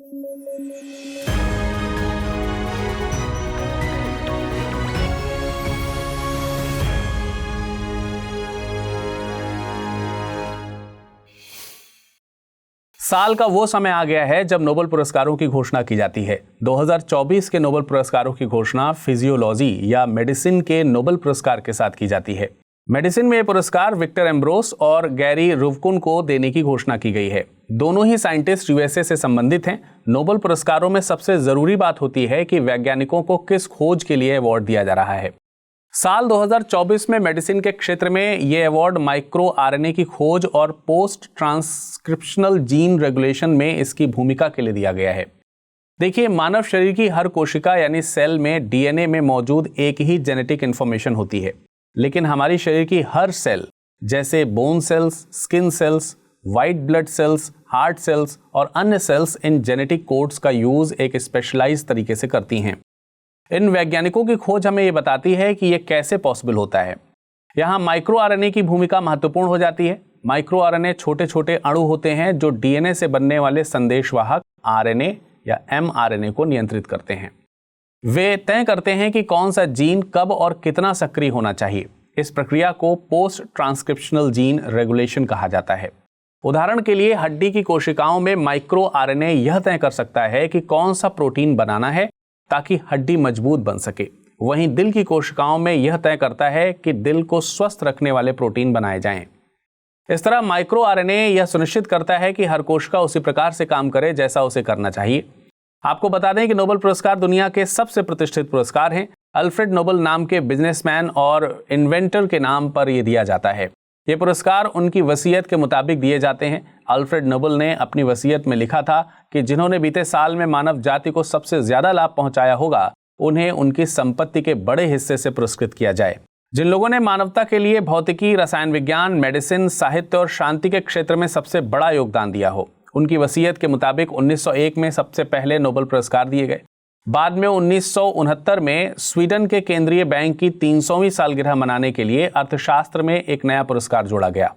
साल का वो समय आ गया है जब नोबेल पुरस्कारों की घोषणा की जाती है। 2024 के नोबेल पुरस्कारों की घोषणा फिजियोलॉजी या मेडिसिन के नोबेल पुरस्कार के साथ की जाती है। मेडिसिन में ये पुरस्कार विक्टर एम्ब्रोस और गैरी रुवकुन को देने की घोषणा की गई है। दोनों ही साइंटिस्ट यूएसए से संबंधित हैं। नोबेल पुरस्कारों में सबसे जरूरी बात होती है कि वैज्ञानिकों को किस खोज के लिए अवार्ड दिया जा रहा है। साल 2024 में मेडिसिन के क्षेत्र में ये अवार्ड माइक्रो आरएनए की खोज और पोस्ट ट्रांसक्रिप्शनल जीन रेगुलेशन में इसकी भूमिका के लिए दिया गया है। देखिए, मानव शरीर की हर कोशिका यानी सेल में डीएनए में मौजूद एक ही जेनेटिक इंफॉर्मेशन होती है, लेकिन हमारी शरीर की हर सेल जैसे bone cells, skin cells, white blood cells, heart cells और अन्य सेल्स इन जेनेटिक कोड्स का यूज एक स्पेशलाइज्ड तरीके से करती हैं। इन वैज्ञानिकों की खोज हमें ये बताती है कि ये कैसे पॉसिबल होता है। यहाँ माइक्रो आरएनए की भूमिका महत्वपूर्ण हो जाती है। माइक्रो आरएनए छोटे छोटे अणु होते हैं जो डीएनए से बनने वाले संदेशवाहक आरएनए या एमआरएनए को नियंत्रित करते हैं। वे तय करते हैं कि कौन सा जीन कब और कितना सक्रिय होना चाहिए। इस प्रक्रिया को पोस्ट ट्रांसक्रिप्शनल जीन रेगुलेशन कहा जाता है। उदाहरण के लिए हड्डी की कोशिकाओं में माइक्रो आरएनए यह तय कर सकता है कि कौन सा प्रोटीन बनाना है ताकि हड्डी मजबूत बन सके। वहीं दिल की कोशिकाओं में यह तय करता है कि दिल को स्वस्थ रखने वाले प्रोटीन बनाए जाएं। इस तरह माइक्रो आरएनए यह सुनिश्चित करता है कि हर कोशिका उसी प्रकार से काम करे जैसा उसे करना चाहिए। आपको बता दें कि नोबेल पुरस्कार दुनिया के सबसे प्रतिष्ठित पुरस्कार हैं। अल्फ्रेड नोबेल नाम के बिजनेसमैन और इन्वेंटर के नाम पर यह दिया जाता है। ये पुरस्कार उनकी वसीयत के मुताबिक दिए जाते हैं। अल्फ्रेड नोबेल ने अपनी वसीयत में लिखा था कि जिन्होंने बीते साल में मानव जाति को सबसे ज्यादा लाभ पहुंचाया होगा, उन्हें उनकी संपत्ति के बड़े हिस्से से पुरस्कृत किया जाए। जिन लोगों ने मानवता के लिए भौतिकी, रसायन विज्ञान, मेडिसिन, साहित्य और शांति के क्षेत्र में सबसे बड़ा योगदान दिया हो, उनकी वसीयत के मुताबिक 1901 में सबसे पहले नोबेल पुरस्कार दिए गए। बाद में 1969 में स्वीडन के केंद्रीय बैंक की 300वीं सालगिरह मनाने के लिए अर्थशास्त्र में एक नया पुरस्कार जोड़ा गया।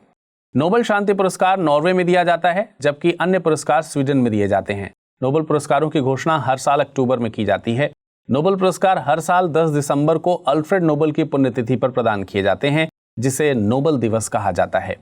नोबेल शांति पुरस्कार नॉर्वे में दिया जाता है, जबकि अन्य पुरस्कार स्वीडन में दिए जाते हैं। नोबेल पुरस्कारों की घोषणा हर साल अक्टूबर में की जाती है। नोबेल पुरस्कार हर साल 10 दिसंबर को अल्फ्रेड नोबेल की पुण्यतिथि पर प्रदान किए जाते हैं, जिसे नोबेल दिवस कहा जाता है।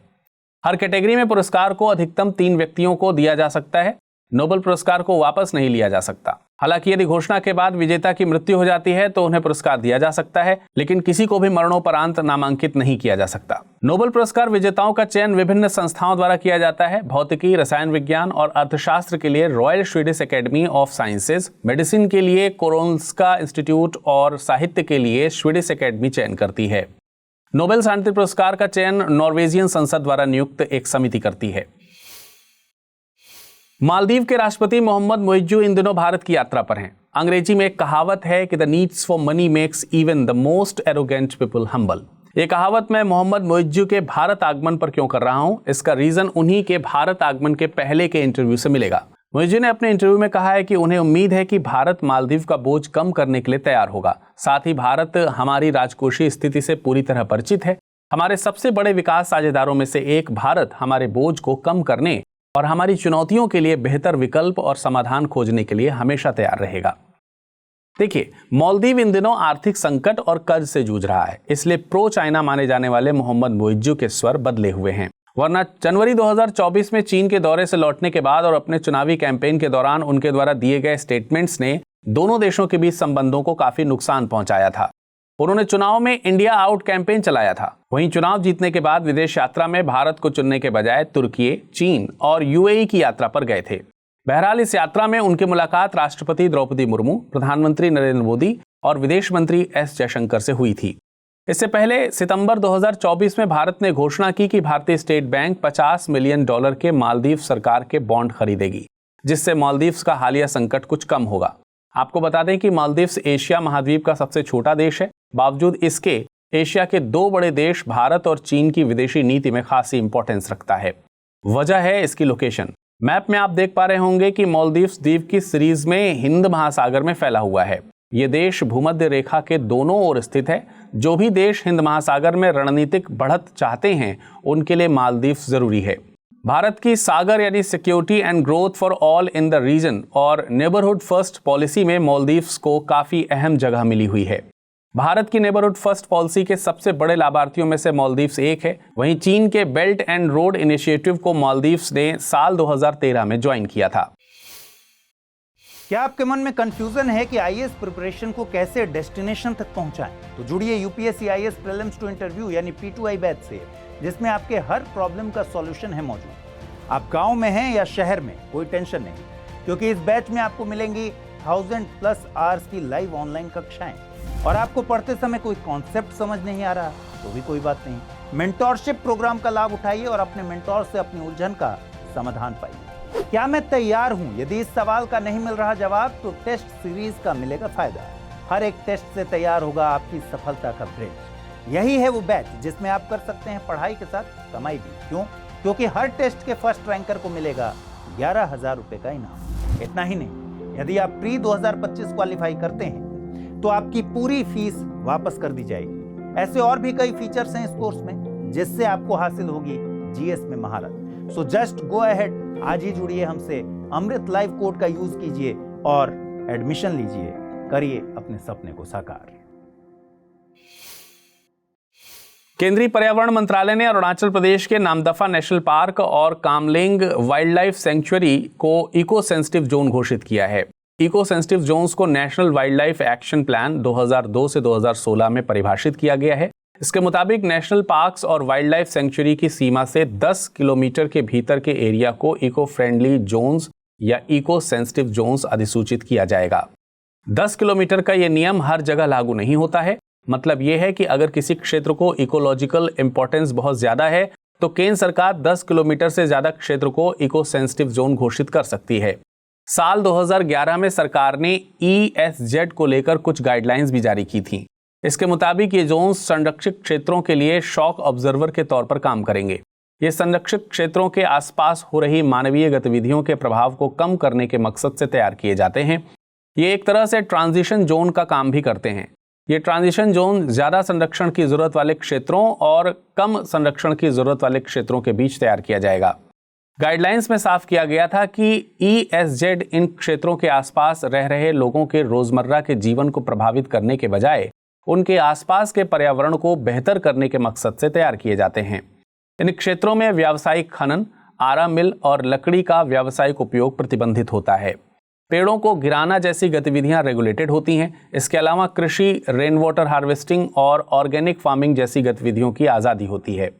हर कैटेगरी में पुरस्कार को अधिकतम 3 व्यक्तियों को दिया जा सकता है। नोबेल पुरस्कार को वापस नहीं लिया जा सकता। हालांकि यदि घोषणा के बाद विजेता की मृत्यु हो जाती है तो उन्हें पुरस्कार दिया जा सकता है, लेकिन किसी को भी मरणोपरांत नामांकित नहीं किया जा सकता। नोबेल पुरस्कार विजेताओं का चयन विभिन्न संस्थाओं द्वारा किया जाता है। भौतिकी, रसायन विज्ञान और अर्थशास्त्र के लिए royal Swedish academy of sciences, medicine के लिए कोरोल्स्का इंस्टीट्यूट और साहित्य के लिए स्वीडिश एकेडमी चयन करती है। नोबेल शांति पुरस्कार का चयन नॉर्वेजियन संसद द्वारा नियुक्त एक समिति करती है। मालदीव के राष्ट्रपति मोहम्मद मुइज्जू इन दिनों भारत की यात्रा पर हैं। अंग्रेजी में एक कहावत है कि the needs for money makes even the most arrogant people humble. ये कहावत मैं मोहम्मद मुइज्जू के भारत आगमन पर क्यों कर रहा हूं, इसका रीजन उन्हीं के भारत आगमन के पहले के इंटरव्यू से मिलेगा। मुइज्जू ने अपने इंटरव्यू में कहा है कि उन्हें उम्मीद है कि भारत मालदीव का बोझ कम करने के लिए तैयार होगा। साथ ही भारत हमारी राजकोषीय स्थिति से पूरी तरह परिचित है। हमारे सबसे बड़े विकास साझेदारों में से एक भारत हमारे बोझ को कम करने और हमारी चुनौतियों के लिए बेहतर विकल्प और समाधान खोजने के लिए हमेशा तैयार रहेगा। देखिए, मालदीव इन दिनों आर्थिक संकट और कर्ज से जूझ रहा है, इसलिए प्रो चाइना माने जाने वाले मोहम्मद मुइज्जू के स्वर बदले हुए हैं। वरना जनवरी 2024 में चीन के दौरे से लौटने के बाद और अपने चुनावी कैंपेन के दौरान उनके द्वारा दिए गए स्टेटमेंट्स ने दोनों देशों के बीच संबंधों को काफी नुकसान पहुंचाया था। उन्होंने चुनाव में इंडिया आउट कैंपेन चलाया था। वहीं चुनाव जीतने के बाद विदेश यात्रा में भारत को चुनने के बजाय तुर्की, चीन और यूएई की यात्रा पर गए थे। बहरहाल इस यात्रा में उनकी मुलाकात राष्ट्रपति द्रौपदी मुर्मू, प्रधानमंत्री नरेंद्र मोदी और विदेश मंत्री एस जयशंकर से हुई थी। इससे पहले सितंबर 2024 में भारत ने घोषणा की कि भारतीय स्टेट बैंक $50 मिलियन के मालदीव सरकार के बॉन्ड खरीदेगी, जिससे मालदीव्स का हालिया संकट कुछ कम होगा। आपको बता दें कि मालदीव्स एशिया महाद्वीप का सबसे छोटा देश है। बावजूद इसके एशिया के 2 बड़े देश भारत और चीन की विदेशी नीति में खासी इंपॉर्टेंस रखता है। वजह है इसकी लोकेशन। मैप में आप देख पा रहे होंगे कि मालदीव्स द्वीप की सीरीज में हिंद महासागर में फैला हुआ है। ये देश भूमध्य रेखा के दोनों ओर स्थित है। जो भी देश हिंद महासागर में रणनीतिक बढ़त चाहते हैं, उनके लिए मालदीव्स जरूरी है। भारत की सागर यानी security and growth for all in the region और नेबरहुड फर्स्ट पॉलिसी में मालदीव्स को काफी अहम जगह मिली हुई है। भारत की नेबरहुड फर्स्ट पॉलिसी के सबसे बड़े लाभार्थियों में से मालदीव्स एक है। वहीं चीन के बेल्ट एंड रोड इनिशिएटिव को मालदीव्स ने साल 2013 में ज्वाइन किया था। क्या आपके मन में कंफ्यूजन है कि आईएएस प्रिपरेशन को कैसे डेस्टिनेशन तक पहुंचाएं? तो जुड़िए UPSC IAS prelims to interview यानी P2I बैच से, जिसमें आपके हर प्रॉब्लम का सॉल्यूशन है मौजूद। आप गांव में हैं या शहर में, कोई टेंशन नहीं, क्योंकि इस बैच में आपको मिलेंगी 1000+ आवर्स की लाइव ऑनलाइन कक्षाएं। और आपको पढ़ते समय कोई कॉन्सेप्ट समझ नहीं आ रहा तो भी कोई बात नहीं, मेंटोरशिप प्रोग्राम का लाभ उठाइए और अपने मेंटोर से अपनी उलझन का समाधान पाइए। क्या मैं तैयार हूं? यदि इस सवाल का नहीं मिल रहा जवाब तो टेस्ट सीरीज का मिलेगा फायदा। हर एक टेस्ट से तैयार होगा आपकी सफलता का ब्रिज। यही है वो बैच जिसमें आप कर सकते हैं पढ़ाई के साथ कमाई भी। क्यों? क्योंकि हर टेस्ट के फर्स्ट रैंकर को मिलेगा 11,000 रुपए का इनाम। इतना ही नहीं, यदि आप प्री 2025 क्वालिफाई करते हैं तो आपकी पूरी फीस वापस कर दी जाएगी। ऐसे और भी कई फीचर्स हैं इस कोर्स में जिससे आपको हासिल होगी जीएस में महारत। सो जस्ट गो अहेड, आज ही जुड़िए हमसे, अमृत लाइव कोड का यूज कीजिए और एडमिशन लीजिए, करिए अपने सपने को साकार। केंद्रीय पर्यावरण मंत्रालय ने अरुणाचल प्रदेश के नामदफा नेशनल पार्क और कामलेंग वाइल्ड लाइफ सेंचुरी को इको सेंसिटिव जोन घोषित किया है। इको सेंसिटिव जोन्स को national wild life action plan 2002 से 2016 में परिभाषित किया गया है। इसके मुताबिक नेशनल पार्क्स और वाइल्ड लाइफ सेंचुरी की सीमा से 10 किलोमीटर के भीतर के एरिया को इको फ्रेंडली जोन्स या इको सेंसिटिव जोन्स अधिसूचित किया जाएगा। 10 किलोमीटर का यह नियम हर जगह लागू नहीं होता है। मतलब यह है कि अगर किसी क्षेत्र को इकोलॉजिकल इंपॉर्टेंस बहुत ज्यादा है तो केंद्र सरकार 10 किलोमीटर से ज्यादा क्षेत्र को इको सेंसिटिव जोन घोषित कर सकती है। साल 2011 में सरकार ने ESZ को लेकर कुछ गाइडलाइंस भी जारी की थी। इसके मुताबिक ये जोन संरक्षित क्षेत्रों के लिए शॉक ऑब्जर्वर के तौर पर काम करेंगे। ये संरक्षित क्षेत्रों के आसपास हो रही मानवीय गतिविधियों के प्रभाव को कम करने के मकसद से तैयार किए जाते हैं। ये एक तरह से ट्रांजिशन जोन का काम भी करते हैं। ये ट्रांजिशन जोन ज्यादा संरक्षण की जरूरत वाले क्षेत्रों और कम संरक्षण की जरूरत वाले क्षेत्रों के बीच तैयार किया जाएगा। गाइडलाइंस में साफ किया गया था कि ESZ इन क्षेत्रों के आसपास रह रहे लोगों के रोजमर्रा के जीवन को प्रभावित करने के बजाय उनके आसपास के पर्यावरण को बेहतर करने के मकसद से तैयार किए जाते हैं। इन क्षेत्रों में व्यावसायिक खनन, आरा मिल और लकड़ी का व्यावसायिक उपयोग प्रतिबंधित होता है। पेड़ों को गिराना जैसी गतिविधियां रेगुलेटेड होती हैं। इसके अलावा कृषि, रेन वाटर हार्वेस्टिंग और ऑर्गेनिक फार्मिंग जैसी गतिविधियों की आज़ादी होती है।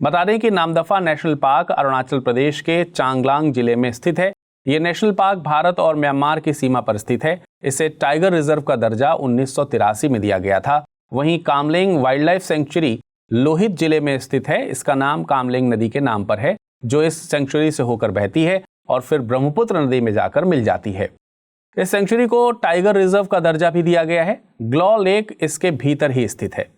बता दें कि नामदफा नेशनल पार्क अरुणाचल प्रदेश के चांगलांग जिले में स्थित है। ये नेशनल पार्क भारत और म्यांमार की सीमा पर स्थित है। इसे टाइगर रिजर्व का दर्जा 1983 में दिया गया था। वहीं कामलेंग वाइल्ड लाइफ सेंचुरी लोहित जिले में स्थित है। इसका नाम कामलेंग नदी के नाम पर है, जो इस सेंचुरी से होकर बहती है और फिर ब्रह्मपुत्र नदी में जाकर मिल जाती है। इस सेंचुरी को टाइगर रिजर्व का दर्जा भी दिया गया है। ग्लॉ लेक इसके भीतर ही स्थित है।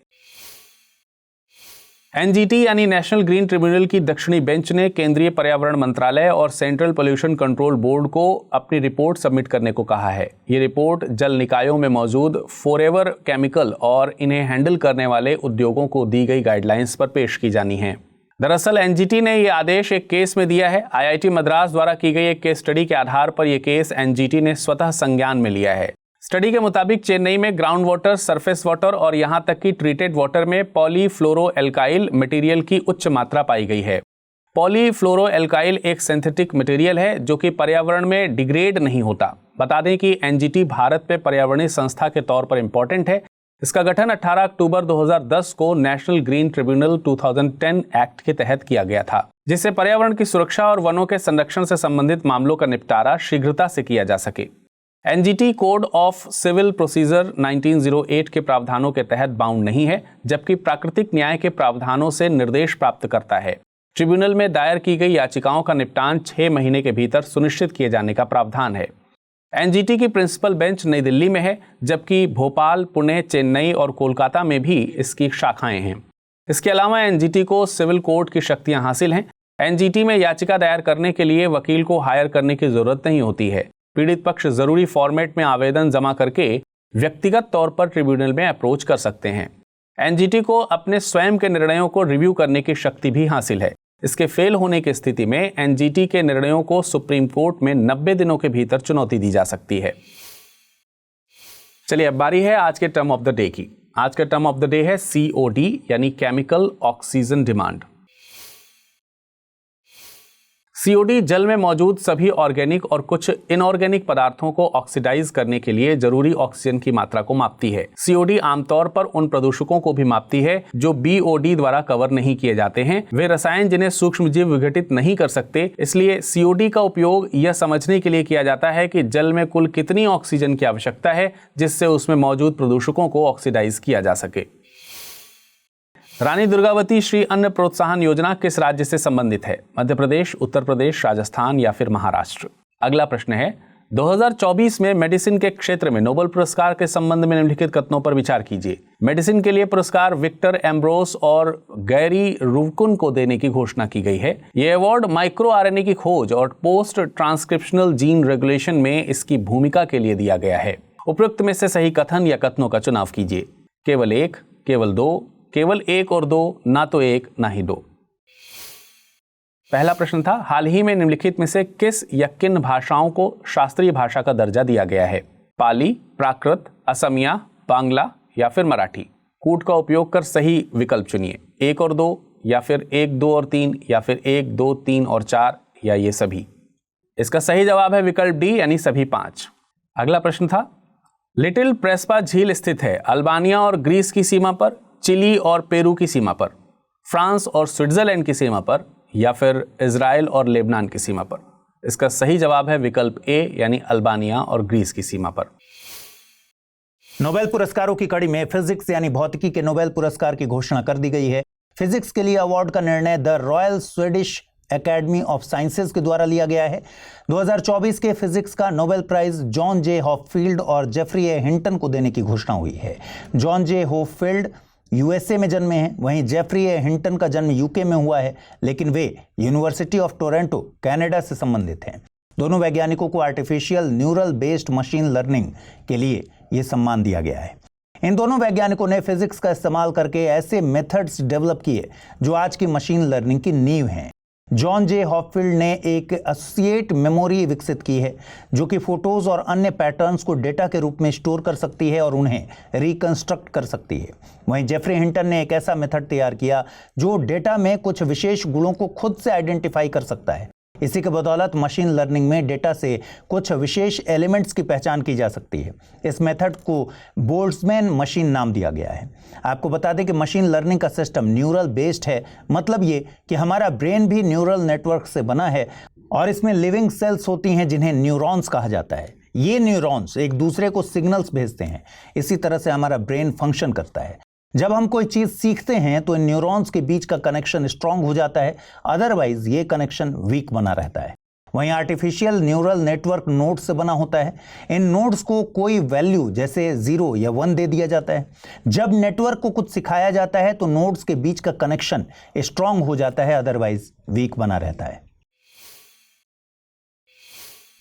NGT यानी नेशनल ग्रीन ट्रिब्यूनल की दक्षिणी बेंच ने केंद्रीय पर्यावरण मंत्रालय और सेंट्रल पोल्यूशन कंट्रोल बोर्ड को अपनी रिपोर्ट सबमिट करने को कहा है। ये रिपोर्ट जल निकायों में मौजूद फॉरएवर केमिकल और इन्हें हैंडल करने वाले उद्योगों को दी गई गाइडलाइंस पर पेश की जानी है। दरअसल NGT ने ये आदेश एक केस में दिया है। IIT मद्रास द्वारा की गई एक केस स्टडी के आधार पर यह केस NGT ने स्वतः संज्ञान में लिया है। स्टडी के मुताबिक चेन्नई में ग्राउंड वाटर, सरफेस वाटर और यहां तक कि ट्रीटेड वाटर में पॉलीफ्लोरोएल्काइल मटेरियल की उच्च मात्रा पाई गई है। पॉलीफ्लोरोएल्काइल एक सिंथेटिक मटेरियल है जो कि पर्यावरण में डिग्रेड नहीं होता। बता दें कि NGT भारत में पर्यावरणीय संस्था के तौर पर इंपॉर्टेंट है। इसका गठन 18 अक्टूबर 2010 को नेशनल ग्रीन ट्रिब्यूनल 2010 एक्ट के तहत किया गया था, जिससे पर्यावरण की सुरक्षा और वनों के संरक्षण से संबंधित मामलों का निपटारा शीघ्रता से किया जा सके। NGT code of civil procedure 1908 के प्रावधानों के तहत बाउंड नहीं है, जबकि प्राकृतिक न्याय के प्रावधानों से निर्देश प्राप्त करता है। ट्रिब्यूनल में दायर की गई याचिकाओं का निपटान 6 महीने के भीतर सुनिश्चित किए जाने का प्रावधान है। NGT की प्रिंसिपल बेंच नई दिल्ली में है, जबकि भोपाल, पुणे, चेन्नई और कोलकाता में भी इसकी शाखाएं हैं। इसके अलावा NGT को सिविल कोर्ट की शक्तियां हासिल हैं। NGT में याचिका दायर करने के लिए वकील को हायर करने की जरूरत नहीं होती है। पीड़ित पक्ष जरूरी फॉर्मेट में आवेदन जमा करके व्यक्तिगत तौर पर ट्रिब्यूनल में अप्रोच कर सकते हैं। NGT को अपने स्वयं के निर्णयों को रिव्यू करने की शक्ति भी हासिल है। इसके फेल होने की स्थिति में एनजीटी के निर्णयों को सुप्रीम कोर्ट में 90 दिनों के भीतर चुनौती दी जा सकती है। चलिए अब बारी है आज के टर्म ऑफ द डे की। आज का टर्म ऑफ द डे है COD यानी केमिकल ऑक्सीजन डिमांड। COD जल में मौजूद सभी ऑर्गेनिक और कुछ इनऑर्गेनिक पदार्थों को ऑक्सीडाइज करने के लिए जरूरी ऑक्सीजन की मात्रा को मापती है। COD आमतौर पर उन प्रदूषकों को भी मापती है जो BOD द्वारा कवर नहीं किए जाते हैं। वे रसायन जिन्हें सूक्ष्मजीव विघटित नहीं कर सकते। इसलिए COD का उपयोग यह समझने के लिए किया जाता है कि जल में कुल कितनी ऑक्सीजन की आवश्यकता है जिससे उसमें मौजूद प्रदूषकों को ऑक्सीडाइज किया जा सके। रानी दुर्गावती श्री अन्न प्रोत्साहन योजना किस राज्य से संबंधित है? मध्य प्रदेश, उत्तर प्रदेश, राजस्थान या फिर महाराष्ट्र? अगला प्रश्न है 2024 में मेडिसिन के क्षेत्र में नोबेल पुरस्कार के संबंध में निम्नलिखित कथनों पर विचार कीजिए। मेडिसिन के लिए पुरस्कार विक्टर एम्ब्रोस और गैरी रुवकुन को देने की घोषणा की गई है। यह अवार्ड माइक्रो RNA की खोज और पोस्ट ट्रांसक्रिप्शनल जीन रेगुलेशन में इसकी भूमिका के लिए दिया गया है। उपयुक्त में से सही कथन या कथनों का चुनाव कीजिए। केवल एक, केवल दो, केवल एक और दो, ना तो एक ना ही दो। पहला प्रश्न था हाल ही में निम्नलिखित में से किस या किन भाषाओं को शास्त्रीय भाषा का दर्जा दिया गया है? पाली, प्राकृत, असमिया, बांग्ला या फिर मराठी? कूट का उपयोग कर सही विकल्प चुनिए। एक और दो या फिर एक, दो और तीन या फिर एक, दो, तीन और चार या ये सभी? इसका सही जवाब है विकल्प डी यानी सभी 5। अगला प्रश्न था लिटिल प्रेस्पा झील स्थित है अल्बानिया और ग्रीस की सीमा पर, चिली और पेरू की सीमा पर, फ्रांस और स्विट्जरलैंड की सीमा पर या फिर इजराइल और लेबनान की सीमा पर? इसका सही जवाब है विकल्प ए यानी अल्बानिया और ग्रीस की सीमा पर। नोबेल पुरस्कारों की कड़ी में फिजिक्स यानी भौतिकी के नोबेल पुरस्कार की घोषणा कर दी गई है। फिजिक्स के लिए अवार्ड का निर्णय the royal Swedish academy of sciences के द्वारा लिया गया है। 2024 के फिजिक्स का Nobel prize John J Hopfield और जेफरी ए हिंटन को देने की घोषणा हुई है। जॉन जे हॉपफील्ड USA में जन्मे हैं, वहीं जेफरी ए हिंटन का जन्म UK में हुआ है, लेकिन वे यूनिवर्सिटी ऑफ टोरंटो कनाडा से संबंधित हैं। दोनों वैज्ञानिकों को artificial neural based machine learning के लिए यह सम्मान दिया गया है। इन दोनों वैज्ञानिकों ने फिजिक्स का इस्तेमाल करके ऐसे मेथड्स डेवलप किए जो आज की मशीन लर्निंग की नींव हैं। जॉन जे हॉपफील्ड ने एक एसोसिएट मेमोरी विकसित की है जो कि फोटोज और अन्य पैटर्न्स को डेटा के रूप में स्टोर कर सकती है और उन्हें रिकंस्ट्रक्ट कर सकती है। वहीं जेफरी हिंटन ने एक ऐसा मेथड तैयार किया जो डेटा में कुछ विशेष गुणों को खुद से आइडेंटिफाई कर सकता है। इसी के बदौलत मशीन लर्निंग में डेटा से कुछ विशेष एलिमेंट्स की पहचान की जा सकती है। इस मेथड को बोल्ट्जमैन मशीन नाम दिया गया है। आपको बता दें कि मशीन लर्निंग का सिस्टम न्यूरल बेस्ड है, मतलब ये कि हमारा ब्रेन भी न्यूरल नेटवर्क से बना है और इसमें लिविंग सेल्स होती हैं जिन्हें न्यूरॉन्स कहा जाता है। ये न्यूरॉन्स एक दूसरे को सिग्नल्स भेजते हैं। इसी तरह से हमारा ब्रेन फंक्शन करता है। जब हम कोई चीज सीखते हैं तो इन न्यूरॉन्स के बीच का कनेक्शन स्ट्रांग हो जाता है, अदरवाइज ये कनेक्शन वीक बना रहता है। वहीं आर्टिफिशियल न्यूरल नेटवर्क नोड्स से बना होता है। इन नोड्स को कोई वैल्यू जैसे 0 या 1 दे दिया जाता है। जब नेटवर्क को कुछ सिखाया जाता है तो नोड्स के बीच का कनेक्शन स्ट्रांग हो जाता है, अदरवाइज वीक बना रहता है।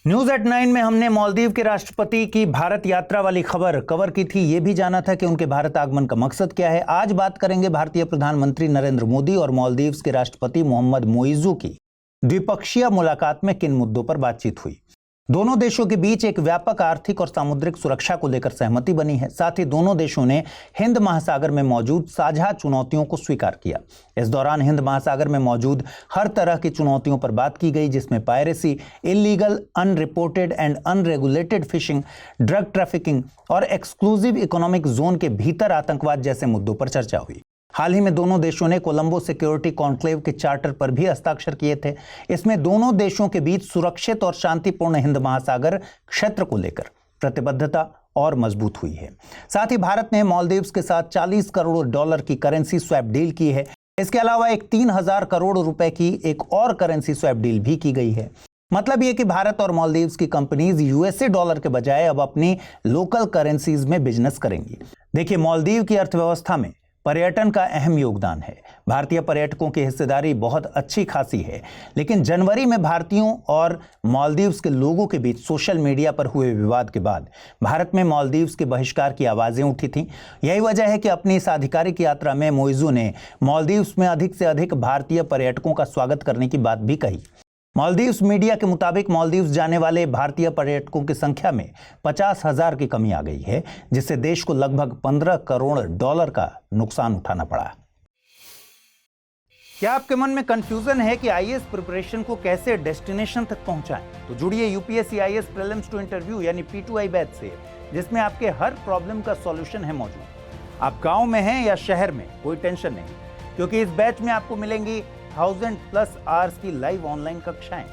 न्यूज एट 9 में हमने मालदीव के राष्ट्रपति की भारत यात्रा वाली खबर कवर की थी। यह भी जाना था कि उनके भारत आगमन का मकसद क्या है। आज बात करेंगे भारतीय प्रधानमंत्री नरेंद्र मोदी और मालदीव्स के राष्ट्रपति मोहम्मद मोइजू की द्विपक्षीय मुलाकात में किन मुद्दों पर बातचीत हुई। दोनों देशों के बीच एक व्यापक आर्थिक और सामुद्रिक सुरक्षा को लेकर सहमति बनी है। साथ ही दोनों देशों ने हिंद महासागर में मौजूद साझा चुनौतियों को स्वीकार किया। इस दौरान हिंद महासागर में मौजूद हर तरह की चुनौतियों पर बात की गई, जिसमें piracy, illegal, unreported and unregulated fishing, drug trafficking और एक्सक्लूसिव इकोनॉमिक जोन के भीतर आतंकवाद जैसे मुद्दों पर चर्चा हुई। हाल ही में दोनों देशों ने कोलंबो सिक्योरिटी कॉन्क्लेव के चार्टर पर भी हस्ताक्षर किए थे। इसमें दोनों देशों के बीच सुरक्षित और शांतिपूर्ण हिंद महासागर क्षेत्र को लेकर प्रतिबद्धता और मजबूत हुई है। साथ ही भारत ने मालदीव्स के साथ $40 करोड़ की करेंसी स्वैप डील की है। इसके अलावा एक 3000 करोड़ रुपए की एक और करेंसी स्वैप डील भी की गई है। मतलब यह कि भारत और मालदीव्स की कंपनीज यूएसए डॉलर के बजाय अब अपनी लोकल करेंसीज में बिजनेस करेंगी। देखिए, मालदीव की अर्थव्यवस्था में पर्यटन का अहम योगदान है। भारतीय पर्यटकों की हिस्सेदारी बहुत अच्छी खासी है, लेकिन जनवरी में भारतीयों और मालदीव्स के लोगों के बीच सोशल मीडिया पर हुए विवाद के बाद भारत में मालदीव्स के बहिष्कार की आवाजें उठी थीं। यही वजह है कि अपनी इस आधिकारिक यात्रा में मोइजू ने मालदीव्स में अधिक से अधिक भारतीय पर्यटकों का स्वागत करने की बात भी कही। मालदीव्स मीडिया के मुताबिक मालदीव्स जाने वाले भारतीय पर्यटकों की संख्या में 50,000 की कमी आ गई है, जिससे देश को लगभग $15 करोड़ का नुकसान उठाना पड़ा। क्या आपके मन में कंफ्यूजन है कि आईएएस प्रिपरेशन को कैसे डेस्टिनेशन तक पहुंचाएं? तो जुड़िए UPSC IAS prelims to interview यानी P2I बैच से, जिसमें आपके हर प्रॉब्लम का सॉल्यूशन है मौजूद। आप गांव में हैं या शहर में, कोई टेंशन नहीं, क्योंकि इस बैच में आपको मिलेंगी 1000+ आवर्स की लाइव ऑनलाइन कक्षाएं।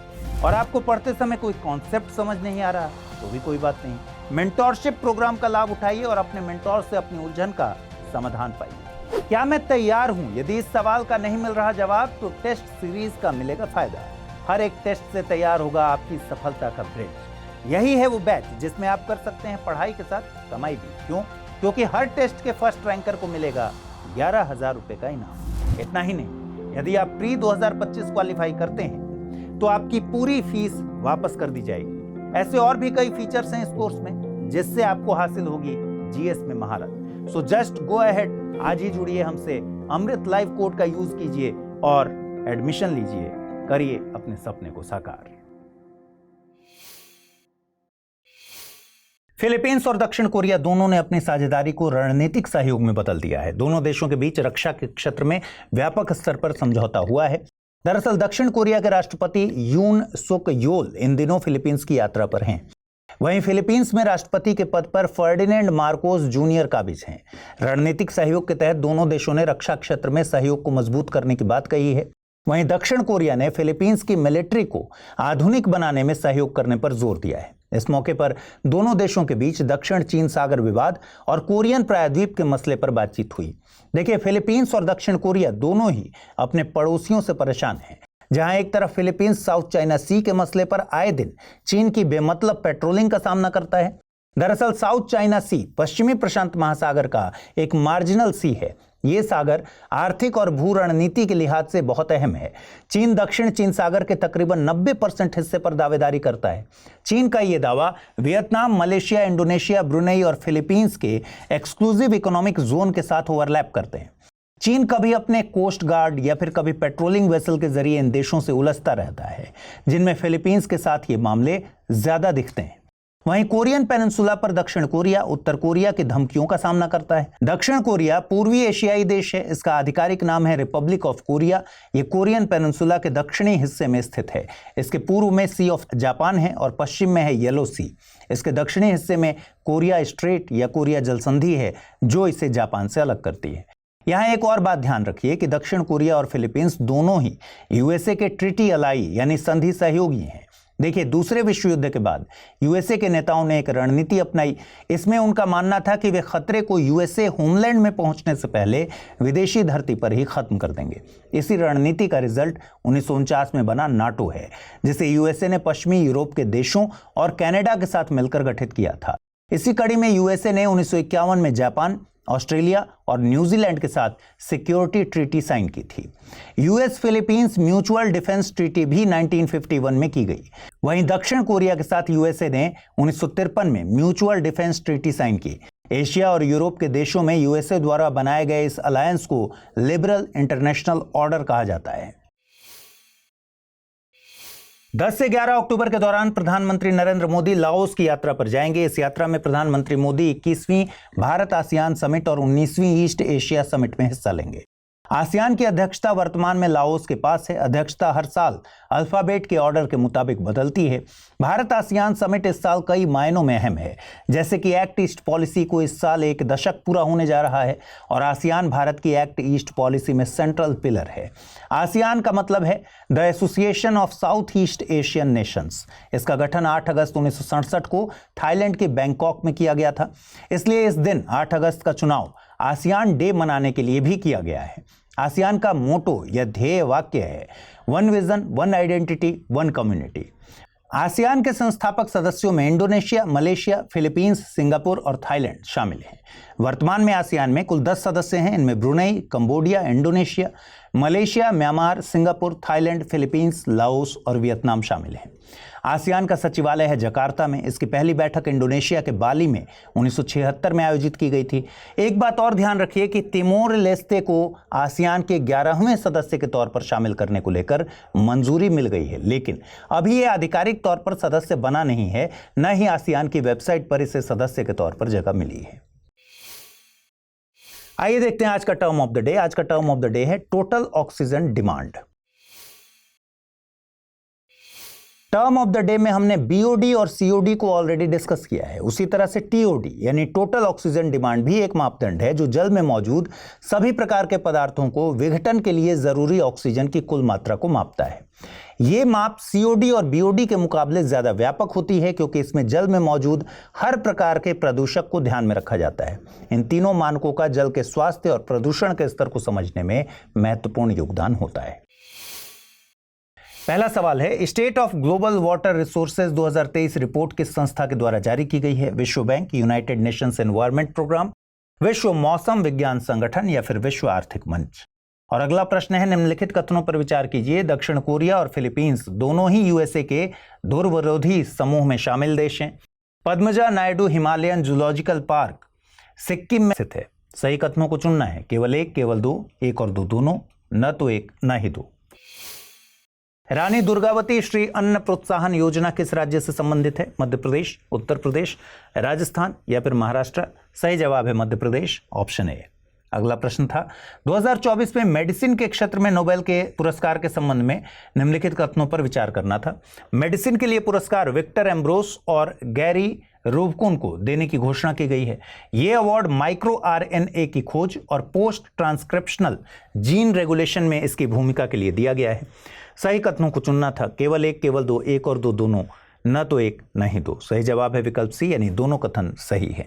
और आपको पढ़ते समय कोई कॉन्सेप्ट समझ नहीं आ रहा तो भी कोई बात नहीं, मेंटोरशिप प्रोग्राम का लाभ उठाइए और अपने मेंटोर से अपनी उलझन का समाधान पाइए। क्या मैं तैयार हूं? यदि इस सवाल का नहीं मिल रहा जवाब तो टेस्ट सीरीज का मिलेगा फायदा। हर एक टेस्ट से तैयार होगा आपकी सफलता का ब्रिज। यही है वो बैच जिसमें आप कर सकते हैं पढ़ाई के साथ कमाई भी। क्यों? क्योंकि हर टेस्ट के फर्स्ट रैंकर को मिलेगा 11,000 रुपए का इनाम। इतना ही नहीं, यदि आप प्री 2025 क्वालिफाई करते हैं तो आपकी पूरी फीस वापस कर दी जाएगी। ऐसे और भी कई फीचर्स हैं इस कोर्स में, जिससे आपको हासिल होगी जीएस में महारत। सो जस्ट गो अहेड, आज ही जुड़िए हमसे, अमृत लाइव कोड का यूज कीजिए और एडमिशन लीजिए, करिए अपने सपने को साकार। फिलीपींस और दक्षिण कोरिया दोनों ने अपनी साझेदारी को रणनीतिक सहयोग में बदल दिया है। दोनों देशों के बीच रक्षा के क्षेत्र में व्यापक स्तर पर समझौता हुआ है। दरअसल दक्षिण कोरिया के राष्ट्रपति यून सुक योल इन दिनों फिलीपींस की यात्रा पर हैं। वहीं फिलीपींस में राष्ट्रपति के पद पर फर्डिनेंड मार्कोस जूनियर काबिज हैं। रणनीतिक सहयोग के तहत दोनों देशों ने रक्षा क्षेत्र में सहयोग को मजबूत करने की बात कही है। वहीं दक्षिण कोरिया ने फिलीपींस की मिलिट्री को आधुनिक बनाने में सहयोग करने पर जोर दिया है। इस मौके पर दोनों देशों के बीच दक्षिण चीन सागर विवाद और कोरियन प्रायद्वीप के मसले पर बातचीत हुई। देखिए, फिलीपींस और दक्षिण कोरिया दोनों ही अपने पड़ोसियों से परेशान हैं। जहां एक तरफ फिलीपींस साउथ चाइना सी के मसले पर आए दिन चीन की बेमतलब पेट्रोलिंग का सामना करता है। दरअसल साउथ चाइना सी पश्चिमी प्रशांत महासागर का एक मार्जिनल सी है। ये सागर आर्थिक और भू रणनीति के लिहाज से बहुत अहम है। चीन दक्षिण चीन सागर के तकरीबन 90% हिस्से पर दावेदारी करता है। चीन का ये दावा वियतनाम, मलेशिया, इंडोनेशिया, ब्रुनेई और फिलीपींस के एक्सक्लूसिव इकोनॉमिक जोन के साथ ओवरलैप करते हैं। चीन कभी अपने कोस्ट गार्ड या फिर कभी पेट्रोलिंग वेसल के जरिए इन देशों से उलझता रहता है, जिनमें फिलीपींस के साथ ये मामले ज्यादा दिखते हैं। वहीं कोरियन पेनिनसुला पर दक्षिण कोरिया उत्तर कोरिया की धमकियों का सामना करता है। दक्षिण कोरिया पूर्वी एशियाई देश है। इसका आधिकारिक नाम है रिपब्लिक ऑफ कोरिया। ये कोरियन पेनिनसुला के दक्षिणी हिस्से में स्थित है। इसके पूर्व में सी ऑफ जापान है और पश्चिम में है येलो सी। इसके दक्षिणी हिस्से में कोरिया स्ट्रेट या कोरिया जलसंधि है, जो इसे जापान से अलग करती है। यहाँ एक और बात ध्यान रखिए कि दक्षिण कोरिया और फिलीपींस दोनों ही यूएसए के ट्रीटी अलाई यानी संधि सहयोगी हैं। देखिए, दूसरे विश्व युद्ध के बाद यूएसए के नेताओं ने एक रणनीति अपनाई। इसमें उनका मानना था कि वे खतरे को यूएसए होमलैंड में पहुंचने से पहले विदेशी धरती पर ही खत्म कर देंगे। इसी रणनीति का रिजल्ट 1949 में बना नाटो है, जिसे यूएसए ने पश्चिमी यूरोप के देशों और कनाडा के साथ मिलकर गठित किया था। इसी कड़ी में यूएसए ने 1951 में जापान, ऑस्ट्रेलिया और न्यूजीलैंड के साथ सिक्योरिटी ट्रीटी साइन की थी। US Philippines mutual defence treaty भी 1951 में की गई। वहीं दक्षिण कोरिया के साथ यूएसए ने 1953 में म्यूचुअल डिफेंस ट्रीटी साइन की। एशिया और यूरोप के देशों में यूएसए द्वारा बनाए गए इस अलायंस को लिबरल इंटरनेशनल ऑर्डर कहा जाता है। 10 से 11 अक्टूबर के दौरान प्रधानमंत्री नरेंद्र मोदी लाओस की यात्रा पर जाएंगे। इस यात्रा में प्रधानमंत्री मोदी 21वीं भारत आसियान समिट और 19वीं ईस्ट एशिया समिट में हिस्सा लेंगे। आसियान की अध्यक्षता वर्तमान में लाओस के पास है। अध्यक्षता हर साल अल्फाबेट के ऑर्डर के मुताबिक बदलती है। भारत आसियान समिट इस साल कई मायनों में अहम है, जैसे कि एक्ट ईस्ट पॉलिसी को इस साल 1 दशक पूरा होने जा रहा है और आसियान भारत की एक्ट ईस्ट पॉलिसी में सेंट्रल पिलर है। आसियान का मतलब है the association of south east Asian Nations. इसका गठन 8 अगस्त 1967 को थाईलैंड के बैंकॉक में किया गया था। इसलिए इस दिन 8 अगस्त का चुनाव आसियान डे मनाने के लिए भी किया गया है। आसियान का मोटो या ध्येय वाक्य है one vision, one identity, one community. ASEAN के संस्थापक सदस्यों में इंडोनेशिया, मलेशिया, फिलीपींस, सिंगापुर और थाईलैंड शामिल हैं। वर्तमान में आसियान में कुल 10 सदस्य हैं। इनमें Brunei, Cambodia, Indonesia, Malaysia, Myanmar, Singapore, Thailand, Philippines, Laos और वियतनाम शामिल हैं। आसियान का सचिवालय है जकार्ता में। इसकी पहली बैठक इंडोनेशिया के बाली में 1976 में आयोजित की गई थी। एक बात और ध्यान रखिए कि तिमोर लेस्ते को आसियान के 11वें सदस्य के तौर पर शामिल करने को लेकर मंजूरी मिल गई है, लेकिन अभी यह आधिकारिक तौर पर सदस्य बना नहीं है, न ही आसियान की वेबसाइट पर इसे सदस्य के तौर पर जगह मिली है। आइए देखते हैं आज का टर्म ऑफ द डे। आज का टर्म ऑफ द डे है total oxygen demand. Term of the day में हमने बीओडी और सीओडी को ऑलरेडी डिस्कस किया है। उसी तरह से टीओडी यानी टोटल ऑक्सीजन डिमांड भी एक मापदंड है जो जल में मौजूद सभी प्रकार के पदार्थों को विघटन के लिए जरूरी ऑक्सीजन की कुल मात्रा को मापता है। ये माप सीओडी और बीओडी के मुकाबले ज्यादा व्यापक होती है क्योंकि इसमें जल में मौजूद हर प्रकार के प्रदूषक को ध्यान में रखा जाता है। इन तीनों मानकों का जल के स्वास्थ्य और प्रदूषण के स्तर को समझने में महत्वपूर्ण योगदान होता है। पहला सवाल है, state of global water resources 2023 report किस संस्था के द्वारा जारी की गई है? विश्व bank, United Nations environment programme, विश्व मौसम विज्ञान संगठन या फिर विश्व आर्थिक मंच? और अगला प्रश्न है, निम्नलिखित कथनों पर विचार कीजिए। दक्षिण कोरिया और फिलीपींस दोनों ही यूएसए के ध्रुवरोधी समूह में शामिल देश हैं। Padmaja Naidu Himalayan zoological park Sikkim में स्थित है। सही कथनों को चुनना है, केवल एक, केवल दो, एक और दो दोनों, न तो एक न ही दो। रानी दुर्गावती श्री अन्न प्रोत्साहन योजना किस राज्य से संबंधित है? मध्य प्रदेश, उत्तर प्रदेश, राजस्थान या फिर महाराष्ट्र? सही जवाब है मध्य प्रदेश, ऑप्शन ए। अगला प्रश्न था, 2024 में मेडिसिन के क्षेत्र में नोबेल के पुरस्कार के संबंध में निम्नलिखित कथनों पर विचार करना था। मेडिसिन के लिए पुरस्कार विक्टर एम्ब्रोस और गैरी रूबकुन को देने की घोषणा की गई है। यह अवार्ड माइक्रो आरएनए की खोज और पोस्ट ट्रांसक्रिप्शनल जीन रेगुलेशन में इसकी भूमिका के लिए दिया गया है। सही कथनों को चुनना था, केवल एक, केवल दो, एक और दो दोनों, न तो एक न ही दो। सही जवाब है विकल्प सी यानी दोनों कथन सही है।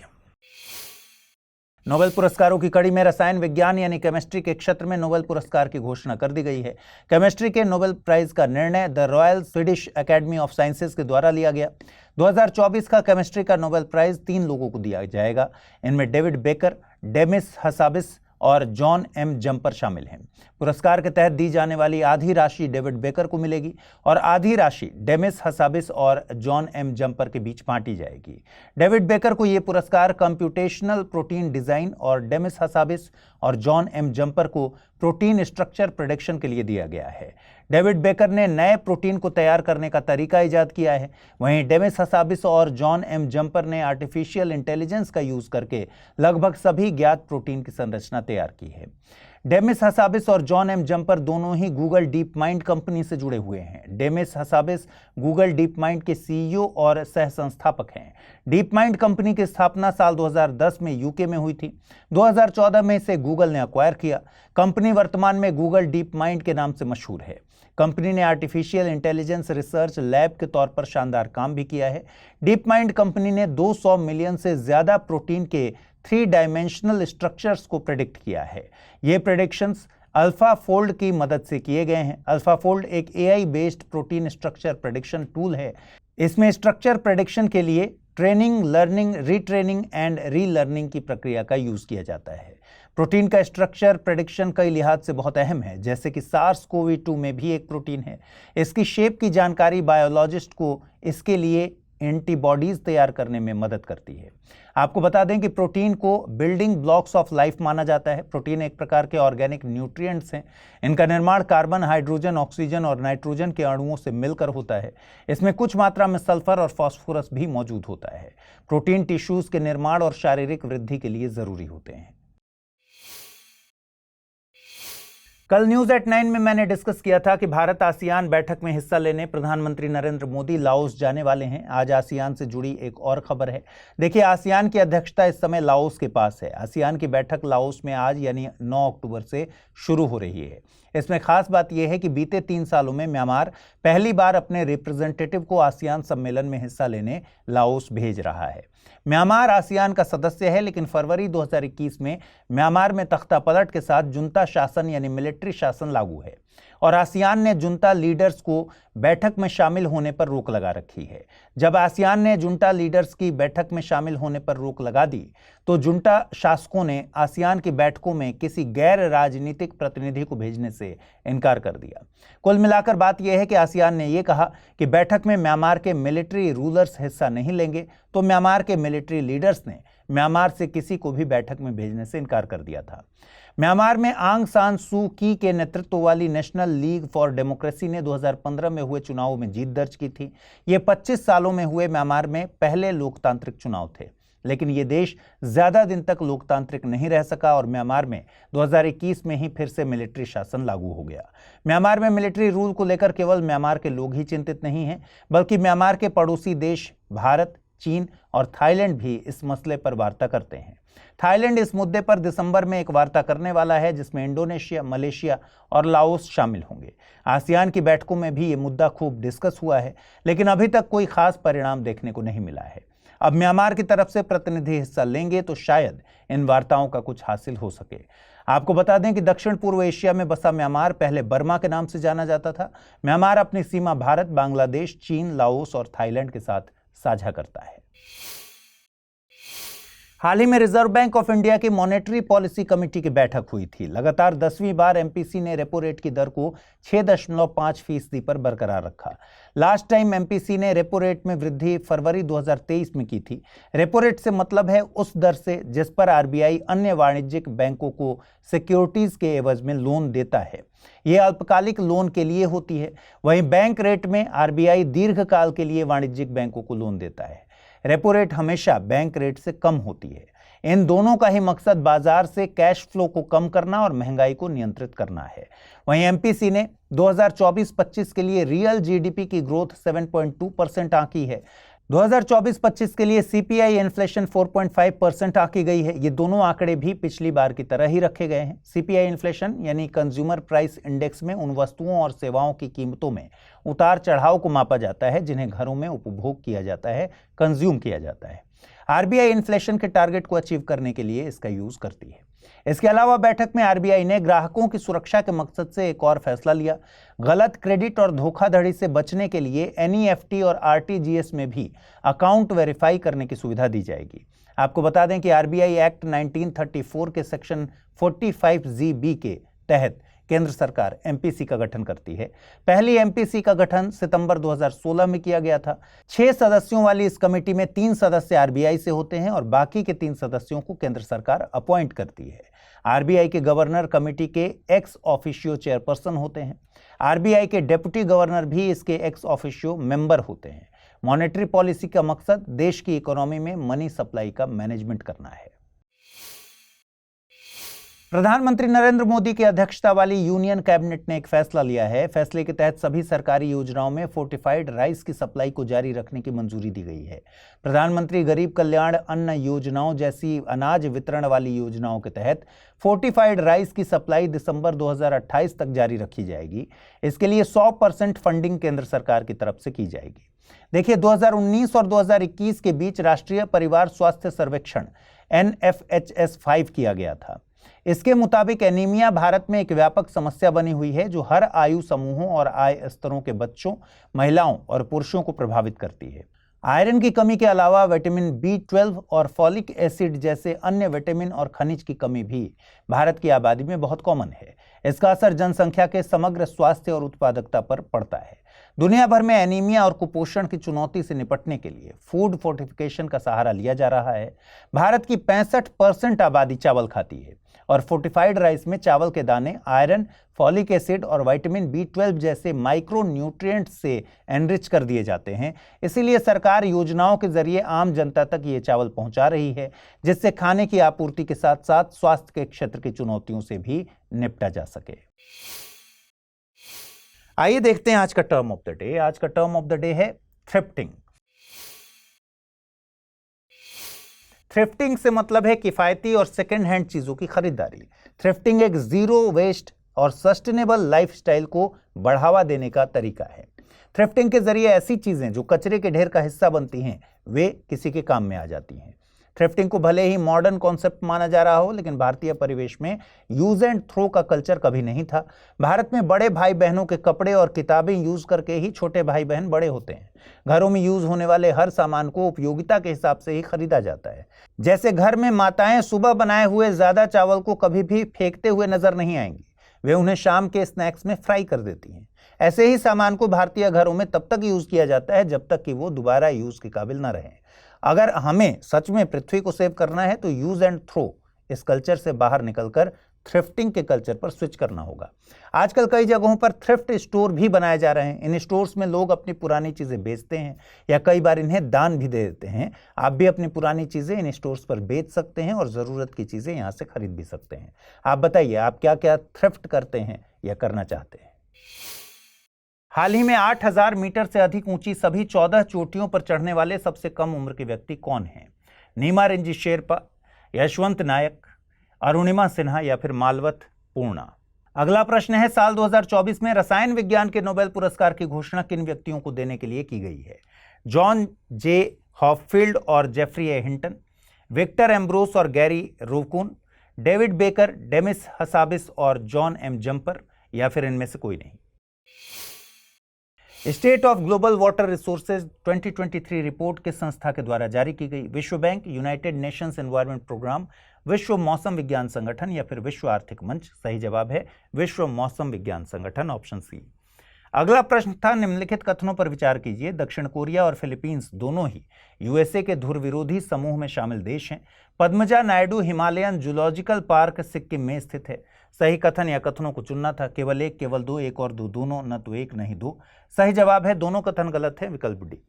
नोबेल पुरस्कारों की कड़ी में रसायन विज्ञान यानी केमिस्ट्री के क्षेत्र में नोबेल पुरस्कार की घोषणा कर दी गई है। केमिस्ट्री के नोबेल प्राइज का निर्णय the royal Swedish academy of sciences के द्वारा लिया गया। 2024 का केमिस्ट्री का नोबेल प्राइज 3 लोगों को दिया जाएगा। इनमें डेविड बेकर, डेमिस हसाबिस और जॉन एम जंपर शामिल हैं। पुरस्कार के तहत दी जाने वाली आधी राशि डेविड बेकर को मिलेगी और आधी राशि डेमिस हसाबिस और जॉन एम जंपर के बीच बांटी जाएगी। डेविड बेकर को यह पुरस्कार कंप्यूटेशनल प्रोटीन डिजाइन और डेमिस हसाबिस और जॉन एम जंपर को प्रोटीन स्ट्रक्चर प्रेडिक्शन के लिए दिया गया है। डेविड बेकर ने नए प्रोटीन को तैयार करने का तरीका इजाद किया है, वहीं डेमिस हसाबिस और जॉन एम जंपर ने आर्टिफिशियल इंटेलिजेंस का यूज करके लगभग सभी ज्ञात प्रोटीन की संरचना तैयार की है। डेमिस हसाबिस और जॉन एम जंपर दोनों ही गूगल डीप माइंड कंपनी से जुड़े हुए हैं। Demis Hassabis Google deep mind के सीईओ और सह संस्थापक हैं। डीप माइंड कंपनी की स्थापना साल 2010 में यूके में हुई थी। 2014 में इसे गूगल ने अक्वायर किया। कंपनी वर्तमान में गूगल डीप माइंड के नाम से मशहूर है। कंपनी ने आर्टिफिशियल इंटेलिजेंस रिसर्च लैब के तौर पर शानदार काम भी किया है। डीप माइंड कंपनी ने 200 मिलियन से ज्यादा प्रोटीन के 3 डायमेंशनल स्ट्रक्चर्स को प्रेडिक्ट किया है। ये प्रेडिक्शंस अल्फा फोल्ड की मदद से किए गए हैं। अल्फा फोल्ड एक AI based protein structure prediction tool है। इसमें स्ट्रक्चर प्रेडिक्शन के लिए training, learning, retraining and relearning की प्रक्रिया का यूज किया जाता है। प्रोटीन का स्ट्रक्चर प्रेडिक्शन कई लिहाज से बहुत अहम है, जैसे कि SARS-CoV-2 में भी एक प्रोटीन है। इसकी शेप की जानकारी बायोलॉजिस्ट को इसके लिए एंटीबॉडीज तैयार करने में मदद करती है। आपको बता दें कि प्रोटीन को बिल्डिंग ब्लॉक्स ऑफ लाइफ माना जाता है। प्रोटीन एक प्रकार के ऑर्गेनिक न्यूट्रिएंट्स हैं। इनका निर्माण कार्बन, हाइड्रोजन, ऑक्सीजन और नाइट्रोजन के अणुओं से मिलकर होता है। इसमें कुछ मात्रा में सल्फर और फास्फोरस भी मौजूद होता है। प्रोटीन टिश्यूज के निर्माण और शारीरिक वृद्धि के लिए जरूरी होते हैं। कल न्यूज एट 9 में मैंने डिस्कस किया था कि भारत आसियान बैठक में हिस्सा लेने प्रधानमंत्री नरेंद्र मोदी लाओस जाने वाले हैं। आज आसियान से जुड़ी एक और खबर है। देखिए, आसियान की अध्यक्षता इस समय लाओस के पास है। आसियान की बैठक लाओस में आज यानी 9 अक्टूबर से शुरू हो रही है। इसमें खास बात यह है कि बीते 3 सालों में म्यांमार पहली बार अपने रिप्रेजेंटेटिव को आसियान सम्मेलन में हिस्सा लेने लाओस भेज रहा है। म्यांमार आसियान का सदस्य है, लेकिन फरवरी 2021 में म्यांमार में तख्तापलट के साथ जुंता शासन यानी मिलिट्री मिलिट्री शासन लागू है और आसियान ने जुंटा लीडर्स को बैठक में शामिल होने पर रोक लगा रखी है। जब आसियान ने जुंटा लीडर्स की बैठक में शामिल होने पर रोक लगा दी तो जुंटा शासकों ने आसियान की बैठकों में किसी गैर राजनीतिक प्रतिनिधि को भेजने से इनकार कर दिया। कुल मिलाकर बात यह है कि आसियान ने यह कहा कि बैठक में म्यांमार के मिलिट्री रूलर्स हिस्सा नहीं लेंगे, तो म्यांमार के मिलिट्री लीडर्स ने म्यांमार से किसी को भी बैठक में भेजने से इनकार कर दिया था। म्यांमार में आंग सान सू की के नेतृत्व वाली नेशनल लीग फॉर डेमोक्रेसी ने 2015 में हुए चुनावों में जीत दर्ज की थी। ये 25 सालों में हुए म्यांमार में पहले लोकतांत्रिक चुनाव थे, लेकिन ये देश ज्यादा दिन तक लोकतांत्रिक नहीं रह सका और म्यांमार में 2021 में ही फिर से मिलिट्री शासन लागू हो गया। म्यांमार में मिलिट्री रूल को लेकर केवल म्यांमार के लोग ही चिंतित नहीं हैं, बल्कि म्यांमार के पड़ोसी देश भारत, चीन और थाईलैंड भी इस मसले पर वार्ता करते हैं। थाईलैंड इस मुद्दे पर दिसंबर में एक वार्ता करने वाला है, जिसमें इंडोनेशिया, मलेशिया और लाओस शामिल होंगे। आसियान की बैठकों में भी ये मुद्दा खूब डिस्कस हुआ है, लेकिन अभी तक कोई खास परिणाम देखने को नहीं मिला है। अब म्यांमार की तरफ से प्रतिनिधि हिस्सा लेंगे तो शायद इन वार्ताओं का कुछ हासिल हो सके। आपको बता दें कि दक्षिण पूर्व एशिया में बसा म्यांमार पहले बर्मा के नाम से जाना जाता था। म्यांमार अपनी सीमा भारत, बांग्लादेश, चीन, लाओस और थाईलैंड के साथ साझा करता है। हाल ही में रिजर्व बैंक ऑफ इंडिया की मॉनेटरी पॉलिसी कमेटी की बैठक हुई थी। लगातार 10वीं बार एमपीसी ने रेपो रेट की दर को 6.5% पर बरकरार रखा। लास्ट टाइम एमपीसी ने रेपो रेट में वृद्धि फरवरी 2023 में की थी। रेपो रेट से मतलब है उस दर से जिस पर आरबीआई अन्य वाणिज्यिक बैंकों को सिक्योरिटीज के एवज में लोन देता है। यह अल्पकालिक लोन के लिए होती है। वहीं बैंक रेट में आरबीआई दीर्घकाल के लिए वाणिज्यिक बैंकों को लोन देता है। रेपो रेट हमेशा बैंक रेट से कम होती है। इन दोनों का ही मकसद बाजार से कैश फ्लो को कम करना और महंगाई को नियंत्रित करना है। वहीं एमपीसी ने 2024-25 के लिए रियल जीडीपी की ग्रोथ 7.2% आंकी है। 2024-25 के लिए सीपीआई इन्फ्लेशन 4.5% आंकी गई है। ये दोनों आंकड़े भी पिछली बार की तरह ही रखे गए हैं। सीपीआई इन्फ्लेशन यानी कंज्यूमर प्राइस इंडेक्स में उन वस्तुओं और सेवाओं की कीमतों में उतार चढ़ाव को मापा जाता है जिन्हें घरों में उपभोग किया जाता है, कंज्यूम किया जाता है। आरबीआई इन्फ्लेशन के टारगेट को अचीव करने के लिए इसका यूज करती है। इसके अलावा बैठक में आरबीआई ने ग्राहकों की सुरक्षा के मकसद से एक और फैसला लिया। गलत क्रेडिट और धोखाधड़ी से बचने के लिए एनईएफटी और आरटीजीएस में भी अकाउंट वेरीफाई करने की सुविधा दी जाएगी। आपको बता दें कि आरबीआई एक्ट 1934 के सेक्शन 45(b) के तहत केंद्र सरकार एमपीसी का गठन करती है। पहली एमपीसी का गठन सितंबर 2016 में किया गया था। 6 सदस्यों वाली इस कमेटी में 3 सदस्य आरबीआई से होते हैं और बाकी के 3 सदस्यों को केंद्र सरकार अपॉइंट करती है। आरबीआई के गवर्नर कमेटी के एक्स ऑफिशियो चेयरपर्सन होते हैं। आरबीआई के डेप्यूटी गवर्नर भी इसके एक्स ऑफिशियो मेंबर होते हैं। मॉनेटरी पॉलिसी का मकसद देश की इकोनॉमी में मनी सप्लाई का मैनेजमेंट करना है। प्रधानमंत्री नरेंद्र मोदी की अध्यक्षता वाली यूनियन कैबिनेट ने एक फैसला लिया है। फैसले के तहत सभी सरकारी योजनाओं में फोर्टिफाइड राइस की सप्लाई को जारी रखने की मंजूरी दी गई है। प्रधानमंत्री गरीब कल्याण अन्न योजनाओं जैसी अनाज वितरण वाली योजनाओं के तहत फोर्टिफाइड राइस की सप्लाई दिसंबर 2028 तक जारी रखी जाएगी। इसके लिए 100% फंडिंग केंद्र सरकार की तरफ से की जाएगी। देखिए, 2019 और 2021 के बीच राष्ट्रीय परिवार स्वास्थ्य सर्वेक्षण NFHS 5 किया गया था। इसके मुताबिक एनीमिया भारत में एक व्यापक समस्या बनी हुई है जो हर आयु समूहों और आय स्तरों के बच्चों, महिलाओं और पुरुषों को प्रभावित करती है। आयरन की कमी के अलावा विटामिन B12 और फॉलिक एसिड जैसे अन्य विटामिन और खनिज की कमी भी भारत की आबादी में बहुत कॉमन है। इसका असर जनसंख्या के समग्र स्वास्थ्य और उत्पादकता पर पड़ता है। दुनिया भर में एनीमिया और कुपोषण की चुनौती से निपटने के लिए फूड फोर्टिफिकेशन का सहारा लिया जा रहा है। भारत की 65% आबादी चावल खाती है और फोर्टिफाइड राइस में चावल के दाने आयरन, फॉलिक एसिड और विटामिन B12 जैसे माइक्रो न्यूट्रिएंट्स से एनरिच कर दिए जाते हैं। इसीलिए सरकार योजनाओं के जरिए आम जनता तक ये चावल पहुंचा रही है, जिससे खाने की आपूर्ति के साथ साथ स्वास्थ्य के क्षेत्र की चुनौतियों से भी निपटा जा सके। आइए देखते हैं आज का टर्म ऑफ द डे। आज का टर्म ऑफ द डे है थ्रिफ्टिंग। थ्रिफ्टिंग से मतलब है किफायती और सेकेंड हैंड चीजों की खरीदारी। थ्रिफ्टिंग एक जीरो वेस्ट और सस्टेनेबल लाइफस्टाइल को बढ़ावा देने का तरीका है। थ्रिफ्टिंग के जरिए ऐसी चीजें जो कचरे के ढेर का हिस्सा बनती हैं वे किसी के काम में आ जाती हैं। थ्रिफ्टिंग को भले ही मॉडर्न कॉन्सेप्ट माना जा रहा हो, लेकिन भारतीय परिवेश में यूज एंड थ्रो का कल्चर कभी नहीं था। भारत में बड़े भाई बहनों के कपड़े और किताबें यूज करके ही छोटे भाई बहन बड़े होते हैं। घरों में यूज होने वाले हर सामान को उपयोगिता के हिसाब से ही खरीदा जाता है। जैसे घर में माताएं सुबह बनाए हुए ज्यादा चावल को कभी भी फेंकते हुए नजर नहीं आएंगी, वे उन्हें शाम के स्नैक्स में फ्राई कर देती हैं। ऐसे ही सामान को भारतीय घरों में तब तक यूज किया जाता है जब तक कि वो दोबारा यूज के काबिल न रहे। अगर हमें सच में पृथ्वी को सेव करना है तो यूज एंड थ्रो इस कल्चर से बाहर निकलकर थ्रिफ्टिंग के कल्चर पर स्विच करना होगा। आजकल कई जगहों पर थ्रिफ्ट स्टोर भी बनाए जा रहे हैं। इन स्टोर्स में लोग अपनी पुरानी चीजें बेचते हैं या कई बार इन्हें दान भी दे देते हैं। आप भी अपनी पुरानी चीजें इन स्टोर्स पर बेच सकते हैं और जरूरत की चीजें यहां से खरीद भी सकते हैं। आप बताइए, आप क्या क्या थ्रिफ्ट करते हैं या करना चाहते हैं? हाल ही में 8000 मीटर से अधिक ऊंची सभी 14 चोटियों पर चढ़ने वाले सबसे कम उम्र के व्यक्ति कौन हैं? नीमा रेंजी शेरपा, यशवंत नायक, अरुणिमा सिन्हा या फिर मालवत पूर्णा? अगला प्रश्न है, साल 2024 में रसायन विज्ञान के नोबेल पुरस्कार की घोषणा किन व्यक्तियों को देने के लिए की गई है? जॉन जे हॉपफील्ड और Geoffrey A Hinton, Victor Ambros और Gary Ruvkun, David Baker, Demis Hassabis और जॉन एम जंपर, या फिर इनमें से कोई नहीं? State of global water resources 2023 report किस संस्था के द्वारा जारी की गई? विश्व bank, United Nations environment programme, विश्व मौसम विज्ञान संगठन या फिर विश्व आर्थिक मंच? सही जवाब है विश्व मौसम विज्ञान संगठन, ऑप्शन सी। अगला प्रश्न था, निम्नलिखित कथनों पर विचार कीजिए। दक्षिण कोरिया और फिलीपींस दोनों ही यूएसए के ध्रुव विरोधी समूह में शामिल देश हैं। Padmaja Naidu Himalayan zoological park Sikkim में स्थित है। सही कथन या कथनों को चुनना था, केवल एक, केवल दो, एक और दो, दोनों, न तो एक नहीं दो। सही जवाब है दोनों कथन गलत है, विकल्प डी।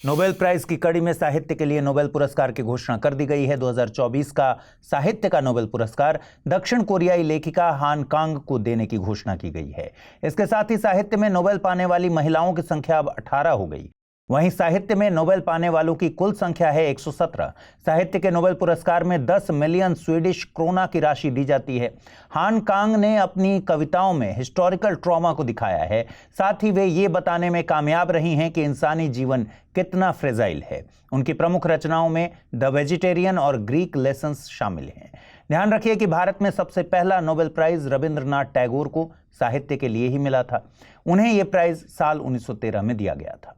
नोबेल प्राइज की कड़ी में साहित्य के लिए नोबेल पुरस्कार की घोषणा कर दी गई है। 2024 का साहित्य का नोबेल पुरस्कार दक्षिण कोरियाई लेखिका हान कांग को देने की घोषणा की गई है। इसके साथ ही साहित्य में नोबेल पाने वाली महिलाओं की संख्या अब 18 हो गई। वहीं साहित्य में नोबेल पाने वालों की कुल संख्या है 117। साहित्य के नोबेल पुरस्कार में 10 मिलियन स्वीडिश क्रोना की राशि दी जाती है। हान कांग ने अपनी कविताओं में हिस्टोरिकल ट्रॉमा को दिखाया है। साथ ही वे ये बताने में कामयाब रही हैं कि इंसानी जीवन कितना फ्रेजाइल है। उनकी प्रमुख रचनाओं में द वेजिटेरियन और ग्रीक लेसन्स शामिल हैं। ध्यान रखिए कि भारत में सबसे पहला नोबेल प्राइज रविंद्रनाथ टैगोर को साहित्य के लिए ही मिला था। उन्हें यह प्राइज साल 1913 में दिया गया था।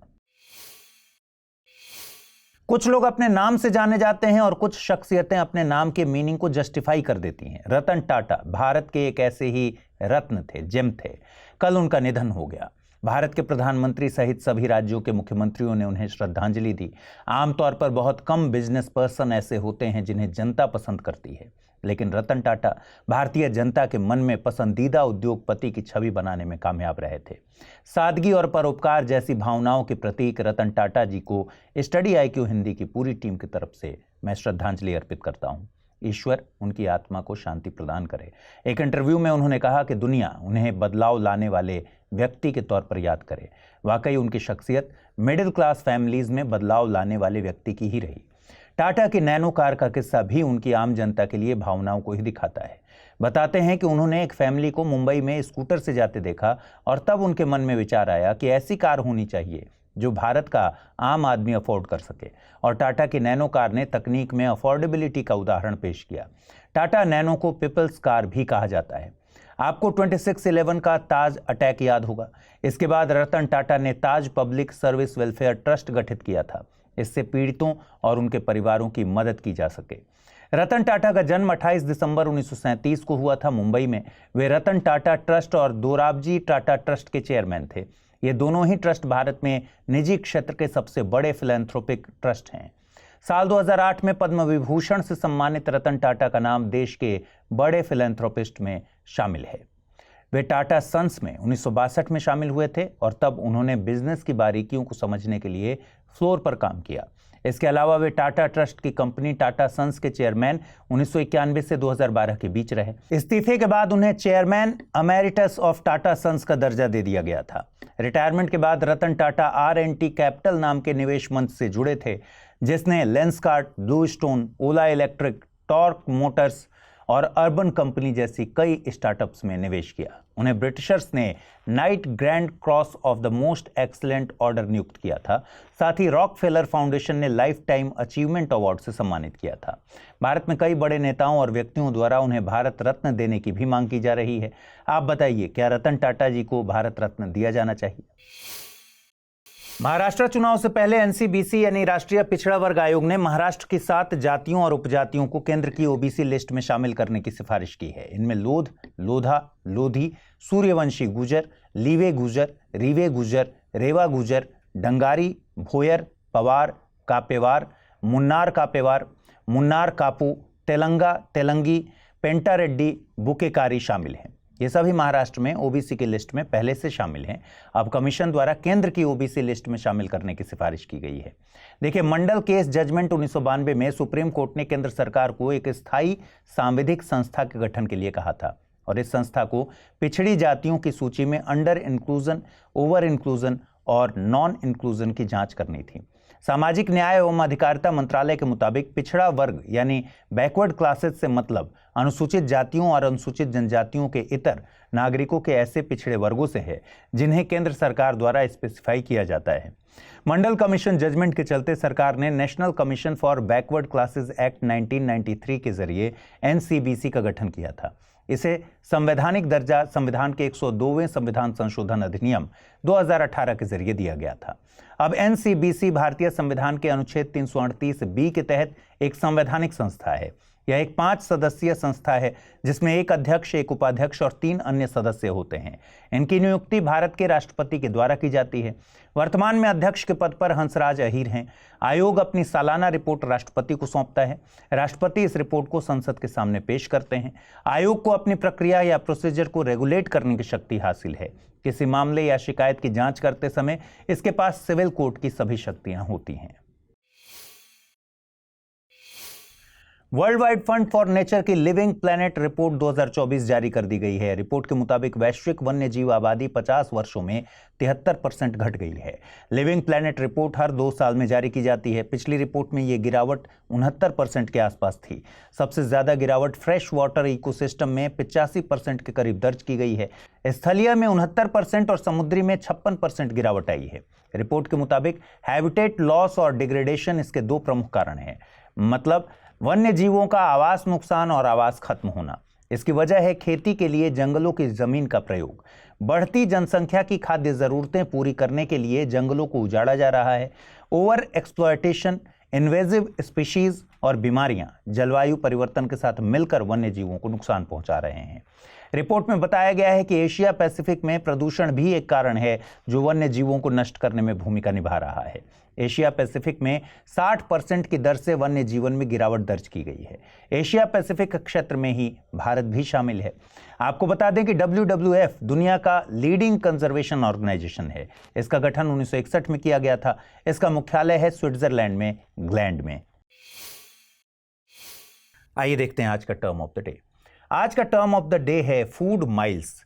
कुछ लोग अपने नाम से जाने जाते हैं और कुछ शख्सियतें अपने नाम के मीनिंग को जस्टिफाई कर देती हैं। रतन टाटा भारत के एक ऐसे ही रत्न थे, जेम थे। कल उनका निधन हो गया। भारत के प्रधानमंत्री सहित सभी राज्यों के मुख्यमंत्रियों ने उन्हें श्रद्धांजलि दी। आमतौर पर बहुत कम बिजनेस पर्सन ऐसे होते हैं जिन्हें जनता पसंद करती है, लेकिन रतन टाटा भारतीय जनता के मन में पसंदीदा उद्योगपति की छवि बनाने में कामयाब रहे थे। सादगी और परोपकार जैसी भावनाओं के प्रतीक रतन टाटा जी को स्टडी IQ हिंदी की पूरी टीम की तरफ से मैं श्रद्धांजलि अर्पित करता हूं। ईश्वर उनकी आत्मा को शांति प्रदान करे। एक इंटरव्यू में उन्होंने कहा कि दुनिया उन्हें बदलाव लाने वाले व्यक्ति के तौर पर याद करे। वाकई उनकी शख्सियत मिडिल क्लास फैमिलीज में बदलाव लाने वाले व्यक्ति की ही रही। टाटा की नैनो कार का किस्सा भी उनकी आम जनता के लिए भावनाओं को ही दिखाता है। बताते हैं कि उन्होंने एक फैमिली को मुंबई में स्कूटर से जाते देखा और तब उनके मन में विचार आया कि ऐसी कार होनी चाहिए जो भारत का आम आदमी अफोर्ड कर सके, और टाटा की नैनो कार ने तकनीक में अफोर्डेबिलिटी का उदाहरण पेश किया। टाटा नैनो को पीपल्स कार भी कहा जाता है। आपको 26/11 का ताज अटैक याद होगा। इसके बाद रतन टाटा ने ताज पब्लिक सर्विस वेलफेयर ट्रस्ट गठित किया था। इससे पीड़ितों और उनके परिवारों की मदद की जा सके। रतन टाटा का जन्म 28 दिसंबर 1937 को हुआ था मुंबई में। वे रतन टाटा ट्रस्ट और दोराबजी टाटा ट्रस्ट के चेयरमैन थे। ये दोनों ही ट्रस्ट भारत में निजी क्षेत्र के सबसे बड़े फिलैंथ्रोपिक ट्रस्ट हैं। साल 2008 में पद्म विभूषण से सम्मानित रतन टाटा का नाम देश के बड़े फिलैंथ्रोपिस्ट में शामिल है। वे टाटा सन्स में 1962 में शामिल हुए थे और तब उन्होंने बिजनेस की बारीकियों को समझने के लिए फ्लोर पर काम किया। इसके अलावा वे टाटा ट्रस्ट की कंपनी टाटा सन्स के चेयरमैन 1991 से 2012 के बीच रहे। इस्तीफे के बाद उन्हें चेयरमैन अमेरिटस ऑफ टाटा सन्स का दर्जा दे दिया गया था। रिटायरमेंट के बाद रतन टाटा R&T कैपिटल नाम के निवेश मंच से जुड़े थे, जिसने लेंसकार्ट, ब्लू स्टोन, ओला इलेक्ट्रिक, टॉर्क मोटर्स और अर्बन कंपनी जैसी कई स्टार्टअप्स में निवेश किया। उन्हें ब्रिटिशर्स ने night grand cross of the most excellent order नियुक्त किया था। साथ ही रॉकफेलर फाउंडेशन ने लाइफ टाइम अचीवमेंट अवार्ड से सम्मानित किया था। भारत में कई बड़े नेताओं और व्यक्तियों द्वारा उन्हें भारत रत्न देने की भी मांग की जा रही है। आप बताइए, क्या रतन टाटा जी को भारत रत्न दिया जाना चाहिए? महाराष्ट्र चुनाव से पहले एनसीबीसी यानी राष्ट्रीय पिछड़ा वर्ग आयोग ने महाराष्ट्र की 7 जातियों और उपजातियों को केंद्र की ओबीसी लिस्ट में शामिल करने की सिफारिश की है। इनमें लोध, लोधा, लोधी, सूर्यवंशी गुजर, लीवे गुजर, रीवे गुजर, रेवा गुजर, डंगारी, भोयर, पवार, कापेवार, मुन्नार कापेवार, मुन्नार कापू, तेलंगा, तेलंगी, पेंटा रेड्डी, बुकेकारी शामिल हैं। ये सभी महाराष्ट्र में ओबीसी की लिस्ट में पहले से शामिल हैं। अब कमीशन द्वारा केंद्र की ओबीसी लिस्ट में शामिल करने की सिफारिश की गई है। देखिए, मंडल केस जजमेंट 1992 में सुप्रीम कोर्ट ने केंद्र सरकार को एक स्थायी सांविधिक संस्था के गठन के लिए कहा था और इस संस्था को पिछड़ी जातियों की सूची में अंडर इंक्लूजन, ओवर इंक्लूजन और नॉन इंक्लूजन की जांच करनी थी। सामाजिक न्याय एवं अधिकारिता मंत्रालय के मुताबिक पिछड़ा वर्ग यानी बैकवर्ड क्लासेस से मतलब अनुसूचित जातियों और अनुसूचित जनजातियों के इतर नागरिकों के ऐसे पिछड़े वर्गों से है जिन्हें केंद्र सरकार द्वारा स्पेसिफाई किया जाता है। मंडल कमीशन जजमेंट के चलते सरकार ने national commission for backward classes act 1993 के जरिए एनसीबीसी का गठन किया था। इसे संवैधानिक दर्जा संविधान के 102वें संविधान संशोधन अधिनियम 2018 के जरिए दिया गया था। अब एनसीबीसी भारतीय संविधान के अनुच्छेद 338 बी के तहत एक संवैधानिक संस्था है। यह एक 5 सदस्यीय संस्था है जिसमें एक अध्यक्ष, एक उपाध्यक्ष और 3 अन्य सदस्य होते हैं। इनकी नियुक्ति भारत के राष्ट्रपति के द्वारा की जाती है। वर्तमान में अध्यक्ष के पद पर हंसराज अहीर हैं। आयोग अपनी सालाना रिपोर्ट राष्ट्रपति को सौंपता है। राष्ट्रपति इस रिपोर्ट को संसद के सामने पेश करते हैं। आयोग को अपनी प्रक्रिया या प्रोसीजर को रेगुलेट करने की शक्ति हासिल है। किसी मामले या शिकायत की जांच करते समय इसके पास सिविल कोर्ट की सभी शक्तियां होती हैं। World wide fund for nature की लिविंग प्लैनेट रिपोर्ट 2024 जारी कर दी गई है। रिपोर्ट के मुताबिक वैश्विक वन्य जीव आबादी 50 वर्षों में 73% घट गई है। लिविंग प्लैनेट रिपोर्ट हर 2 साल में जारी की जाती है। पिछली रिपोर्ट में ये गिरावट 69% के आसपास थी। सबसे ज्यादा गिरावट फ्रेश वाटर इकोसिस्टम में 85% के करीब दर्ज की गई है। स्थलीय में 69% और समुद्री में 56% गिरावट आई है। रिपोर्ट के मुताबिक हैबिटेट लॉस और डिग्रेडेशन इसके 2 प्रमुख कारण हैं। मतलब वन्य जीवों का आवास नुकसान और आवास खत्म होना। इसकी वजह है खेती के लिए जंगलों की जमीन का प्रयोग। बढ़ती जनसंख्या की खाद्य जरूरतें पूरी करने के लिए जंगलों को उजाड़ा जा रहा है। ओवर एक्सप्लॉयटेशन, इन्वेजिव स्पीशीज और बीमारियां जलवायु परिवर्तन के साथ मिलकर वन्य जीवों को नुकसान पहुंचा रहे हैं। रिपोर्ट में बताया गया है कि एशिया पैसिफिक में प्रदूषण भी एक कारण है जो वन्य जीवों को नष्ट करने में भूमिका निभा रहा है। एशिया पैसिफिक में 60% की दर से वन्य जीवन में गिरावट दर्ज की गई है। एशिया पैसिफिक क्षेत्र में ही भारत भी शामिल है। आपको बता दें कि WWF दुनिया का लीडिंग कंजर्वेशन ऑर्गेनाइजेशन है। इसका गठन 1961 में किया गया था। इसका मुख्यालय है स्विट्जरलैंड में, ग्लैंड में। आइए देखते हैं आज का टर्म ऑफ द डे। आज का टर्म ऑफ द डे है फूड माइल्स।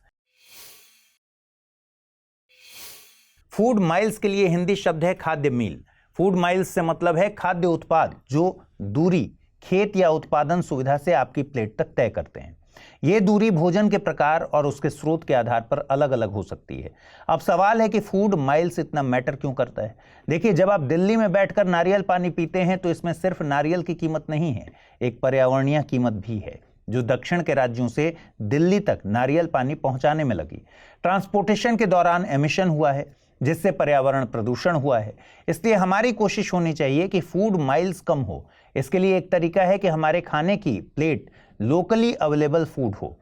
फूड माइल्स के लिए हिंदी शब्द है खाद्य मील। फूड माइल्स से मतलब है खाद्य उत्पाद जो दूरी खेत या उत्पादन सुविधा से आपकी प्लेट तक तय करते हैं। ये दूरी भोजन के प्रकार और उसके स्रोत के आधार पर अलग अलग हो सकती है। अब सवाल है कि फूड माइल्स इतना मैटर क्यों करता है। देखिए, जब आप दिल्ली में बैठकर नारियल पानी पीते हैं तो इसमें सिर्फ नारियल की कीमत नहीं है, एक पर्यावरणीय कीमत भी है जो दक्षिण के राज्यों से दिल्ली तक नारियल पानी पहुंचाने में लगी। ट्रांसपोर्टेशन के दौरान एमिशन हुआ है जिससे पर्यावरण प्रदूषण हुआ है। इसलिए हमारी कोशिश होनी चाहिए कि फूड माइल्स कम हो। इसके लिए एक तरीका है कि हमारे खाने की प्लेट लोकली अवेलेबल फूड हो।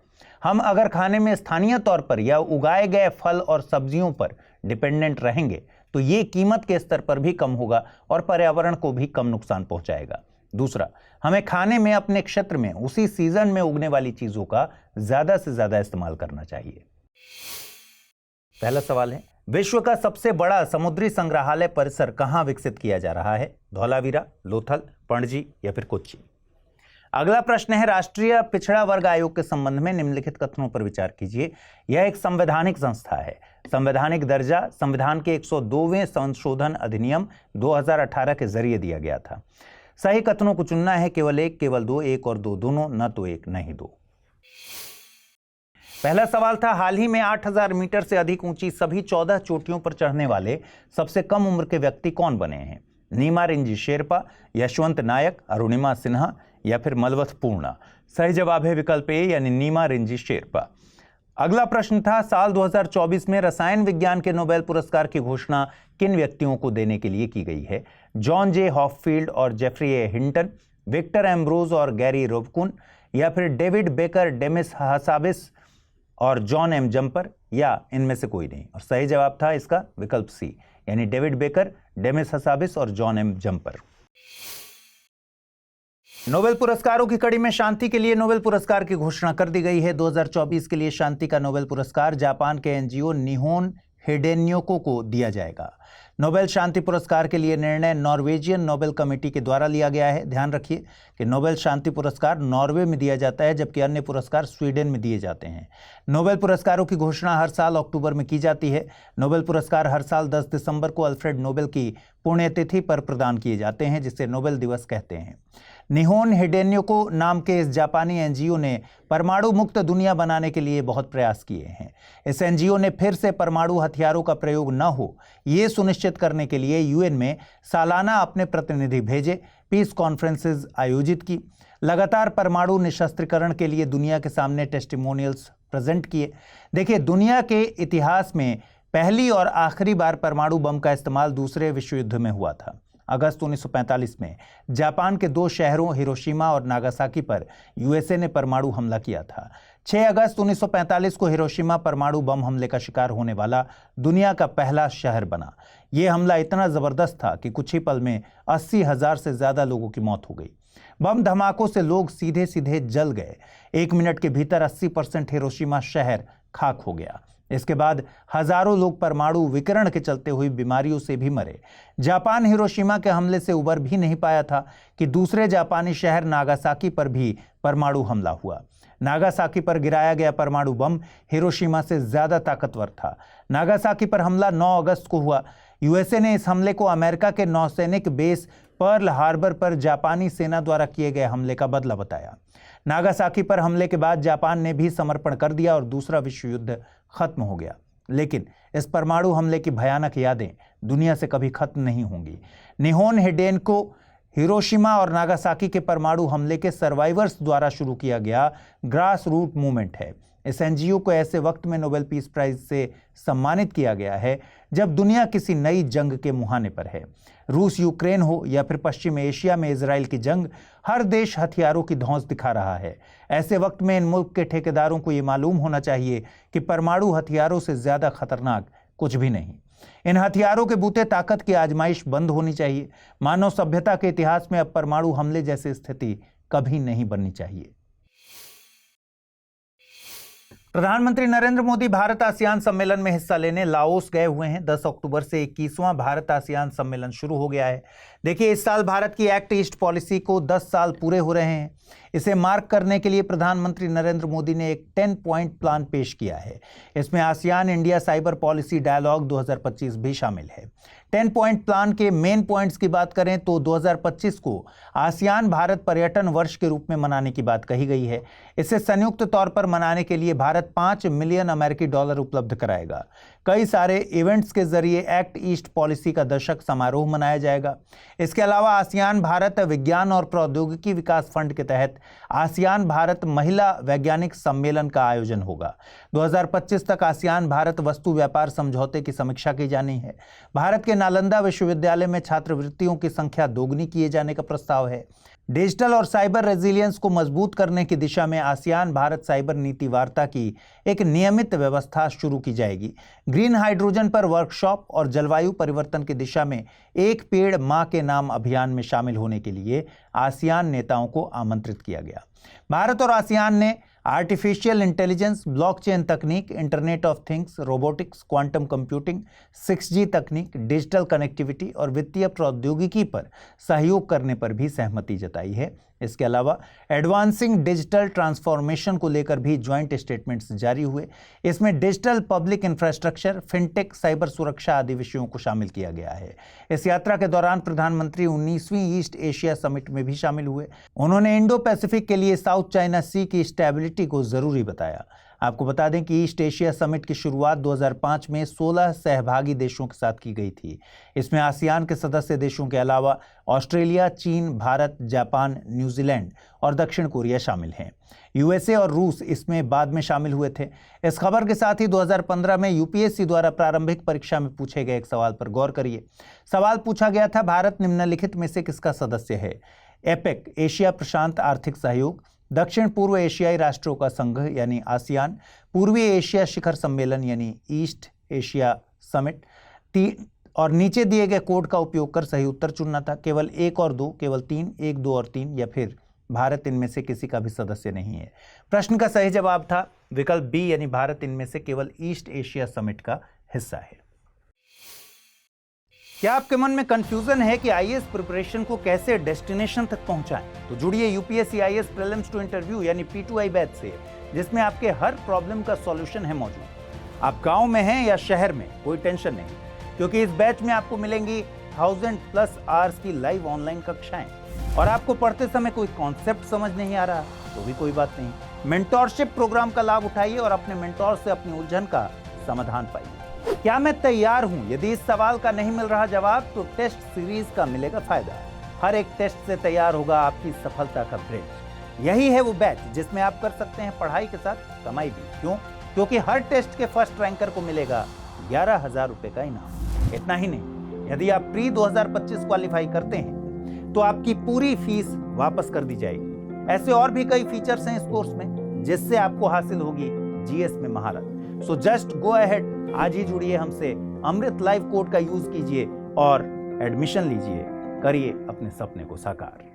हम अगर खाने में स्थानीय तौर पर या उगाए गए फल और सब्जियों पर डिपेंडेंट रहेंगे तो ये कीमत के स्तर पर भी कम होगा और पर्यावरण को भी कम नुकसान पहुंचाएगा। दूसरा, हमें खाने में अपने क्षेत्र में उसी सीजन में उगने वाली चीजों का ज्यादा से ज्यादा इस्तेमाल करना चाहिए। पहला सवाल है, विश्व का सबसे बड़ा समुद्री संग्रहालय परिसर कहां विकसित किया जा रहा है? धौलावीरा, लोथल, पणजी या फिर कोच्चि? अगला प्रश्न है, राष्ट्रीय पिछड़ा वर्ग आयोग के संबंध में निम्नलिखित कथनों पर विचार कीजिए। यह एक संवैधानिक संस्था है। संवैधानिक दर्जा संविधान के 102वें संशोधन अधिनियम 2018 के जरिए दिया गया था। सही कथनों को चुनना है, केवल एक, केवल दो, एक और दो दोनों, न तो एक नहीं दो। पहला सवाल था, हाल ही में 8000 मीटर से अधिक ऊंची सभी 14 चोटियों पर चढ़ने वाले सबसे कम उम्र के व्यक्ति कौन बने हैं? नीमा रिंजी शेरपा, यशवंत नायक, अरुणिमा सिन्हा या फिर मलवथ पूर्णा। सही जवाब है विकल्प ए यानी नीमा रिंजी शेरपा। अगला प्रश्न था, साल 2024 में रसायन विज्ञान के नोबेल पुरस्कार की घोषणा किन व्यक्तियों को देने के लिए की गई है? जॉन जे हॉफफील्ड और Geoffrey A Hinton, Victor Ambrose और गैरी रोबकुन या फिर डेविड बेकर, डेमिस हासाबिस और जॉन एम जंपर, या इनमें से कोई नहीं? और सही जवाब था इसका विकल्प सी यानी डेविड बेकर, डेमिस हासाबिस और जॉन एम जंपर। नोबेल पुरस्कारों की कड़ी में शांति के लिए नोबेल पुरस्कार की घोषणा कर दी गई है। 2024 के लिए शांति का नोबेल पुरस्कार जापान के एनजीओ निहोन हिडेन्योको को दिया जाएगा। नोबेल शांति पुरस्कार के लिए निर्णय नॉर्वेजियन नोबेल कमेटी के द्वारा लिया गया है। ध्यान रखिए कि नोबेल शांति पुरस्कार नॉर्वे में दिया जाता है, जबकि अन्य पुरस्कार स्वीडन में दिए जाते हैं। नोबेल पुरस्कारों की घोषणा हर साल अक्टूबर में की जाती है। नोबेल पुरस्कार हर साल 10 दिसंबर को अल्फ्रेड नोबेल की पुण्यतिथि पर प्रदान किए जाते हैं, जिसे नोबेल दिवस कहते हैं। निहोन हिडेन्योको नाम के इस जापानी एनजीओ ने परमाणु मुक्त दुनिया बनाने के लिए बहुत प्रयास किए हैं। इस एनजीओ ने फिर से परमाणु हथियारों का प्रयोग न हो, ये सुनिश्चित करने के लिए यूएन में सालाना अपने प्रतिनिधि भेजे, पीस कॉन्फ्रेंसेस आयोजित की, लगातार परमाणु निशस्त्रीकरण के लिए दुनिया के सामने टेस्टिमोनियल्स प्रेजेंट किए। देखिए, दुनिया के इतिहास में पहली और आखिरी बार परमाणु बम का इस्तेमाल दूसरे विश्व युद्ध में हुआ था। अगस्त 1945 में जापान के 2 शहरों हिरोशिमा और नागासाकी पर यूएसए ने परमाणु हमला किया था। 6 अगस्त 1945 को हिरोशिमा परमाणु बम हमले का शिकार होने वाला दुनिया का पहला शहर बना। यह हमला इतना जबरदस्त था कि कुछ ही पल में 80,000 से ज्यादा लोगों की मौत हो गई। बम धमाकों से लोग सीधे सीधे जल गए। 1 मिनट के भीतर 80% हिरोशिमा शहर खाक हो गया। इसके बाद हजारों लोग परमाणु विकिरण के चलते हुई बीमारियों से भी मरे। जापान हिरोशिमा के हमले से उबर भी नहीं पाया था कि दूसरे जापानी शहर नागासाकी पर भी परमाणु हमला हुआ। नागासाकी पर गिराया गया परमाणु बम हिरोशिमा से ज्यादा ताकतवर था। नागासाकी पर हमला 9 अगस्त को हुआ। यूएसए ने इस हमले को अमेरिका के नौसैनिक बेस पर्ल हार्बर पर जापानी सेना द्वारा किए गए हमले का बदला बताया। नागासाकी पर हमले के बाद जापान ने भी समर्पण कर दिया और दूसरा विश्व युद्ध खत्म हो गया। लेकिन इस परमाणु हमले की भयानक यादें दुनिया से कभी खत्म नहीं होंगी। निहोन हिडेन्को हिरोशिमा और नागासाकी के परमाणु हमले के सर्वाइवर्स द्वारा शुरू किया गया ग्रास रूट मूवमेंट है। इस एनजीओ को ऐसे वक्त में नोबेल पीस प्राइज से सम्मानित किया गया है जब दुनिया किसी नई जंग के मुहाने पर है। रूस यूक्रेन हो या फिर पश्चिम एशिया में इजराइल की जंग, हर देश हथियारों की धौंस दिखा रहा है। ऐसे वक्त में इन मुल्क के ठेकेदारों को ये मालूम होना चाहिए कि परमाणु हथियारों से ज्यादा खतरनाक कुछ भी नहीं। इन हथियारों के बूते ताकत की आजमाइश बंद होनी चाहिए। मानव सभ्यता के इतिहास में अब परमाणु हमले जैसी स्थिति कभी नहीं बननी चाहिए। प्रधानमंत्री नरेंद्र मोदी भारत आसियान सम्मेलन में हिस्सा लेने लाओस गए हुए हैं। 10 अक्टूबर से 21वां भारत आसियान सम्मेलन शुरू हो गया है। देखिए, इस साल भारत की एक्ट ईस्ट पॉलिसी को 10 साल पूरे हो रहे हैं। इसे मार्क करने के लिए प्रधानमंत्री नरेंद्र मोदी ने एक 10 पॉइंट प्लान पेश किया है। इसमें ASEAN India cyber policy dialogue 2025 भी शामिल है। 10 पॉइंट प्लान के मेन पॉइंट्स की बात करें तो 2025 को आसियान भारत पर्यटन वर्ष के रूप में मनाने की बात कही गई है। इसे संयुक्त तौर पर मनाने के लिए भारत $5 मिलियन अमेरिकी डॉलर उपलब्ध कराएगा। कई सारे इवेंट्स के जरिए एक्ट ईस्ट पॉलिसी का दशक समारोह मनाया जाएगा। इसके अलावा आसियान भारत विज्ञान और प्रौद्योगिकी विकास फंड के तहत आसियान भारत महिला वैज्ञानिक सम्मेलन का आयोजन होगा। 2025 तक आसियान भारत वस्तु व्यापार समझौते की समीक्षा की जानी है। भारत के नालंदा विश्वविद्यालय में छात्रवृत्तियों की संख्या दोगुनी किए जाने का प्रस्ताव है। डिजिटल और साइबर रेजिलियंस को मजबूत करने की दिशा में आसियान भारत साइबर नीति वार्ता की एक नियमित व्यवस्था शुरू की जाएगी। ग्रीन हाइड्रोजन पर वर्कशॉप और जलवायु परिवर्तन की दिशा में एक पेड़ मां के नाम अभियान में शामिल होने के लिए आसियान नेताओं को आमंत्रित किया गया। भारत और आसियान ने आर्टिफिशियल इंटेलिजेंस, ब्लॉकचेन तकनीक, internet of things, robotics, quantum computing, 6G तकनीक, डिजिटल कनेक्टिविटी और वित्तीय प्रौद्योगिकी पर सहयोग करने पर भी सहमति जताई है। इसके अलावा एडवांसिंग डिजिटल ट्रांसफॉर्मेशन को लेकर भी ज्वाइंट स्टेटमेंट्स जारी हुए। इसमें digital public infrastructure, fintech, cyber सुरक्षा आदि विषयों को शामिल किया गया है। इस यात्रा के दौरान प्रधानमंत्री 19वीं ईस्ट एशिया समिट में भी शामिल हुए। उन्होंने इंडो पैसिफिक के लिए साउथ चाइना सी की स्टेबिलिटी को जरूरी बताया। आपको बता दें कि ईस्ट एशिया समिट की शुरुआत 2005 में 16 सहभागी देशों के साथ की गई थी। इसमें आसियान के सदस्य देशों के अलावा ऑस्ट्रेलिया, चीन, भारत, जापान, न्यूजीलैंड और दक्षिण कोरिया शामिल हैं। यूएसए और रूस इसमें बाद में शामिल हुए थे। इस खबर के साथ ही 2015 में यूपीएससी द्वारा प्रारंभिक परीक्षा में पूछे गए एक सवाल पर गौर करिए। सवाल पूछा गया था, भारत निम्नलिखित में से किसका सदस्य है? एपेक, एशिया प्रशांत आर्थिक सहयोग, दक्षिण पूर्व एशियाई राष्ट्रों का संघ यानी आसियान, पूर्वी एशिया शिखर सम्मेलन यानी ईस्ट एशिया समिट। और नीचे दिए गए कोड का उपयोग कर सही उत्तर चुनना था। केवल 1 और 2, केवल 3, 1, 2 और 3 या फिर भारत इनमें से किसी का भी सदस्य नहीं है। प्रश्न का सही जवाब था विकल्प बी यानी भारत इनमें से केवल ईस्ट एशिया समिट का हिस्सा है। क्या आपके मन में कंफ्यूजन है कि आईएएस प्रिपरेशन को कैसे डेस्टिनेशन तक पहुंचाएं? तो जुड़िए UPSC IAS prelims to interview यानी P2I बैच से, जिसमें आपके हर प्रॉब्लम का सॉल्यूशन है मौजूद। आप गांव में हैं या शहर में, कोई टेंशन नहीं, क्योंकि इस बैच में आपको मिलेंगी 1000+ आवर्स की लाइव ऑनलाइन कक्षाएं। और आपको पढ़ते समय कोई कॉन्सेप्ट समझ नहीं आ रहा तो भी कोई बात नहीं, मेंटोरशिप प्रोग्राम का लाभ उठाइए और अपने मेंटोर से अपनी उलझन का समाधान पाइए। क्या मैं तैयार हूं? यदि इस सवाल का नहीं मिल रहा जवाब तो टेस्ट सीरीज का मिलेगा फायदा। हर एक टेस्ट से तैयार होगा आपकी सफलता का ब्रिज। यही है वो बैच जिसमें आप कर सकते हैं पढ़ाई के साथ कमाई भी। क्यों? क्योंकि हर टेस्ट के फर्स्ट रैंकर को मिलेगा 11,000 रुपए का इनाम। इतना ही नहीं, यदि आप प्री 2025 क्वालिफाई करते हैं तो आपकी पूरी फीस वापस कर दी जाएगी। ऐसे और भी कई फीचर्स हैं इस कोर्स में जिससे आपको हासिल होगी जीएस में महारत। सो जस्ट गो अहेड, आज ही जुड़िए हमसे, अमृत लाइव कोड का यूज कीजिए और एडमिशन लीजिए, करिए अपने सपने को साकार।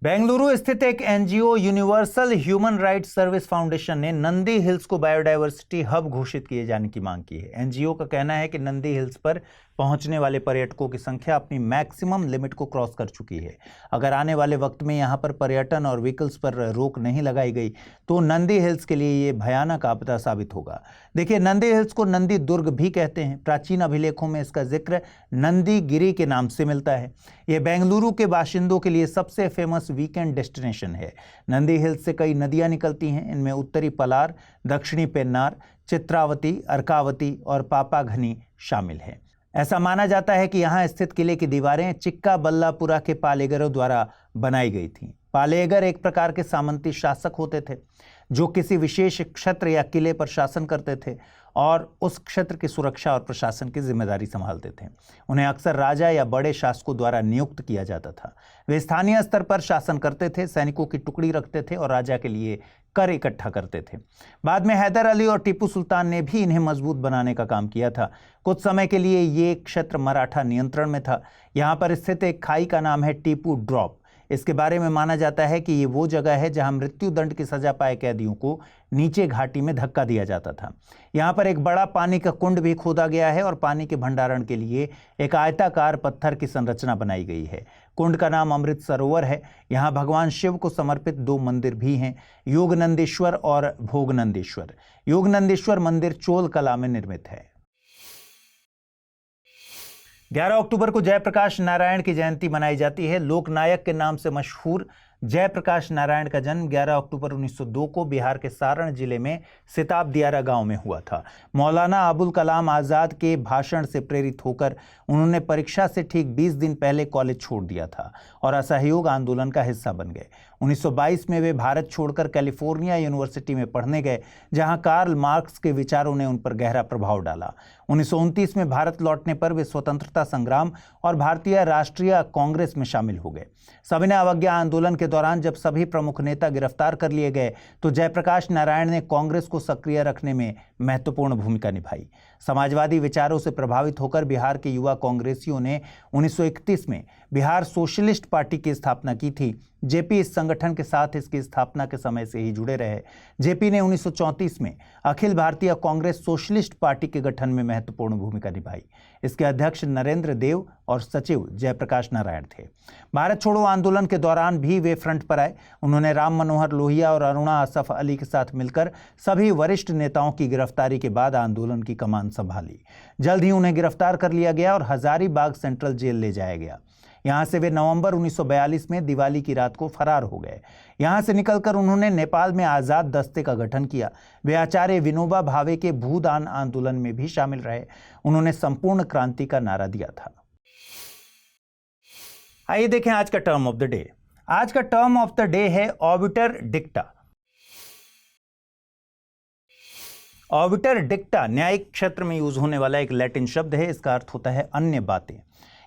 बेंगलुरु स्थित एक NGO universal human rights service foundation ने नंदी हिल्स को बायोडायवर्सिटी हब घोषित किए जाने की मांग की है। एनजीओ का कहना है कि नंदी हिल्स पर पहुंचने वाले पर्यटकों की संख्या अपनी मैक्सिमम लिमिट को क्रॉस कर चुकी है। अगर आने वाले वक्त में यहां पर पर्यटन और व्हीकल्स पर रोक नहीं लगाई गई तो नंदी हिल्स के लिए ये भयानक आपदा साबित होगा। देखिए, नंदी हिल्स को नंदी दुर्ग भी कहते हैं। प्राचीन अभिलेखों में इसका जिक्र नंदी गिरी के नाम से मिलता है। ये बेंगलुरु के बाशिंदों के लिए सबसे फेमस वीकेंड डेस्टिनेशन है। नंदी हिल्स से कई नदियां निकलती हैं। इनमें उत्तरी पलार, दक्षिणी पेन्नार, चित्रावती, अर्कावती और पापाघनी शामिल हैं। ऐसा माना जाता है कि यहाँ स्थित किले की दीवारें चिक्काबल्लापुरा के पालेगरों द्वारा बनाई गई थीं। पालेगर एक प्रकार के सामंती शासक होते थे जो किसी विशेष क्षेत्र या किले पर शासन करते थे और उस क्षेत्र की सुरक्षा और प्रशासन की जिम्मेदारी संभालते थे। उन्हें अक्सर राजा या बड़े शासकों द्वारा नियुक्त किया जाता था। वे स्थानीय स्तर पर शासन करते थे, सैनिकों की टुकड़ी रखते थे और राजा के लिए कर इकट्ठा करते थे। बाद में हैदर अली और टीपू सुल्तान ने भी इन्हें मजबूत बनाने का काम किया था। कुछ समय के लिए ये क्षेत्र मराठा नियंत्रण में था। यहाँ पर स्थित एक खाई का नाम है टीपू ड्रॉप। इसके बारे में माना जाता है कि ये वो जगह है जहां मृत्यु दंड की सजा पाए कैदियों को नीचे घाटी में धक्का दिया जाता था। यहाँ पर एक बड़ा पानी का कुंड भी खोदा गया है और पानी के भंडारण के लिए एक आयताकार पत्थर की संरचना बनाई गई है। कुंड का नाम अमृत सरोवर है। यहाँ भगवान शिव को समर्पित 2 मंदिर भी हैं, योगनंदेश्वर और भोगनंदेश्वर। योगनंदेश्वर मंदिर चोल कला में निर्मित है। 11 अक्टूबर को जयप्रकाश नारायण की जयंती मनाई जाती है। लोकनायक के नाम से मशहूर जयप्रकाश नारायण का जन्म 11 अक्टूबर 1902 को बिहार के सारण जिले में सिताब दियारा गांव में हुआ था। मौलाना अबुल कलाम आज़ाद के भाषण से प्रेरित होकर उन्होंने परीक्षा से ठीक 20 दिन पहले कॉलेज छोड़ दिया था और असहयोग आंदोलन का हिस्सा बन गए। 1922 में वे भारत छोड़कर कैलिफोर्निया यूनिवर्सिटी में पढ़ने गए, जहां कार्ल मार्क्स के विचारों ने उन पर गहरा प्रभाव डाला। 1929 में भारत लौटने पर वे स्वतंत्रता संग्राम और भारतीय राष्ट्रीय कांग्रेस में शामिल हो गए। सविनय अवज्ञा आंदोलन के दौरान जब सभी प्रमुख नेता गिरफ्तार कर लिए गए तो जयप्रकाश नारायण ने कांग्रेस को सक्रिय रखने में महत्वपूर्ण भूमिका निभाई। समाजवादी विचारों से प्रभावित होकर बिहार के युवा कांग्रेसियों ने 1931 में बिहार सोशलिस्ट पार्टी की स्थापना की थी। जेपी इस संगठन के साथ इसकी स्थापना के समय से ही जुड़े रहे। जेपी ने 1934 में अखिल भारतीय कांग्रेस सोशलिस्ट पार्टी के गठन में महत्वपूर्ण भूमिका निभाई। इसके अध्यक्ष नरेंद्र देव और सचिव जयप्रकाश नारायण थे। भारत छोड़ो आंदोलन के दौरान भी वे फ्रंट पर आए। उन्होंने राम मनोहर लोहिया और अरुणा असफ अली के साथ मिलकर सभी वरिष्ठ नेताओं की गिरफ्तारी के बाद आंदोलन की कमान संभाली। जल्द ही उन्हें गिरफ्तार कर लिया गया और हजारीबाग सेंट्रल जेल ले जाया गया। यहां से वे नवंबर 1942 में दिवाली की रात को फरार हो गए। यहां से निकलकर उन्होंने नेपाल में आजाद दस्ते का गठन किया। वे आचार्य विनोबा भावे के भूदान आंदोलन में भी शामिल रहे। उन्होंने संपूर्ण क्रांति का नारा दिया था। आइए देखें आज का टर्म ऑफ द डे। आज का टर्म ऑफ द डे है ऑबिटर डिक्टा। ऑबिटर डिक्टा न्यायिक क्षेत्र में यूज होने वाला एक लैटिन शब्द है। इसका अर्थ होता है अन्य बातें।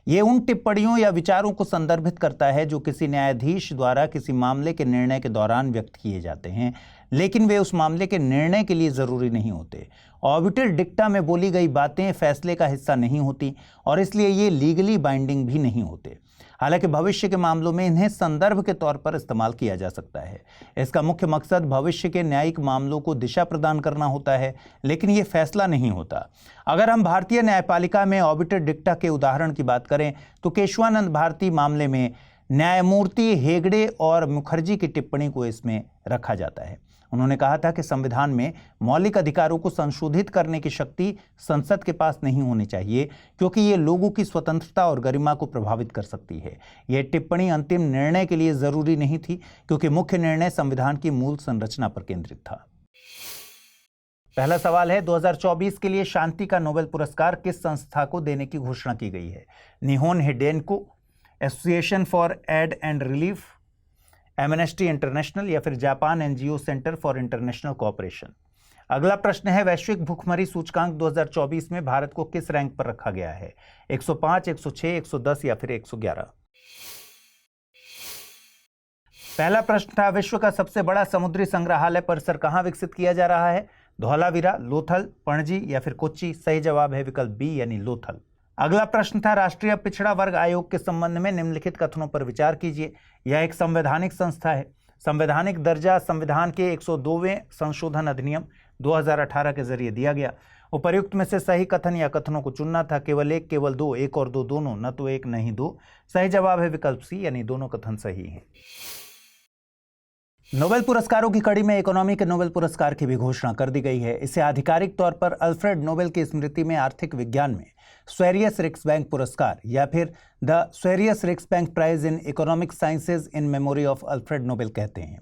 ये उन टिप्पणियों या विचारों को संदर्भित करता है जो किसी न्यायाधीश द्वारा किसी मामले के निर्णय के दौरान व्यक्त किए जाते हैं, लेकिन वे उस मामले के निर्णय के लिए जरूरी नहीं होते। ऑबिटर डिक्टा में बोली गई बातें फैसले का हिस्सा नहीं होती और इसलिए ये लीगली बाइंडिंग भी नहीं होते। हालांकि भविष्य के मामलों में इन्हें संदर्भ के तौर पर इस्तेमाल किया जा सकता है। इसका मुख्य मकसद भविष्य के न्यायिक मामलों को दिशा प्रदान करना होता है, लेकिन ये फैसला नहीं होता। अगर हम भारतीय न्यायपालिका में ऑबिटर डिक्टा के उदाहरण की बात करें तो केशवानंद भारती मामले में न्यायमूर्ति हेगड़े और मुखर्जी की टिप्पणी को इसमें रखा जाता है। उन्होंने कहा था कि संविधान में मौलिक अधिकारों को संशोधित करने की शक्ति संसद के पास नहीं होनी चाहिए, क्योंकि ये लोगों की स्वतंत्रता और गरिमा को प्रभावित कर सकती है। यह टिप्पणी अंतिम निर्णय के लिए जरूरी नहीं थी, क्योंकि मुख्य निर्णय संविधान की मूल संरचना पर केंद्रित था। पहला सवाल है, 2024 के लिए शांति का नोबेल पुरस्कार किस संस्था को देने की घोषणा की गई है? Nihon Hidankyo, association for aid and relief, Amnesty International या फिर Japan NGO centre for international cooperation. अगला प्रश्न है, वैश्विक भूखमरी सूचकांक 2024 में भारत को किस रैंक पर रखा गया है? 105, 106, 110 या फिर 111? पहला प्रश्न था, विश्व का सबसे बड़ा समुद्री संग्रहालय परिसर कहां विकसित किया जा रहा है? धौलावीरा, लोथल, पणजी या फिर कोच्चि? सही जवाब है विकल्प बी यानी लोथल। अगला प्रश्न था, राष्ट्रीय पिछड़ा वर्ग आयोग के संबंध में निम्नलिखित कथनों पर विचार कीजिए। यह एक संवैधानिक संस्था है। संवैधानिक दर्जा संविधान के 102वें संशोधन अधिनियम 2018 के जरिए दिया गया। उपर्युक्त में से सही कथन या कथनों को चुनना था। केवल एक, केवल दो, एक और दो दोनों, न तो एक नहीं दो। सही जवाब है विकल्प सी यानी दोनों कथन सही हैं। नोबेल पुरस्कारों की कड़ी में इकोनॉमी के नोबेल पुरस्कार की भी घोषणा कर दी गई है। इसे आधिकारिक तौर पर अल्फ्रेड नोबेल की स्मृति में आर्थिक विज्ञान में स्वेरियस रिक्सबैंक पुरस्कार या फिर the Sveriges Riksbank prize in economic sciences in memory of Alfred Nobel कहते हैं।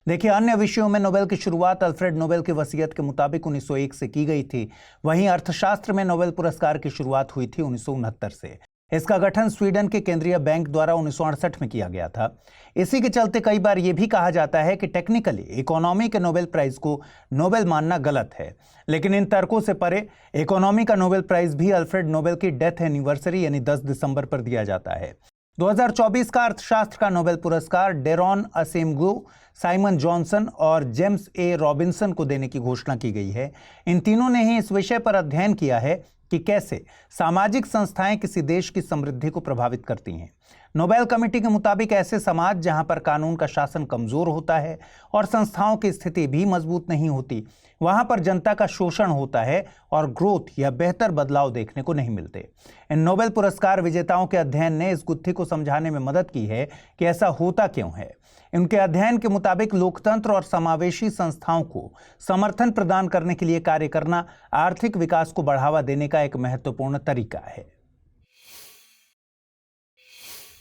देखिए, अन्य विषयों में नोबेल की शुरुआत अल्फ्रेड नोबेल की वसीयत के मुताबिक 1901 से की गई थी। वहीं अर्थशास्त्र में नोबेल पुरस्कार की शुरुआत हुई थी 1969 से। इसका गठन स्वीडन के केंद्रीय बैंक द्वारा 1968 में किया गया था। इसी के चलते कई बार यह भी कहा जाता है कि टेक्निकली इकोनॉमी के नोबेल प्राइज को नोबेल मानना गलत है, लेकिन इन तर्कों से परे इकोनॉमी का नोबेल प्राइज भी अल्फ्रेड नोबेल की डेथ एनिवर्सरी यानी 10 दिसंबर पर दिया जाता है। 2024 का अर्थशास्त्र का नोबेल पुरस्कार डेरॉन असेमगो, साइमन जॉनसन और जेम्स ए रॉबिन्सन को देने की घोषणा की गई है। इन तीनों ने ही इस विषय पर अध्ययन किया है कि कैसे सामाजिक संस्थाएं किसी देश की समृद्धि को प्रभावित करती हैं। नोबेल कमेटी के मुताबिक ऐसे समाज जहां पर कानून का शासन कमजोर होता है और संस्थाओं की स्थिति भी मजबूत नहीं होती, वहां पर जनता का शोषण होता है और ग्रोथ या बेहतर बदलाव देखने को नहीं मिलते। इन नोबेल पुरस्कार विजेताओं के अध्ययन ने इस गुत्थी को समझाने में मदद की है कि ऐसा होता क्यों है। इनके अध्ययन के मुताबिक लोकतंत्र और समावेशी संस्थाओं को समर्थन प्रदान करने के लिए कार्य करना आर्थिक विकास को बढ़ावा देने का एक महत्वपूर्ण तरीका है।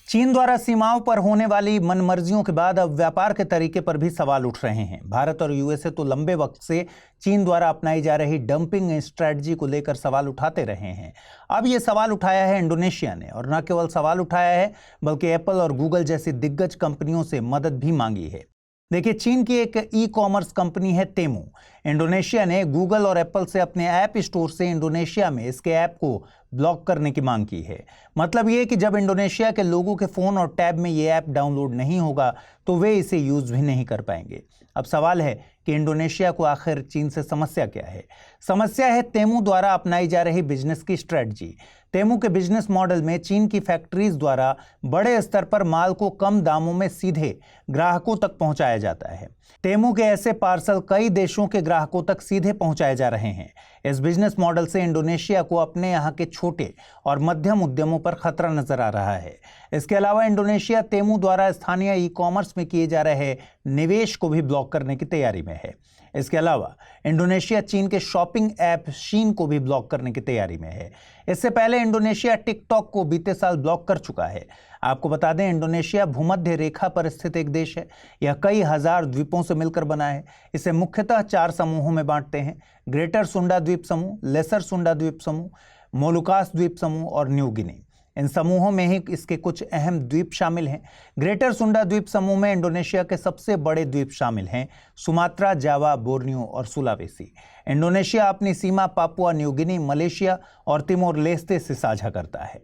चीन द्वारा सीमाओं पर होने वाली मनमर्जियों के बाद अब व्यापार के तरीके पर भी सवाल उठ रहे हैं। भारत और यूएसए तो लंबे वक्त से चीन द्वारा अपनाई जा रही डंपिंग स्ट्रेटजी को लेकर सवाल उठाते रहे हैं। अब ये सवाल उठाया है इंडोनेशिया ने, और न केवल सवाल उठाया है बल्कि एप्पल और गूगल जैसी दिग्गज कंपनियों से मदद भी मांगी है। देखिए, चीन की एक ई कॉमर्स कंपनी है टेमू। इंडोनेशिया ने गूगल और एप्पल से अपने ऐप स्टोर से इंडोनेशिया में इसके ऐप को ब्लॉक करने की मांग की है। मतलब ये कि जब इंडोनेशिया के लोगों के फ़ोन और टैब में ये ऐप डाउनलोड नहीं होगा तो वे इसे यूज़ भी नहीं कर पाएंगे। अब सवाल है कि इंडोनेशिया को आखिर चीन से समस्या क्या है? समस्या है टेमू द्वारा अपनाई जा रही बिजनेस की स्ट्रेटजी। टेमू के बिजनेस मॉडल में चीन की फैक्ट्रीज द्वारा बड़े स्तर पर माल को कम दामों में सीधे ग्राहकों तक पहुंचाया जाता है। टेमू के ऐसे पार्सल कई देशों के ग्राहकों तक सीधे पहुंचाए जा रहे हैं। इस बिजनेस मॉडल से इंडोनेशिया को अपने यहाँ के छोटे और मध्यम उद्यमों पर खतरा नजर आ रहा है। इसके अलावा इंडोनेशिया टेमू द्वारा स्थानीय ई-कॉमर्स में किए जा रहे निवेश को भी ब्लॉक करने की तैयारी में है। इसके अलावा इंडोनेशिया चीन के शॉपिंग ऐप शीन को भी ब्लॉक करने की तैयारी में है। इससे पहले इंडोनेशिया टिकटॉक को बीते साल ब्लॉक कर चुका है। आपको बता दें, इंडोनेशिया भूमध्य रेखा पर स्थित एक देश है। यह कई हजार द्वीपों से मिलकर बना है। इसे मुख्यतः 4 समूहों में बांटते हैं: ग्रेटर सुंडा द्वीप समूह, लेसर सुंडा द्वीप समूह, मोलुकास द्वीप समूह और न्यू गिनी। इन समूहों में ही इसके कुछ अहम द्वीप शामिल हैं। ग्रेटर सुंडा द्वीप समूह में इंडोनेशिया के सबसे बड़े द्वीप शामिल हैं: सुमात्रा, जावा, बोर्नियो और सुलावेसी। इंडोनेशिया अपनी सीमा पापुआ न्यू गिनी, मलेशिया और तिमोर लेस्ते से साझा करता है।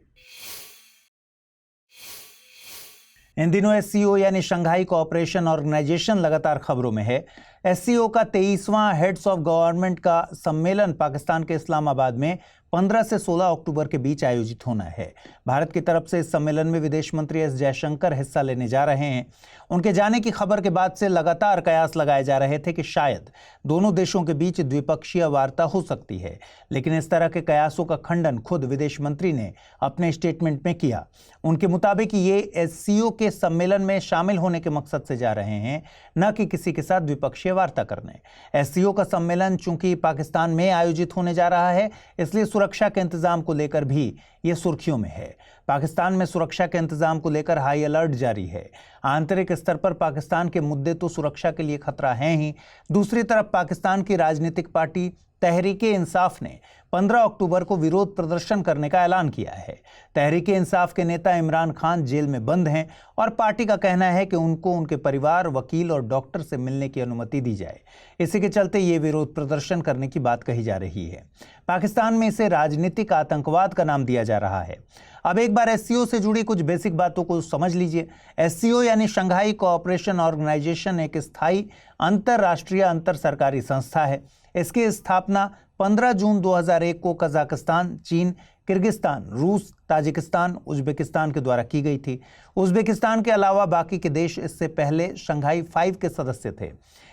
इन दिनों एससीओ यानी शंघाई कोऑपरेशन ऑर्गेनाइजेशन लगातार खबरों में है। एससीओ का 23वां हेड्स ऑफ गवर्नमेंट का सम्मेलन पाकिस्तान के इस्लामाबाद में 15 से 16 अक्टूबर के बीच आयोजित होना है। भारत की तरफ से इस सम्मेलन में विदेश मंत्री एस जयशंकर हिस्सा लेने जा रहे हैं। उनके जाने की खबर के बाद से लगातार कयास लगाए जा रहे थे कि शायद दोनों देशों के बीच द्विपक्षीय वार्ता हो सकती है, लेकिन इस तरह के कयासों का खंडन खुद विदेश मंत्री ने अपने स्टेटमेंट में किया। उनके मुताबिक ये एससीओ के सम्मेलन में शामिल होने के मकसद से जा रहे हैं, न कि किसी के साथ द्विपक्षीय वार्ता करने। एससीओ का सम्मेलन चूंकि पाकिस्तान में आयोजित होने जा रहा है, इसलिए सुरक्षा के इंतजाम को लेकर भी ये सुर्खियों में है। पाकिस्तान में सुरक्षा के इंतजाम को लेकर हाई अलर्ट जारी है। आंतरिक स्तर पर पाकिस्तान के मुद्दे तो सुरक्षा के लिए खतरा हैं ही। दूसरी तरफ पाकिस्तान की राजनीतिक पार्टी तहरीक-ए-इंसाफ ने 15 अक्टूबर को विरोध प्रदर्शन करने का ऐलान किया है। तहरीक-ए-इंसाफ के नेता इमरान खान जेल में बंद हैं और पार्टी का कहना है कि उनको उनके परिवार, वकील और डॉक्टर से मिलने की अनुमति दी जाए। इसी के चलते ये विरोध प्रदर्शन करने की बात कही जा रही है। पाकिस्तान में इसे राजनीतिक आतंकवाद का नाम दिया जा रहा है। अब एक बार एससीओ से जुड़ी कुछ बेसिक बातों को समझ लीजिए। एससीओ यानी शंघाई कोऑपरेशन ऑर्गेनाइजेशन एक स्थायी अंतरराष्ट्रीय अंतर सरकारी संस्था है। इसकी स्थापना 15 जून 2001 को कजाकिस्तान, चीन, किर्गिस्तान, रूस, ताजिकिस्तान, उज्बेकिस्तान के द्वारा की गई थी। उज्बेकिस्तान के अलावा बाकी के देश इससे पहले शंघाई 5 के सदस्य थे।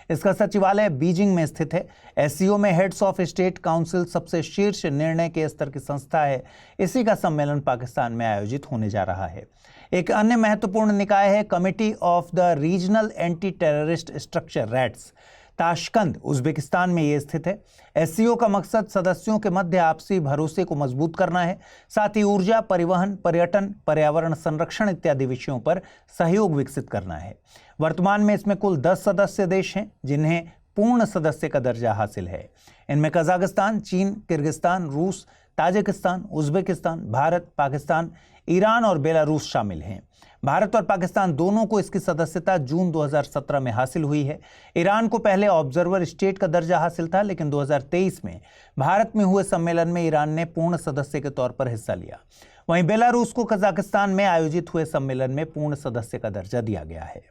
इसका सचिवालय बीजिंग में स्थित है। एससीओ में हेड्स ऑफ स्टेट काउंसिल सबसे शीर्ष निर्णय के स्तर की संस्था है। इसी का सम्मेलन पाकिस्तान में आयोजित होने जा रहा है। एक अन्य महत्वपूर्ण निकाय है committee of the regional anti terrorist structure rats. Tashkent, Uzbekistan में ये स्थित है। एससीओ का मकसद सदस्यों के मध्य आपसी भरोसे को मजबूत करना है, साथ ही ऊर्जा, परिवहन, पर्यटन, पर्यावरण संरक्षण इत्यादि विषयों पर सहयोग विकसित करना है। वर्तमान में इसमें कुल 10 सदस्य देश हैं जिन्हें पूर्ण सदस्य का दर्जा हासिल है। इनमें कजाकिस्तान, चीन, किर्गिस्तान, रूस, Tajikistan, Uzbekistan, Bharat, Pakistan, Iran और बेलारूस शामिल हैं। भारत और पाकिस्तान दोनों को इसकी सदस्यता जून 2017 में हासिल हुई है। ईरान को पहले ऑब्जर्वर स्टेट का दर्जा हासिल था, लेकिन 2023 में भारत में हुए सम्मेलन में ईरान ने पूर्ण सदस्य के तौर पर हिस्सा लिया। वहीं बेलारूस को कजाकिस्तान में आयोजित हुए सम्मेलन में पूर्ण सदस्य का दर्जा दिया गया है।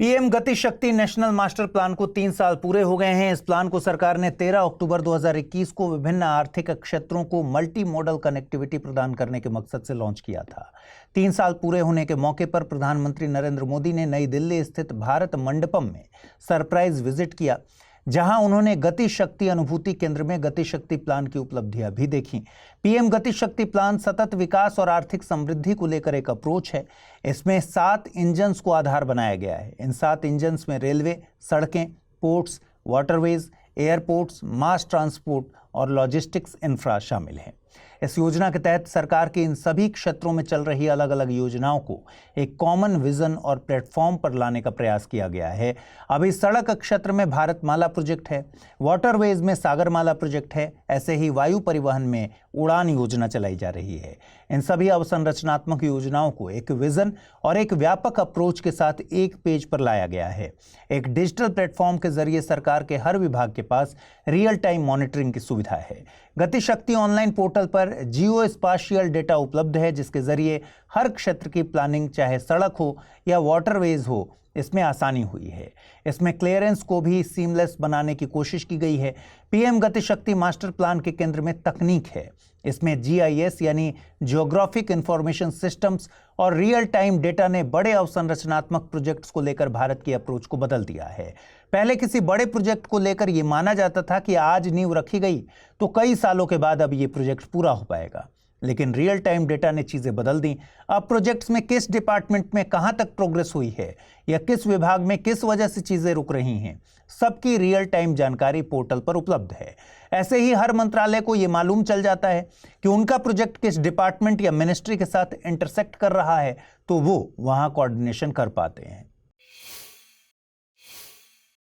पीएम गति शक्ति नेशनल मास्टर प्लान को 3 साल पूरे हो गए हैं। इस प्लान को सरकार ने 13 अक्टूबर 2021 को विभिन्न आर्थिक क्षेत्रों को मल्टी मॉडल कनेक्टिविटी प्रदान करने के मकसद से लॉन्च किया था। 3 साल पूरे होने के मौके पर प्रधानमंत्री नरेंद्र मोदी ने नई दिल्ली स्थित भारत मंडपम में सरप्राइज विजिट किया, जहां उन्होंने गति शक्ति अनुभूति केंद्र में गति शक्ति प्लान की उपलब्धियां भी देखी। पीएम गति शक्ति प्लान सतत विकास और आर्थिक समृद्धि को लेकर एक अप्रोच है। इसमें 7 इंजन्स को आधार बनाया गया है। इन 7 इंजन्स में रेलवे, सड़कें, ports, waterways, airports, mass transport और लॉजिस्टिक्स इंफ्रा शामिल हैं। इस योजना के तहत सरकार की इन सभी क्षेत्रों में चल रही अलग अलग योजनाओं को एक कॉमन विजन और प्लेटफॉर्म पर लाने का प्रयास किया गया है। अभी सड़क क्षेत्र में भारतमाला प्रोजेक्ट है, वाटरवेज में सागरमाला प्रोजेक्ट है, ऐसे ही वायु परिवहन में उड़ान योजना चलाई जा रही है। इन सभी अवसंरचनात्मक योजनाओं को एक विजन और एक व्यापक अप्रोच के साथ एक पेज पर लाया गया है। एक डिजिटल प्लेटफॉर्म के जरिए सरकार के हर विभाग के पास रियल टाइम मॉनिटरिंग की सुविधा है। गति शक्ति ऑनलाइन पोर्टल पर जियो स्पाशियल डेटा उपलब्ध है, जिसके जरिए हर क्षेत्र की प्लानिंग, चाहे सड़क हो या वाटरवेज हो, इसमें आसानी हुई है। इसमें क्लियरेंस को भी सीमलेस बनाने की कोशिश की गई है। पीएम गति शक्ति मास्टर प्लान के केंद्र में तकनीक है। इसमें GIS यानी जियोग्राफिक इंफॉर्मेशन सिस्टम्स और रियल टाइम डेटा ने बड़े अवसंरचनात्मक प्रोजेक्ट्स को लेकर भारत की अप्रोच को बदल दिया है। पहले किसी बड़े प्रोजेक्ट को लेकर यह माना जाता था कि आज नींव रखी गई तो कई सालों के बाद अब ये प्रोजेक्ट पूरा हो पाएगा, लेकिन रियल टाइम डेटा ने चीजें बदल दी। अब प्रोजेक्ट्स में किस डिपार्टमेंट में कहां तक प्रोग्रेस हुई है या किस विभाग में किस वजह से चीजें रुक रही हैं, सबकी रियल टाइम जानकारी पोर्टल पर उपलब्ध है। ऐसे ही हर मंत्रालय को यह मालूम चल जाता है कि उनका प्रोजेक्ट किस डिपार्टमेंट या मिनिस्ट्री के साथ इंटरसेक्ट कर रहा है, तो वो वहां कोऑर्डिनेशन कर पाते हैं।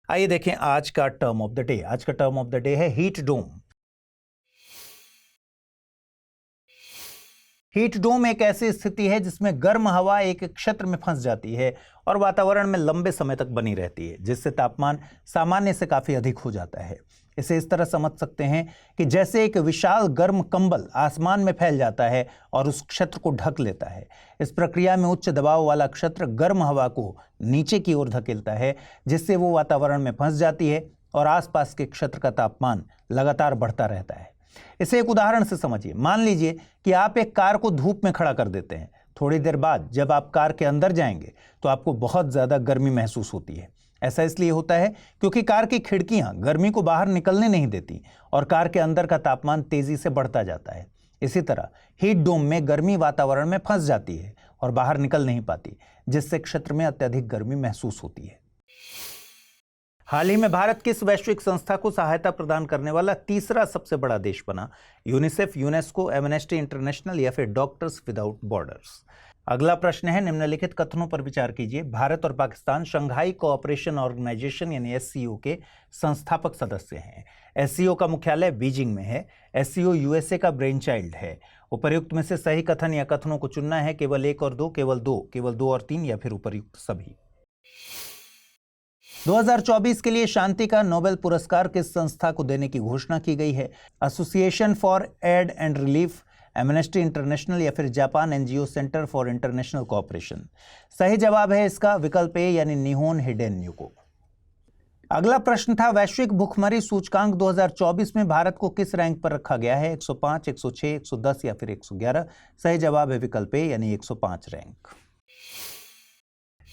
आइए देखें आज का टर्म ऑफ द डे। आज का टर्म ऑफ द डे है हीट डोम। हीट डोम एक ऐसी स्थिति है जिसमें गर्म हवा एक क्षेत्र में फंस जाती है और वातावरण में लंबे समय तक बनी रहती है, जिससे तापमान सामान्य से काफी अधिक हो जाता है। इसे इस तरह समझ सकते हैं कि जैसे एक विशाल गर्म कंबल आसमान में फैल जाता है और उस क्षेत्र को ढक लेता है। इस प्रक्रिया में उच्च दबाव वाला क्षेत्र गर्म हवा को नीचे की ओर धकेलता है, जिससे वो वातावरण में फंस जाती है और आसपास के क्षेत्र का तापमान लगातार बढ़ता रहता है। इसे एक उदाहरण से समझिए। मान लीजिए कि आप एक कार को धूप में खड़ा कर देते हैं। थोड़ी देर बाद जब आप कार के अंदर जाएंगे तो आपको बहुत ज्यादा गर्मी महसूस होती है। ऐसा इसलिए होता है क्योंकि कार की खिड़कियां गर्मी को बाहर निकलने नहीं देती और कार के अंदर का तापमान तेजी से बढ़ता जाता है। इसी तरह हीट डोम में गर्मी वातावरण में फंस जाती है और बाहर निकल नहीं पाती, जिससे क्षेत्र में अत्यधिक गर्मी महसूस होती है। हाल ही में भारत किस वैश्विक संस्था को सहायता प्रदान करने वाला तीसरा सबसे बड़ा देश बना? यूनिसेफ, यूनेस्को, एमनेस्टी इंटरनेशनल या फिर डॉक्टर्स विदाउट बॉर्डर्स? अगला प्रश्न है, निम्नलिखित कथनों पर विचार कीजिए। भारत और पाकिस्तान शंघाई कोऑपरेशन ऑर्गेनाइजेशन यानी SCO के संस्थापक सदस्य हैं। SCO का मुख्यालय बीजिंग में है। SCO USA का ब्रेन चाइल्ड है। उपर्युक्त में से सही कथन या कथनों को चुनना है। केवल 1 और 2, केवल 2, केवल 2 और 3 या फिर उपर्युक्त सभी। 2024 के लिए शांति का नोबेल पुरस्कार किस संस्था को देने की घोषणा की गई है? Association for aid and relief, Amnesty International या फिर Japan NGO centre for international cooperation? सही जवाब है इसका विकल्प ए यानी निहोन हिडेन युको। अगला प्रश्न था, वैश्विक भुखमरी सूचकांक 2024 में भारत को किस रैंक पर रखा गया है? 105, 106, 110 या फिर 111? सही जवाब है विकल्प ए यानी 105 रैंक।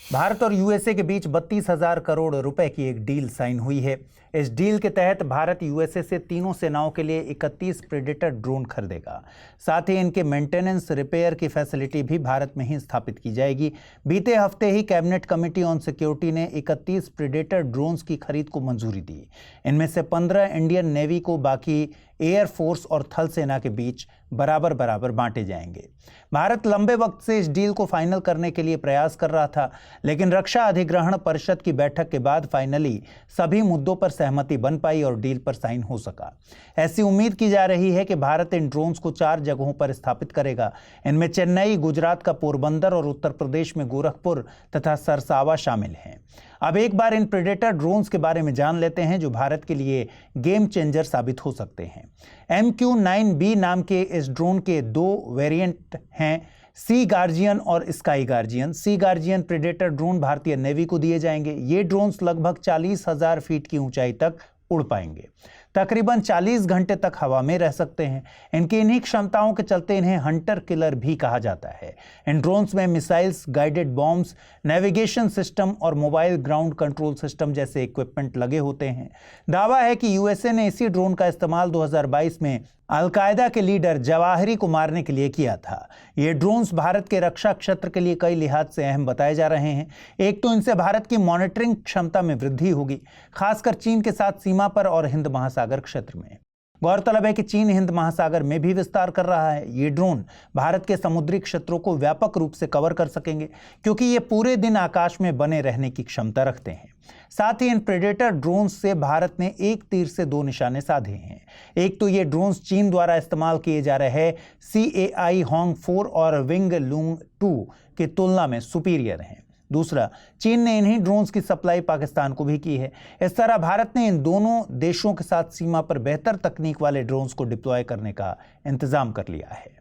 भारत और USA के बीच 32,000 करोड़ रुपए की एक डील साइन हुई है। इस डील के तहत भारत USA से तीनों सेनाओं के लिए 31 प्रेडेटर ड्रोन खरीदेगा। साथ ही इनके मेंटेनेंस, रिपेयर की फैसिलिटी भी भारत में ही स्थापित की जाएगी। बीते हफ्ते ही कैबिनेट कमेटी ऑन सिक्योरिटी ने 31 प्रेडेटर ड्रोन्स की खरीद को मंजूरी दी। इनमें से 15 इंडियन नेवी को, बाकी एयरफोर्स और थल सेना के बीच बराबर बराबर बांटे जाएंगे। भारत लंबे वक्त से इस डील को फाइनल करने के लिए प्रयास कर रहा था, लेकिन रक्षा अधिग्रहण परिषद की बैठक के बाद फाइनली सभी मुद्दों पर सहमति बन पाई और डील पर साइन हो सका। ऐसी उम्मीद की जा रही है कि भारत इन ड्रोन्स को 4 जगहों पर स्थापित करेगा। इनमें चेन्नई, गुजरात का पोरबंदर और उत्तर प्रदेश में गोरखपुर तथा सरसावा शामिल हैं। अब एक बार इन प्रेडेटर ड्रोन्स के बारे में जान लेते हैं जो भारत के लिए गेम चेंजर साबित हो सकते हैं। MQ-9B नाम के इस ड्रोन के 2 वेरिएंट हैं, सी गार्जियन और स्काई गार्जियन। सी गार्जियन प्रेडेटर ड्रोन भारतीय नेवी को दिए जाएंगे। ये ड्रोन्स लगभग 40,000 फीट की ऊंचाई तक उड़ पाएंगे, तकरीबन 40 घंटे तक हवा में रह सकते हैं। इनकी इन्हीं क्षमताओं के चलते इन्हें हंटर किलर भी कहा जाता है। इन ड्रोन्स में missiles, guided bombs, navigation system और मोबाइल ग्राउंड कंट्रोल सिस्टम जैसे इक्विपमेंट लगे होते हैं। दावा है कि USA ने इसी ड्रोन का इस्तेमाल 2022 में अलकायदा के लीडर जवाहिरी को मारने के लिए किया था। ये ड्रोन्स भारत के रक्षा क्षेत्र के लिए कई लिहाज से अहम बताए जा रहे हैं। एक तो इनसे भारत की मॉनिटरिंग क्षमता में वृद्धि होगी, खासकर चीन के साथ सीमा पर और हिंद महासागर क्षेत्र में। गौरतलब है कि चीन हिंद महासागर में भी विस्तार कर रहा है। ये ड्रोन भारत के समुद्री क्षेत्रों को व्यापक रूप से कवर कर सकेंगे, क्योंकि ये पूरे दिन आकाश में बने रहने की क्षमता रखते हैं। साथ ही इन प्रेडेटर ड्रोन्स से भारत ने एक तीर से 2 निशाने साधे हैं। एक तो ये ड्रोन्स चीन द्वारा इस्तेमाल किए जा रहे CAI Hong 4 और विंग लूंग 2 की तुलना में सुपीरियर हैं। दूसरा, चीन ने इन्हीं ड्रोन्स की सप्लाई पाकिस्तान को भी की है। इस तरह भारत ने इन दोनों देशों के साथ सीमा पर बेहतर तकनीक वाले ड्रोन्स को डिप्लॉय करने का इंतजाम कर लिया है।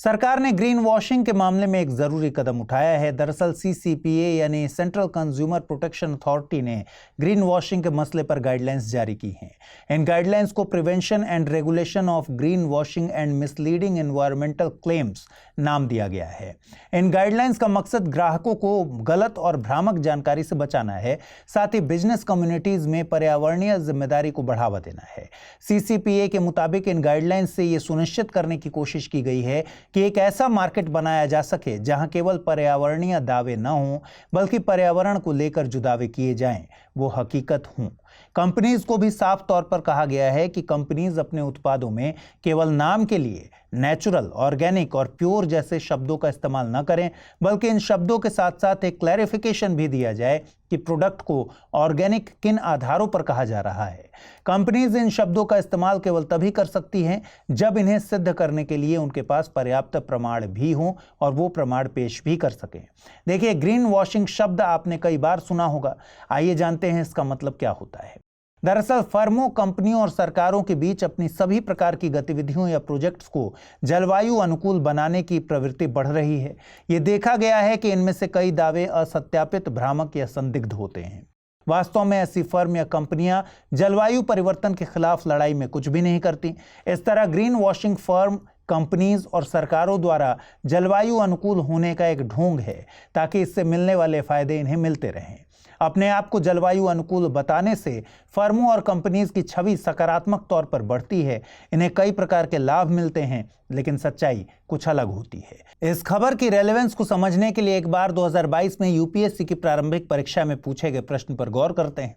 सरकार ने ग्रीन वॉशिंग के मामले में एक जरूरी कदम उठाया है। दरअसल CCPA यानी सेंट्रल कंज्यूमर प्रोटेक्शन अथॉरिटी ने ग्रीन वॉशिंग के मसले पर गाइडलाइंस जारी की हैं। इन गाइडलाइंस को prevention and regulation of green washing and misleading environmental claims नाम दिया गया है। इन गाइडलाइंस का मकसद ग्राहकों को गलत और भ्रामक जानकारी से बचाना है, साथ ही बिजनेस कम्युनिटीज में पर्यावरणीय जिम्मेदारी को बढ़ावा देना है। CCPA के मुताबिक इन गाइडलाइंस से यह सुनिश्चित करने की कोशिश की गई है कि एक ऐसा मार्केट बनाया जा सके जहां केवल पर्यावरणीय दावे न हों बल्कि पर्यावरण को लेकर जो दावे किए जाएं वो हकीकत हों। कंपनीज को भी साफ तौर पर कहा गया है कि कंपनीज अपने उत्पादों में केवल नाम के लिए नेचुरल, ऑर्गेनिक और प्योर जैसे शब्दों का इस्तेमाल न करें, बल्कि इन शब्दों के साथ साथ एक क्लैरिफिकेशन भी दिया जाए कि प्रोडक्ट को ऑर्गेनिक किन आधारों पर कहा जा रहा है। कंपनीज इन शब्दों का इस्तेमाल केवल तभी कर सकती हैं जब इन्हें सिद्ध करने के लिए उनके पास पर्याप्त प्रमाण भी हों और वो प्रमाण पेश भी कर सकें। देखिए, ग्रीन वॉशिंग शब्द आपने कई बार सुना होगा। आइए जानते हैं इसका मतलब क्या होता है। दरअसल फर्मों, कंपनियों और सरकारों के बीच अपनी सभी प्रकार की गतिविधियों या प्रोजेक्ट्स को जलवायु अनुकूल बनाने की प्रवृत्ति बढ़ रही है। ये देखा गया है कि इनमें से कई दावे असत्यापित, भ्रामक या संदिग्ध होते हैं। वास्तव में ऐसी फर्म या कंपनियां जलवायु परिवर्तन के खिलाफ लड़ाई में कुछ भी नहीं करती। इस तरह ग्रीन वॉशिंग फर्म, कंपनीज और सरकारों द्वारा जलवायु अनुकूल होने का एक ढोंग है ताकि इससे मिलने वाले फायदे इन्हें मिलते रहें। अपने आप को जलवायु अनुकूल बताने से फर्मों और कंपनीज की छवि सकारात्मक तौर पर बढ़ती है। इन्हें कई प्रकार के लाभ मिलते हैं, लेकिन सच्चाई कुछ अलग होती है। इस खबर की रेलेवेंस को समझने के लिए एक बार 2022 में UPSC की प्रारंभिक परीक्षा में पूछे गए प्रश्न पर गौर करते हैं।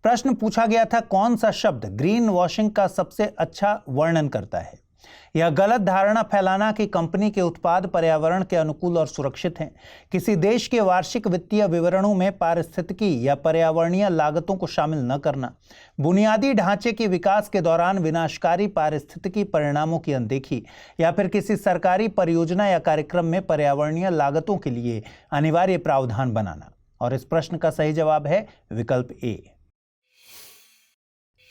प्रश्न पूछा गया था, कौन सा शब्द ग्रीन वॉशिंग का सबसे अच्छा वर्णन करता है। यह गलत धारणा फैलाना कि कंपनी के उत्पाद पर्यावरण के अनुकूल और सुरक्षित हैं, किसी देश के वार्षिक वित्तीय विवरणों में पारिस्थितिकी या पर्यावरणीय लागतों को शामिल न करना, बुनियादी ढांचे के विकास के दौरान विनाशकारी पारिस्थितिकी परिणामों की अनदेखी, या फिर किसी सरकारी परियोजना या कार्यक्रम में पर्यावरणीय लागतों के लिए अनिवार्य प्रावधान बनाना। और इस प्रश्न का सही जवाब है विकल्प A।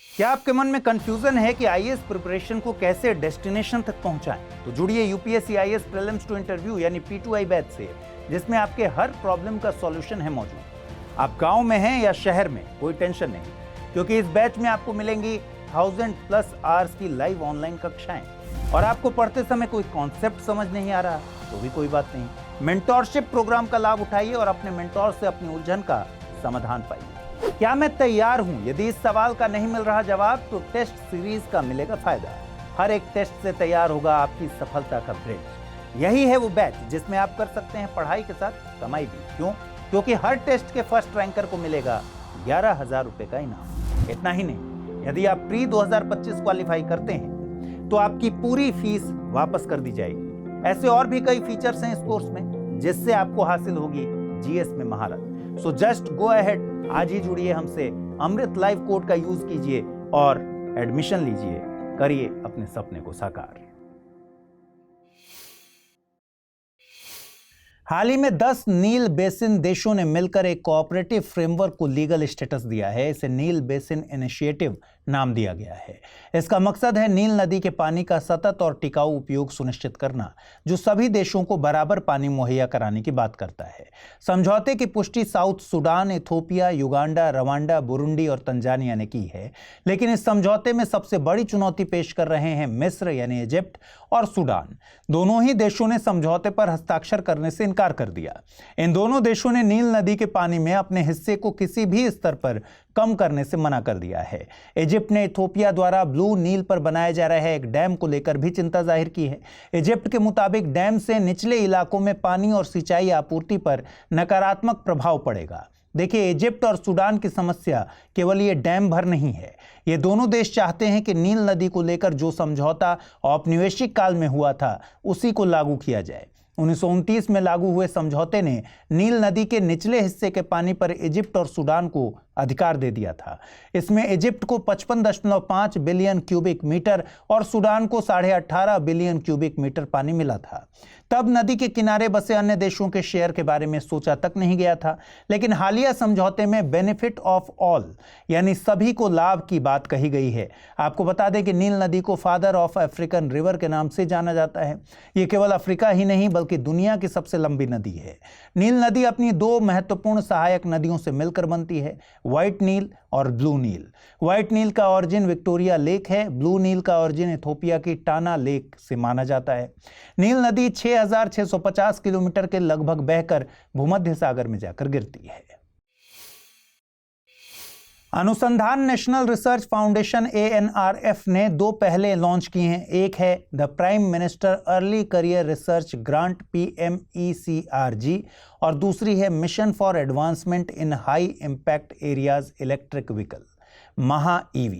क्या आपके मन में कंफ्यूजन है कि IAS प्रिपरेशन को कैसे डेस्टिनेशन तक पहुंचाएं? तो जुड़िए UPSC IAS prelims to interview यानी P2I बैच से, जिसमें आपके हर प्रॉब्लम का सॉल्यूशन है मौजूद। आप गांव में हैं या शहर में, कोई टेंशन नहीं, क्योंकि इस बैच में आपको मिलेंगी 1000+ आवर्स की लाइव ऑनलाइन कक्षाएं। और आपको पढ़ते समय कोई कॉन्सेप्ट समझ नहीं आ रहा तो भी कोई बात नहीं, मेंटोरशिप प्रोग्राम का लाभ उठाइए और अपने मेंटोर से अपनी उलझन का समाधान पाइए। क्या मैं तैयार हूं? यदि इस सवाल का नहीं मिल रहा जवाब तो टेस्ट सीरीज का मिलेगा फायदा। हर एक टेस्ट से तैयार होगा आपकी सफलता का ब्रिज। यही है वो बैच जिसमें आप कर सकते हैं पढ़ाई के साथ कमाई भी। क्यों? क्योंकि हर टेस्ट के फर्स्ट रैंकर को मिलेगा 11,000 रुपए का इनाम। इतना ही नहीं, यदि आप प्री 2025 क्वालिफाई करते हैं तो आपकी पूरी फीस वापस कर दी जाएगी। ऐसे और भी कई फीचर्स हैं इस कोर्स में जिससे आपको हासिल होगी GS में महारत। सो जस्ट गो अहेड, आज ही जुड़िए हमसे, अमृत लाइव कोड का यूज कीजिए और एडमिशन लीजिए, करिए अपने सपने को साकार। हाल ही में 10 नील बेसिन देशों ने मिलकर एक कोऑपरेटिव फ्रेमवर्क को लीगल स्टेटस दिया है। इसे नील बेसिन इनिशिएटिव नाम दिया गया है। इसका मकसद है नील नदी के पानी का सतत और टिकाऊ उपयोग सुनिश्चित करना, जो सभी देशों को बराबर पानी मुहैया कराने की बात करता है। समझौते की पुष्टि south Sudan, Ethiopia, Uganda, Rwanda, Burundi और तंजानिया ने की है, लेकिन इस समझौते में सबसे बड़ी चुनौती पेश कर रहे हैं मिस्र यानी इजिप्ट और सूडान। दोनों ही देशों ने समझौते पर हस्ताक्षर करने से इनकार कर दिया। इन दोनों देशों ने नील नदी के पानी में अपने हिस्से को किसी भी स्तर पर कम करने से मना कर दिया है। इजिप्ट ने इथोपिया द्वारा ब्लू नील पर बनाए जा रहे एक डैम को लेकर भी चिंता जाहिर की है। इजिप्ट के मुताबिक डैम से निचले इलाकों में पानी और सिंचाई आपूर्ति पर नकारात्मक प्रभाव पड़ेगा। देखिए, इजिप्ट और सूडान की समस्या केवल ये डैम भर नहीं है। ये दोनों देश चाहते हैं कि नील नदी को लेकर जो समझौता औपनिवेशिक काल में हुआ था उसी को लागू किया जाए। 1929 में लागू हुए समझौते ने नील नदी के निचले हिस्से के पानी पर इजिप्ट और सूडान को अधिकार दे दिया था। इसमें इजिप्ट को 55.5 बिलियन क्यूबिक मीटर और सूडान को 18.5 बिलियन क्यूबिक मीटर पानी मिला था। तब नदी के किनारे बसे अन्य देशों के शेयर के बारे में सोचा तक नहीं गया था, लेकिन हालिया समझौते में बेनिफिट ऑफ ऑल यानी सभी को लाभ की बात कही गई है। आपको बता दें कि नील नदी को फादर ऑफ अफ्रीकन रिवर के नाम से जाना जाता है। ये केवल अफ्रीका ही नहीं बल्कि दुनिया की सबसे लंबी नदी है। नील नदी अपनी दो महत्वपूर्ण सहायक नदियों से मिलकर बनती है, व्हाइट नील और ब्लू नील। व्हाइट नील का ऑरिजिन विक्टोरिया लेक है, ब्लू नील का ऑरिजिन इथोपिया की टाना लेक से माना जाता है। नील नदी 6650 किलोमीटर के लगभग बहकर भूमध्य सागर में जाकर गिरती है। अनुसंधान नेशनल रिसर्च फाउंडेशन ANRF ने दो पहले लॉन्च किए हैं। एक है the prime minister early career research grant PMECRG और दूसरी है mission for advancement in high impact areas electric vehicle MHA-EV।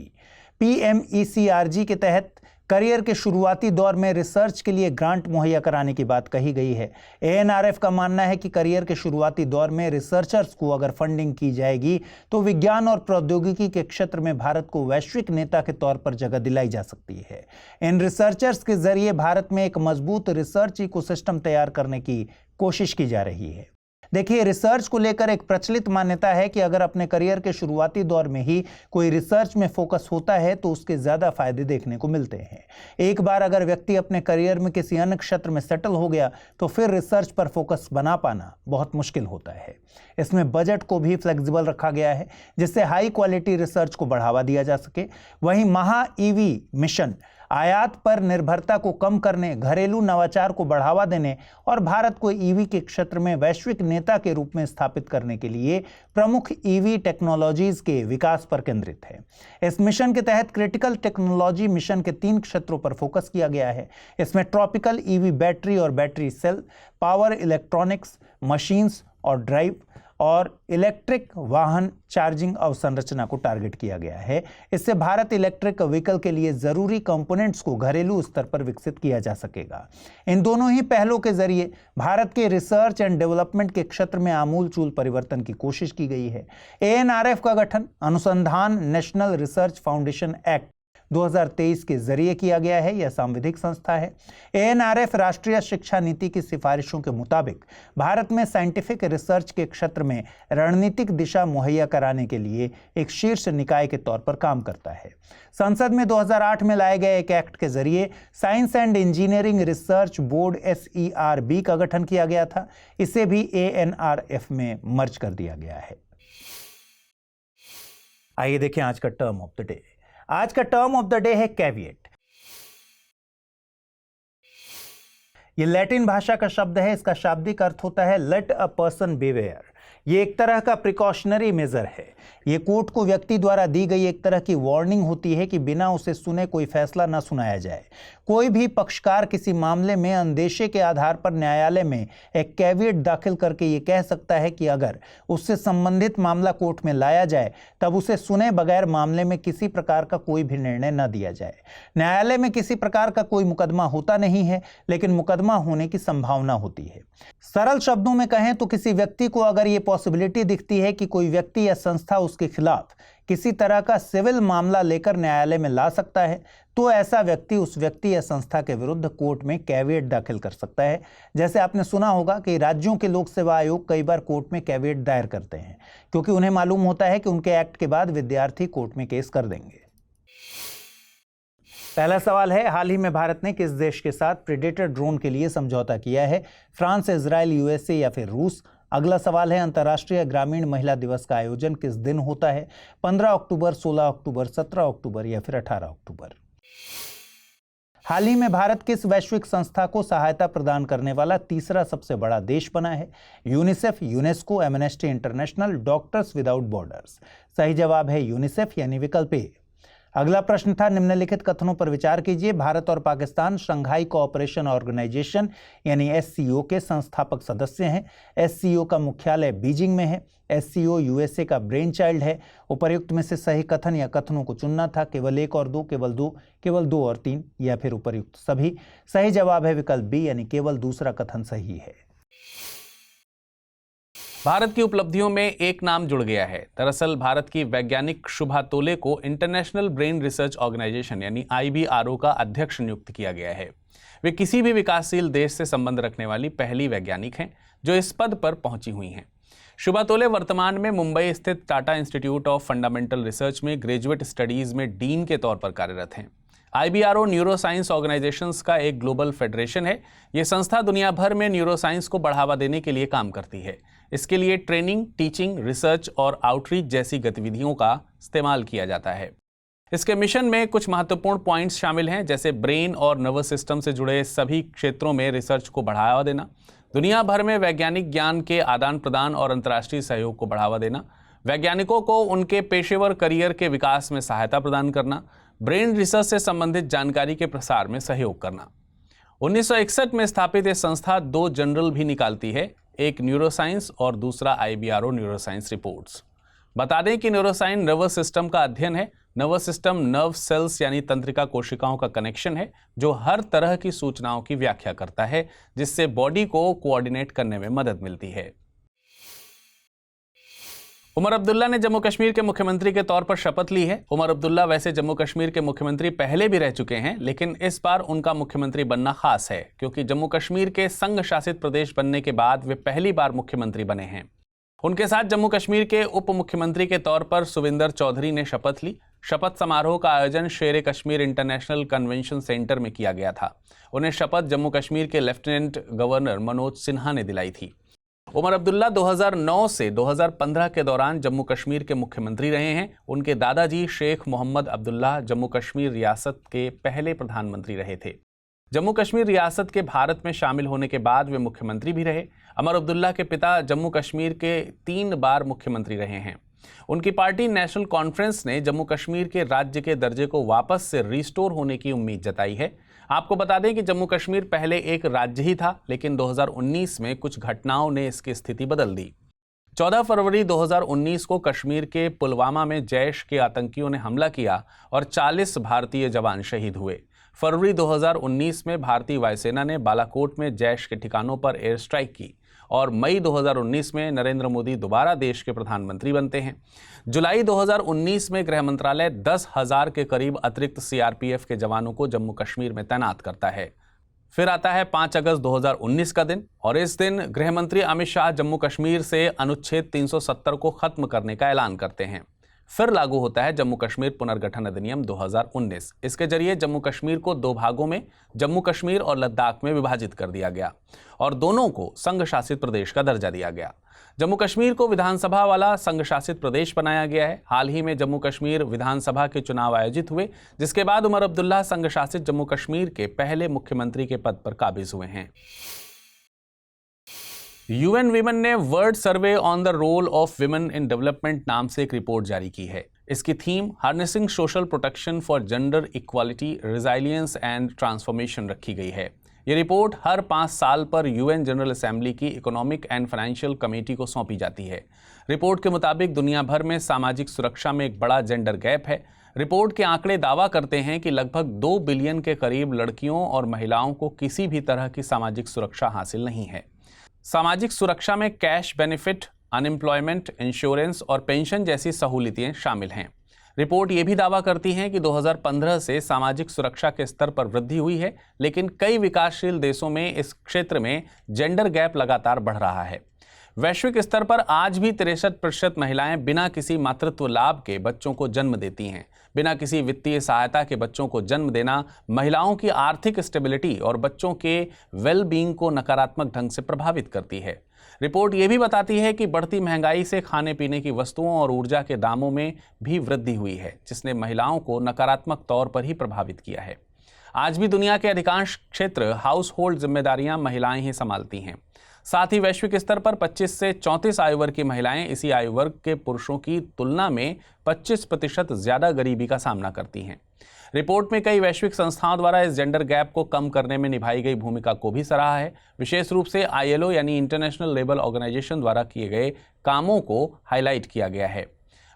PMECRG के तहत करियर के शुरुआती दौर में रिसर्च के लिए ग्रांट मुहैया कराने की बात कही गई है। ANRF का मानना है कि करियर के शुरुआती दौर में रिसर्चर्स को अगर फंडिंग की जाएगी तो विज्ञान और प्रौद्योगिकी के क्षेत्र में भारत को वैश्विक नेता के तौर पर जगह दिलाई जा सकती है। इन रिसर्चर्स के जरिए भारत में एक मजबूत रिसर्च इकोसिस्टम तैयार करने की कोशिश की जा रही है। देखिए, रिसर्च को लेकर एक प्रचलित मान्यता है कि अगर अपने करियर के शुरुआती दौर में ही कोई रिसर्च में फोकस होता है तो उसके ज्यादा फायदे देखने को मिलते हैं। एक बार अगर व्यक्ति अपने करियर में किसी अन्य क्षेत्र में सेटल हो गया तो फिर रिसर्च पर फोकस बना पाना बहुत मुश्किल होता है। इसमें बजट को भी फ्लेक्सिबल रखा गया है जिससे हाई क्वालिटी रिसर्च को बढ़ावा दिया जा सके। वहीं MHA-EV मिशन आयात पर निर्भरता को कम करने, घरेलू नवाचार को बढ़ावा देने और भारत को ईवी के क्षेत्र में वैश्विक नेता के रूप में स्थापित करने के लिए प्रमुख ईवी टेक्नोलॉजीज के विकास पर केंद्रित है। इस मिशन के तहत क्रिटिकल टेक्नोलॉजी मिशन के 3 क्षेत्रों पर फोकस किया गया है। इसमें ट्रॉपिकल ईवी बैटरी और battery cell, power electronics, machines और ड्राइव और इलेक्ट्रिक वाहन चार्जिंग अवसंरचना को टारगेट किया गया है। इससे भारत इलेक्ट्रिक व्हीकल के लिए जरूरी कंपोनेंट्स को घरेलू स्तर पर विकसित किया जा सकेगा। इन दोनों ही पहलों के जरिए भारत के रिसर्च एंड डेवलपमेंट के क्षेत्र में आमूलचूल परिवर्तन की कोशिश की गई है। ANRF का गठन अनुसंधान नेशनल रिसर्च फाउंडेशन एक्ट 2023 के जरिए किया गया है। यह सांविधिक संस्था है। ANRF राष्ट्रीय शिक्षा नीति की सिफारिशों के मुताबिक भारत में साइंटिफिक रिसर्च के क्षेत्र में रणनीतिक दिशा मुहैया कराने के लिए एक शीर्ष निकाय के तौर पर काम करता है। संसद में 2008 में लाए गए एक एक्ट के जरिए science and engineering research board SERB का गठन किया गया था। इसे भी ANRF में मर्ज कर दिया गया है। आइए देखें आज का टर्म ऑफ द डे। आज का टर्म ऑफ द डे है कैविएट। ये लैटिन भाषा का शब्द है। इसका शाब्दिक अर्थ होता है लेट अ पर्सन बिवेयर। ये एक तरह का प्रिकॉशनरी मेजर है। ये कोर्ट को व्यक्ति द्वारा दी गई एक तरह की वार्निंग होती है कि बिना उसे सुने कोई फैसला न सुनाया जाए। कोई भी पक्षकार किसी मामले में अंदेशे के आधार पर न्यायालय में एक कैविएट दाखिल करके ये कह सकता है कि अगर उससे संबंधित मामला कोर्ट में लाया जाए तब उसे सुने बगैर मामले में किसी प्रकार का कोई भी निर्णय न दिया जाए। न्यायालय में किसी प्रकार का कोई मुकदमा होता नहीं है, लेकिन मुकदमा होने की संभावना होती है। सरल शब्दों में कहें तो किसी व्यक्ति को अगर ये पॉसिबिलिटी दिखती है कि कोई व्यक्ति या संस्था उसके खिलाफ किसी तरह का सिविल मामला लेकर न्यायालय में ला सकता है तो ऐसा व्यक्ति उस व्यक्ति या संस्था के विरुद्ध कोर्ट में कैविएट दाखिल कर सकता है। जैसे आपने सुना होगा कि राज्यों के लोक सेवा आयोग कई बार कोर्ट में कैविएट दायर करते हैं क्योंकि उन्हें मालूम होता है कि उनके एक्ट के बाद विद्यार्थी कोर्ट में केस कर देंगे। पहला सवाल है, हाल ही में भारत ने किस देश के साथ प्रेडेटर ड्रोन के लिए समझौता किया है? फ्रांस, इजराइल, USA या फिर रूस? अगला सवाल है, अंतर्राष्ट्रीय ग्रामीण महिला दिवस का आयोजन किस दिन होता है? 15 अक्टूबर, 16 अक्टूबर, 17 अक्टूबर या फिर 18 अक्टूबर? हाल ही में भारत किस वैश्विक संस्था को सहायता प्रदान करने वाला तीसरा सबसे बड़ा देश बना है? UNICEF, UNESCO, amnesty international, doctors without borders? सही जवाब है यूनिसेफ यानी विकल्प ए। अगला प्रश्न था, निम्नलिखित कथनों पर विचार कीजिए। भारत और पाकिस्तान शंघाई कोऑपरेशन ऑर्गेनाइजेशन यानी SCO के संस्थापक सदस्य हैं। SCO का मुख्यालय बीजिंग में है। SCO USA का ब्रेन चाइल्ड है। उपर्युक्त में से सही कथन या कथनों को चुनना था, केवल 1 और 2, केवल 2, केवल 2 और 3 या फिर उपर्युक्त सभी। सही जवाब है विकल्प बी यानी केवल दूसरा कथन सही है। भारत की उपलब्धियों में एक नाम जुड़ गया है। दरअसल भारत की वैज्ञानिक शुभा तोले को इंटरनेशनल ब्रेन रिसर्च ऑर्गेनाइजेशन यानी IBRO का अध्यक्ष नियुक्त किया गया है। वे किसी भी विकासशील देश से संबंध रखने वाली पहली वैज्ञानिक हैं जो इस पद पर पहुंची हुई हैं। शुभा तोले वर्तमान में मुंबई स्थित Tata institute of fundamental research में ग्रेजुएट स्टडीज में डीन के तौर पर कार्यरत हैं। IBRO न्यूरोसाइंस ऑर्गेनाइजेशंस का एक ग्लोबल फेडरेशन है। ये संस्था दुनिया भर में न्यूरोसाइंस को बढ़ावा देने के लिए काम करती है। इसके लिए ट्रेनिंग, टीचिंग, रिसर्च और आउटरीच जैसी गतिविधियों का इस्तेमाल किया जाता है। इसके मिशन में कुछ महत्वपूर्ण पॉइंट्स शामिल हैं, जैसे ब्रेन और नर्वस सिस्टम से जुड़े सभी क्षेत्रों में रिसर्च को बढ़ावा देना, दुनिया भर में वैज्ञानिक ज्ञान के आदान प्रदान और अंतर्राष्ट्रीय सहयोग को बढ़ावा देना, वैज्ञानिकों को उनके पेशेवर करियर के विकास में सहायता प्रदान करना, ब्रेन रिसर्च से संबंधित जानकारी के प्रसार में सहयोग करना। 1961 में स्थापित यह संस्था 2 जर्नल भी निकालती है, एक न्यूरोसाइंस और दूसरा IBRO न्यूरोसाइंस रिपोर्ट्स। बता दें कि न्यूरोसाइंस नर्वस सिस्टम का अध्ययन है। नर्वस सिस्टम नर्व सेल्स यानी तंत्रिका कोशिकाओं का कनेक्शन है जो हर तरह की सूचनाओं की व्याख्या करता है, जिससे बॉडी को कोऑर्डिनेट करने में मदद मिलती है। उमर अब्दुल्ला ने जम्मू कश्मीर के मुख्यमंत्री के तौर पर शपथ ली है। उमर अब्दुल्ला वैसे जम्मू कश्मीर के मुख्यमंत्री पहले भी रह चुके हैं, लेकिन इस बार उनका मुख्यमंत्री बनना खास है क्योंकि जम्मू कश्मीर के संघ शासित प्रदेश बनने के बाद वे पहली बार मुख्यमंत्री बने हैं। उनके साथ जम्मू कश्मीर के उप मुख्यमंत्री के तौर पर सुविंदर चौधरी ने शपथ ली। शपथ समारोह का आयोजन शेर कश्मीर इंटरनेशनल कन्वेंशन सेंटर में किया गया था। उन्हें शपथ जम्मू कश्मीर के लेफ्टिनेंट गवर्नर मनोज सिन्हा ने दिलाई थी। उमर अब्दुल्ला 2009 से 2015 के दौरान जम्मू कश्मीर के मुख्यमंत्री रहे हैं। उनके दादाजी शेख मोहम्मद अब्दुल्ला जम्मू कश्मीर रियासत के पहले प्रधानमंत्री रहे थे। जम्मू कश्मीर रियासत के भारत में शामिल होने के बाद वे मुख्यमंत्री भी रहे। उमर अब्दुल्ला के पिता जम्मू कश्मीर के 3 बार मुख्यमंत्री रहे हैं। उनकी पार्टी नेशनल कॉन्फ्रेंस ने जम्मू कश्मीर के राज्य के दर्जे को वापस से रिस्टोर होने की उम्मीद जताई है। आपको बता दें कि जम्मू कश्मीर पहले एक राज्य ही था, लेकिन 2019 में कुछ घटनाओं ने इसकी स्थिति बदल दी। 14 फरवरी 2019 को कश्मीर के पुलवामा में जैश के आतंकियों ने हमला किया और 40 भारतीय जवान शहीद हुए। फरवरी 2019 में भारतीय वायुसेना ने बालाकोट में जैश के ठिकानों पर एयर स्ट्राइक की और मई 2019 में नरेंद्र मोदी दोबारा देश के प्रधानमंत्री बनते हैं। जुलाई 2019 में गृह मंत्रालय 10,000 के करीब अतिरिक्त CRPF के जवानों को जम्मू कश्मीर में तैनात करता है। फिर आता है 5 अगस्त 2019 का दिन और इस दिन गृह मंत्री अमित शाह जम्मू कश्मीर से अनुच्छेद 370 को खत्म करने का ऐलान करते हैं। फिर लागू होता है जम्मू कश्मीर पुनर्गठन अधिनियम 2019। इसके जरिए जम्मू कश्मीर को 2 भागों में जम्मू कश्मीर और लद्दाख में विभाजित कर दिया गया और दोनों को संघ शासित प्रदेश का दर्जा दिया गया। जम्मू कश्मीर को विधानसभा वाला संघ शासित प्रदेश बनाया गया है। हाल ही में जम्मू कश्मीर विधानसभा के चुनाव आयोजित हुए, जिसके बाद उमर अब्दुल्ला संघ शासित जम्मू कश्मीर के पहले मुख्यमंत्री के पद पर काबिज हुए हैं। UN वीमेन ने world survey on the role of women in development नाम से एक रिपोर्ट जारी की है। इसकी theme harnessing social protection for gender equality, resilience and transformation रखी गई है। ये रिपोर्ट हर 5 साल पर UN जनरल असेंबली की इकोनॉमिक एंड फाइनेंशियल कमेटी को सौंपी जाती है। रिपोर्ट के मुताबिक दुनिया भर में सामाजिक सुरक्षा में एक बड़ा जेंडर गैप है। रिपोर्ट के आंकड़े दावा करते हैं कि लगभग 2 बिलियन के करीब लड़कियों और महिलाओं को किसी भी तरह की सामाजिक सुरक्षा हासिल नहीं है। सामाजिक सुरक्षा में कैश बेनिफिट, अनएम्प्लॉयमेंट इंश्योरेंस और पेंशन जैसी सहूलियतें शामिल हैं। रिपोर्ट ये भी दावा करती है कि 2015 से सामाजिक सुरक्षा के स्तर पर वृद्धि हुई है, लेकिन कई विकासशील देशों में इस क्षेत्र में जेंडर गैप लगातार बढ़ रहा है। वैश्विक स्तर पर आज भी 63% महिलाएं बिना किसी मातृत्व लाभ के बच्चों को जन्म देती हैं। बिना किसी वित्तीय सहायता के बच्चों को जन्म देना महिलाओं की आर्थिक स्टेबिलिटी और बच्चों के वेल-बीइंग को नकारात्मक ढंग से प्रभावित करती है। रिपोर्ट ये भी बताती है कि बढ़ती महंगाई से खाने पीने की वस्तुओं और ऊर्जा के दामों में भी वृद्धि हुई है, जिसने महिलाओं को नकारात्मक तौर पर ही प्रभावित किया है। आज भी दुनिया के अधिकांश क्षेत्र हाउस होल्ड जिम्मेदारियां महिलाएं ही संभालती हैं। साथ ही वैश्विक स्तर पर 25 से 34 आयु वर्ग की महिलाएं इसी आयु वर्ग के पुरुषों की तुलना में 25% ज्यादा गरीबी का सामना करती हैं। रिपोर्ट में कई वैश्विक संस्थाओं द्वारा इस जेंडर गैप को कम करने में निभाई गई भूमिका को भी सराहा है। विशेष रूप से ILO यानी इंटरनेशनल लेबर ऑर्गेनाइजेशन द्वारा किए गए कामों को हाईलाइट किया गया है।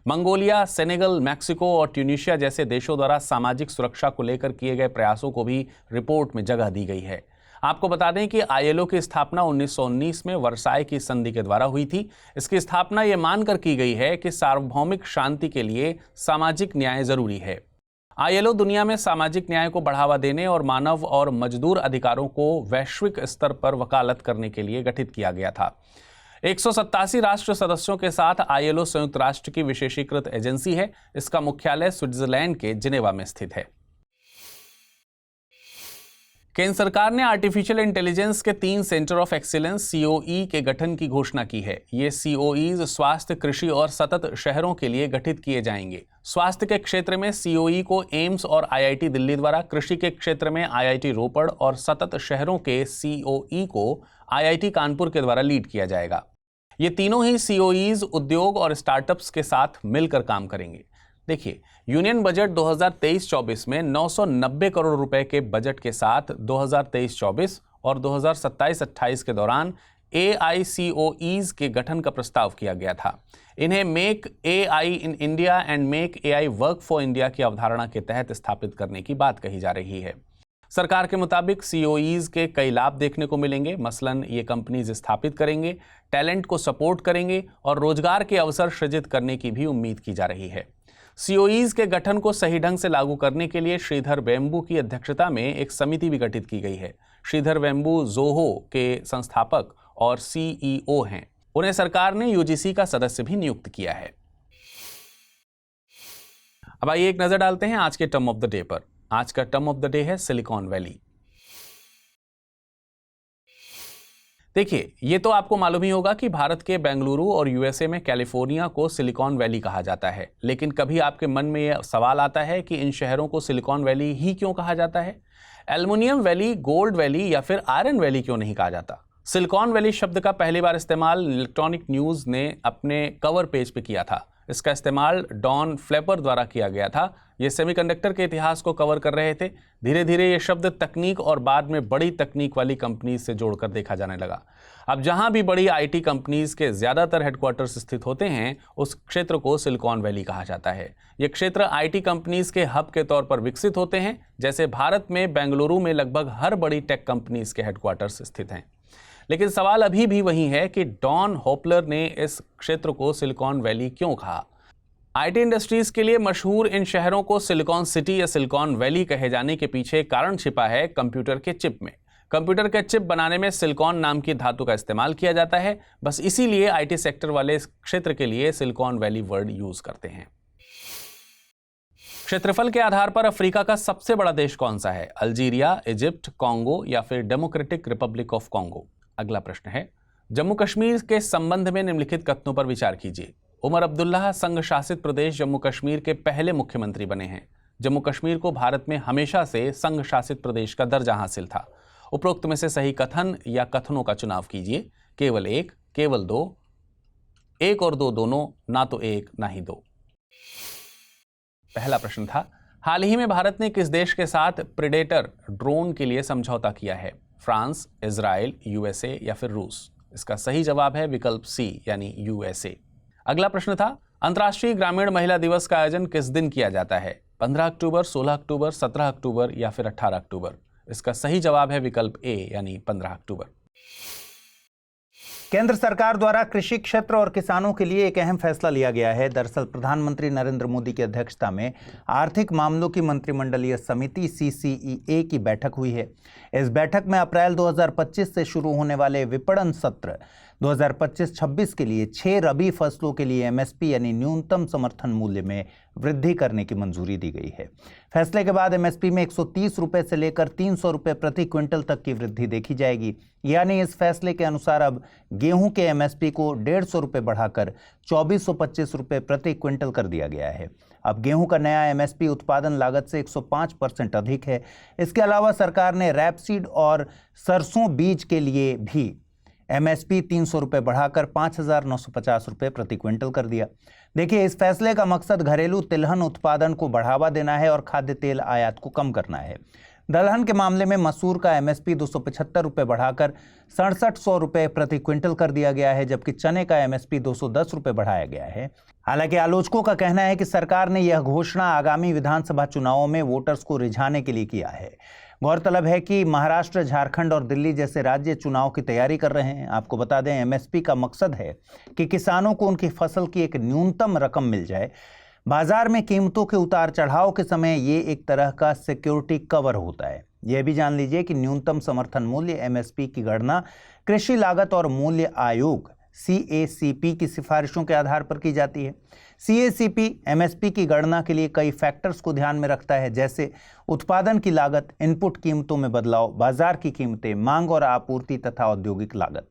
मंगोलिया, सेनेगल, मैक्सिको और ट्यूनीशिया जैसे देशों द्वारा सामाजिक सुरक्षा को लेकर किए गए प्रयासों को भी रिपोर्ट में जगह दी गई है। आपको बता दें कि आईएलओ की स्थापना 1919 में वर्साय की संधि के द्वारा हुई थी। इसकी स्थापना यह मानकर की गई है कि सार्वभौमिक शांति के लिए सामाजिक न्याय जरूरी है। आईएलओ दुनिया में सामाजिक न्याय को बढ़ावा देने और मानव और मजदूर अधिकारों को वैश्विक स्तर पर वकालत करने के लिए गठित किया गया था। 187 राष्ट्र सदस्यों के साथ आईएलओ संयुक्त राष्ट्र की विशेषीकृत एजेंसी है। इसका मुख्यालय स्विट्जरलैंड के जिनेवा में स्थित है। केंद्र सरकार ने आर्टिफिशियल इंटेलिजेंस के 3 सेंटर ऑफ एक्सीलेंस सीओई के गठन की घोषणा की है। ये सीओईज स्वास्थ्य, कृषि और सतत शहरों के लिए गठित किए जाएंगे। स्वास्थ्य के क्षेत्र में सीओई को एम्स और आईआईटी दिल्ली द्वारा, कृषि के क्षेत्र में आईआईटी रोपड़ और सतत शहरों के सीओई को आईआईटी कानपुर के द्वारा लीड किया जाएगा। ये तीनों ही सीओईज उद्योग और स्टार्टअप्स के साथ मिलकर काम करेंगे। देखिए, यूनियन बजट 2023-24 में 990 करोड़ रुपए के बजट के साथ 2023-24 और 2027-28 के दौरान AICOEs के गठन का प्रस्ताव किया गया था। इन्हें make AI in India and make AI work for India की अवधारणा के तहत स्थापित करने की बात कही जा रही है। सरकार के मुताबिक COEs के कई लाभ देखने को मिलेंगे। मसलन ये कंपनीज स्थापित करेंगे, टैलेंट को सपोर्ट करेंगे और रोजगार के अवसर सृजित करने की भी उम्मीद की जा रही है। COEs के गठन को सही ढंग से लागू करने के लिए श्रीधर वेम्बू की अध्यक्षता में एक समिति भी गठित की गई है। श्रीधर वेम्बू जोहो के संस्थापक और CEO हैं। उन्हें सरकार ने UGC का सदस्य भी नियुक्त किया है। अब आइए एक नजर डालते हैं आज के टर्म ऑफ द डे पर। आज का टर्म ऑफ द डे है सिलिकॉन वैली। देखिए, ये तो आपको मालूम ही होगा कि भारत के बेंगलुरु और यूएसए में कैलिफोर्निया को सिलिकॉन वैली कहा जाता है। लेकिन कभी आपके मन में यह सवाल आता है कि इन शहरों को सिलिकॉन वैली ही क्यों कहा जाता है? एल्युमिनियम वैली, गोल्ड वैली या फिर आयरन वैली क्यों नहीं कहा जाता? सिलिकॉन वैली शब्द का पहली बार इस्तेमाल इलेक्ट्रॉनिक न्यूज ने अपने कवर पेज पे किया था। इसका इस्तेमाल डॉन फ्लेपर द्वारा किया गया था। ये सेमीकंडक्टर के इतिहास को कवर कर रहे थे। धीरे धीरे ये शब्द तकनीक और बाद में बड़ी तकनीक वाली कंपनीज से जोड़कर देखा जाने लगा। अब जहां भी बड़ी आईटी कंपनीज के ज्यादातर हेडक्वार्टर्स स्थित होते हैं, उस क्षेत्र को सिलिकॉन वैली कहा जाता है। ये क्षेत्र आईटी कंपनीज के हब के तौर पर विकसित होते हैं। जैसे भारत में बेंगलुरु में लगभग हर बड़ी टेक कंपनीज के हेडक्वार्टर्स स्थित हैं। लेकिन सवाल अभी भी वही है कि डॉन होपलर ने इस क्षेत्र को सिलिकॉन वैली क्यों कहा? आईटी इंडस्ट्रीज के लिए मशहूर इन शहरों को सिलिकॉन सिटी या सिलिकॉन वैली कहे जाने के पीछे कारण छिपा है कंप्यूटर के चिप में। कंप्यूटर के चिप बनाने में सिलिकॉन नाम की धातु का इस्तेमाल किया जाता है। बस इसीलिए आईटी सेक्टर वाले इस क्षेत्र के लिए सिलिकॉन वैली वर्ड यूज करते हैं। क्षेत्रफल के आधार पर अफ्रीका का सबसे बड़ा देश कौन सा है? अल्जीरिया, इजिप्ट, कॉन्गो या फिर डेमोक्रेटिक रिपब्लिक ऑफ कॉन्गो? अगला प्रश्न है, जम्मू कश्मीर के संबंध में निम्नलिखित कथनों पर विचार कीजिए। उमर अब्दुल्लाह संघ शासित प्रदेश जम्मू कश्मीर के पहले मुख्यमंत्री बने हैं। जम्मू कश्मीर को भारत में हमेशा से संघ शासित प्रदेश का दर्जा हासिल था। उपरोक्त में से सही कथन या कथनों का चुनाव कीजिए। केवल एक, केवल दो, एक और दो दोनों, ना तो एक ना ही दो। पहला प्रश्न था, हाल ही में भारत ने किस देश के साथ प्रेडेटर ड्रोन के लिए समझौता किया है? फ्रांस, इजराइल, यूएसए या फिर रूस? इसका सही जवाब है विकल्प सी यानी यूएसए। अगला प्रश्न था, अंतर्राष्ट्रीय ग्रामीण महिला दिवस का आयोजन किस दिन किया जाता है? 15 अक्टूबर, 16 अक्टूबर, 17 अक्टूबर या फिर 18 अक्टूबर? इसका सही जवाब है विकल्प ए यानी 15 अक्टूबर। केंद्र सरकार द्वारा कृषि क्षेत्र और किसानों के लिए एक अहम फैसला लिया गया है। दरअसल प्रधानमंत्री नरेंद्र मोदी की अध्यक्षता में आर्थिक मामलों की मंत्रिमंडलीय समिति CCEA की बैठक हुई है। इस बैठक में अप्रैल 2025 से शुरू होने वाले विपणन सत्र 2025-26 के लिए 6 रबी फसलों के लिए MSP यानी न्यूनतम समर्थन मूल्य में वृद्धि करने की मंजूरी दी गई है। फैसले के बाद MSP में 130 रुपये से लेकर 300 रुपये प्रति क्विंटल तक की वृद्धि देखी जाएगी। यानी इस फैसले के अनुसार अब गेहूं के MSP को 150 रुपये बढ़ाकर 2425 रुपये प्रति क्विंटल कर दिया गया है। अब गेहूं का नया MSP उत्पादन लागत से 105% अधिक है। इसके अलावा सरकार ने रैपसीड और सरसों बीज के लिए भी MSP 300 रुपये बढ़ाकर 5,950 रुपये प्रति क्विंटल कर दिया। देखिए, इस फैसले का मकसद घरेलू तिलहन उत्पादन को बढ़ावा देना है और खाद्य तेल आयात को कम करना है। दलहन के मामले में मसूर का MSP 275 रुपये बढ़ाकर 6700 रुपये प्रति क्विंटल कर दिया गया है, जबकि चने का MSP 210 रुपये बढ़ाया गया है। हालांकि आलोचकों का कहना है कि सरकार ने यह घोषणा आगामी विधानसभा चुनावों में वोटर्स को रिझाने के लिए किया है। गौरतलब है कि महाराष्ट्र, झारखंड और दिल्ली जैसे राज्य चुनाव की तैयारी कर रहे हैं। आपको बता दें, एमएसपी का मकसद है कि किसानों को उनकी फसल की एक न्यूनतम रकम मिल जाए। बाजार में कीमतों के उतार चढ़ाव के समय ये एक तरह का सिक्योरिटी कवर होता है। यह भी जान लीजिए कि न्यूनतम समर्थन मूल्य एमएसपी की गणना कृषि लागत और मूल्य आयोग CACP की सिफारिशों के आधार पर की जाती है। CACP एमएसपी की गणना के लिए कई फैक्टर्स को ध्यान में रखता है, जैसे उत्पादन की लागत, इनपुट कीमतों में बदलाव, बाजार की कीमतें, मांग और आपूर्ति तथा औद्योगिक लागत।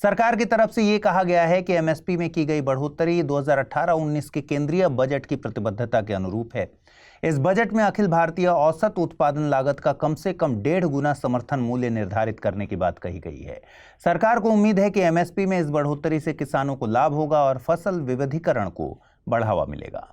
सरकार की तरफ से ये कहा गया है कि एमएसपी में की गई बढ़ोतरी 2018-19 के केंद्रीय बजट की प्रतिबद्धता के अनुरूप है। इस बजट में अखिल भारतीय औसत उत्पादन लागत का कम से कम 1.5 गुना समर्थन मूल्य निर्धारित करने की बात कही गई है। सरकार को उम्मीद है कि एमएसपी में इस बढ़ोतरी से किसानों को लाभ होगा और फसल विविधीकरण को बढ़ावा मिलेगा।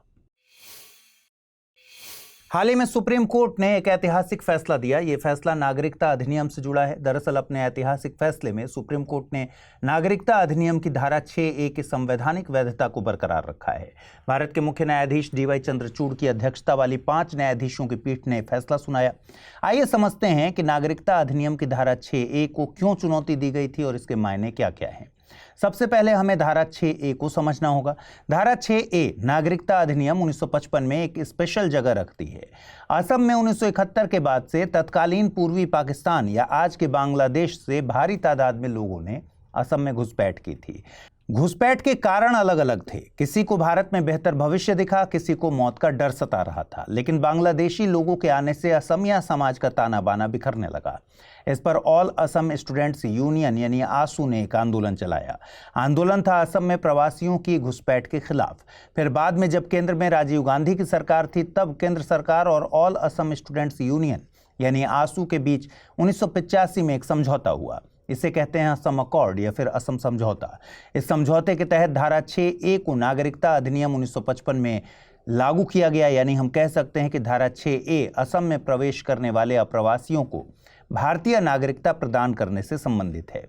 हाल ही में सुप्रीम कोर्ट ने एक ऐतिहासिक फैसला दिया। ये फैसला नागरिकता अधिनियम से जुड़ा है। दरअसल अपने ऐतिहासिक फैसले में सुप्रीम कोर्ट ने नागरिकता अधिनियम की धारा 6A की संवैधानिक वैधता को बरकरार रखा है। भारत के मुख्य न्यायाधीश DY चंद्रचूड़ की अध्यक्षता वाली 5 न्यायाधीशों की पीठ ने फैसला सुनाया। आइए समझते हैं कि नागरिकता अधिनियम की धारा 6A को क्यों चुनौती दी गई थी और इसके मायने क्या क्या हैं। सबसे पहले हमें धारा 6A को समझना होगा। धारा 6A नागरिकता अधिनियम 1955 में एक स्पेशल जगह रखती है। असम में 1971 के बाद से तत्कालीन पूर्वी पाकिस्तान या आज के बांग्लादेश से भारी तादाद में लोगों ने असम में घुसपैठ की थी। घुसपैठ के कारण अलग अलग थे। किसी को भारत में बेहतर भविष्य दिखा, किसी को मौत का डर सता रहा था। लेकिन बांग्लादेशी लोगों के आने से असमिया समाज का ताना बाना बिखरने लगा। इस पर ऑल असम स्टूडेंट्स यूनियन यानी आसू ने एक आंदोलन चलाया। आंदोलन था असम में प्रवासियों की घुसपैठ के खिलाफ। फिर बाद में जब केंद्र में राजीव गांधी की सरकार थी, तब केंद्र सरकार और ऑल असम स्टूडेंट्स यूनियन यानी आसू के बीच 1985 में एक समझौता हुआ। इसे कहते हैं असम अकॉर्ड या फिर असम समझौता। इस समझौते के तहत धारा 6A को नागरिकता अधिनियम 1955 में लागू किया गया। यानी हम कह सकते हैं कि धारा 6A असम में प्रवेश करने वाले अप्रवासियों को भारतीय नागरिकता प्रदान करने से संबंधित है।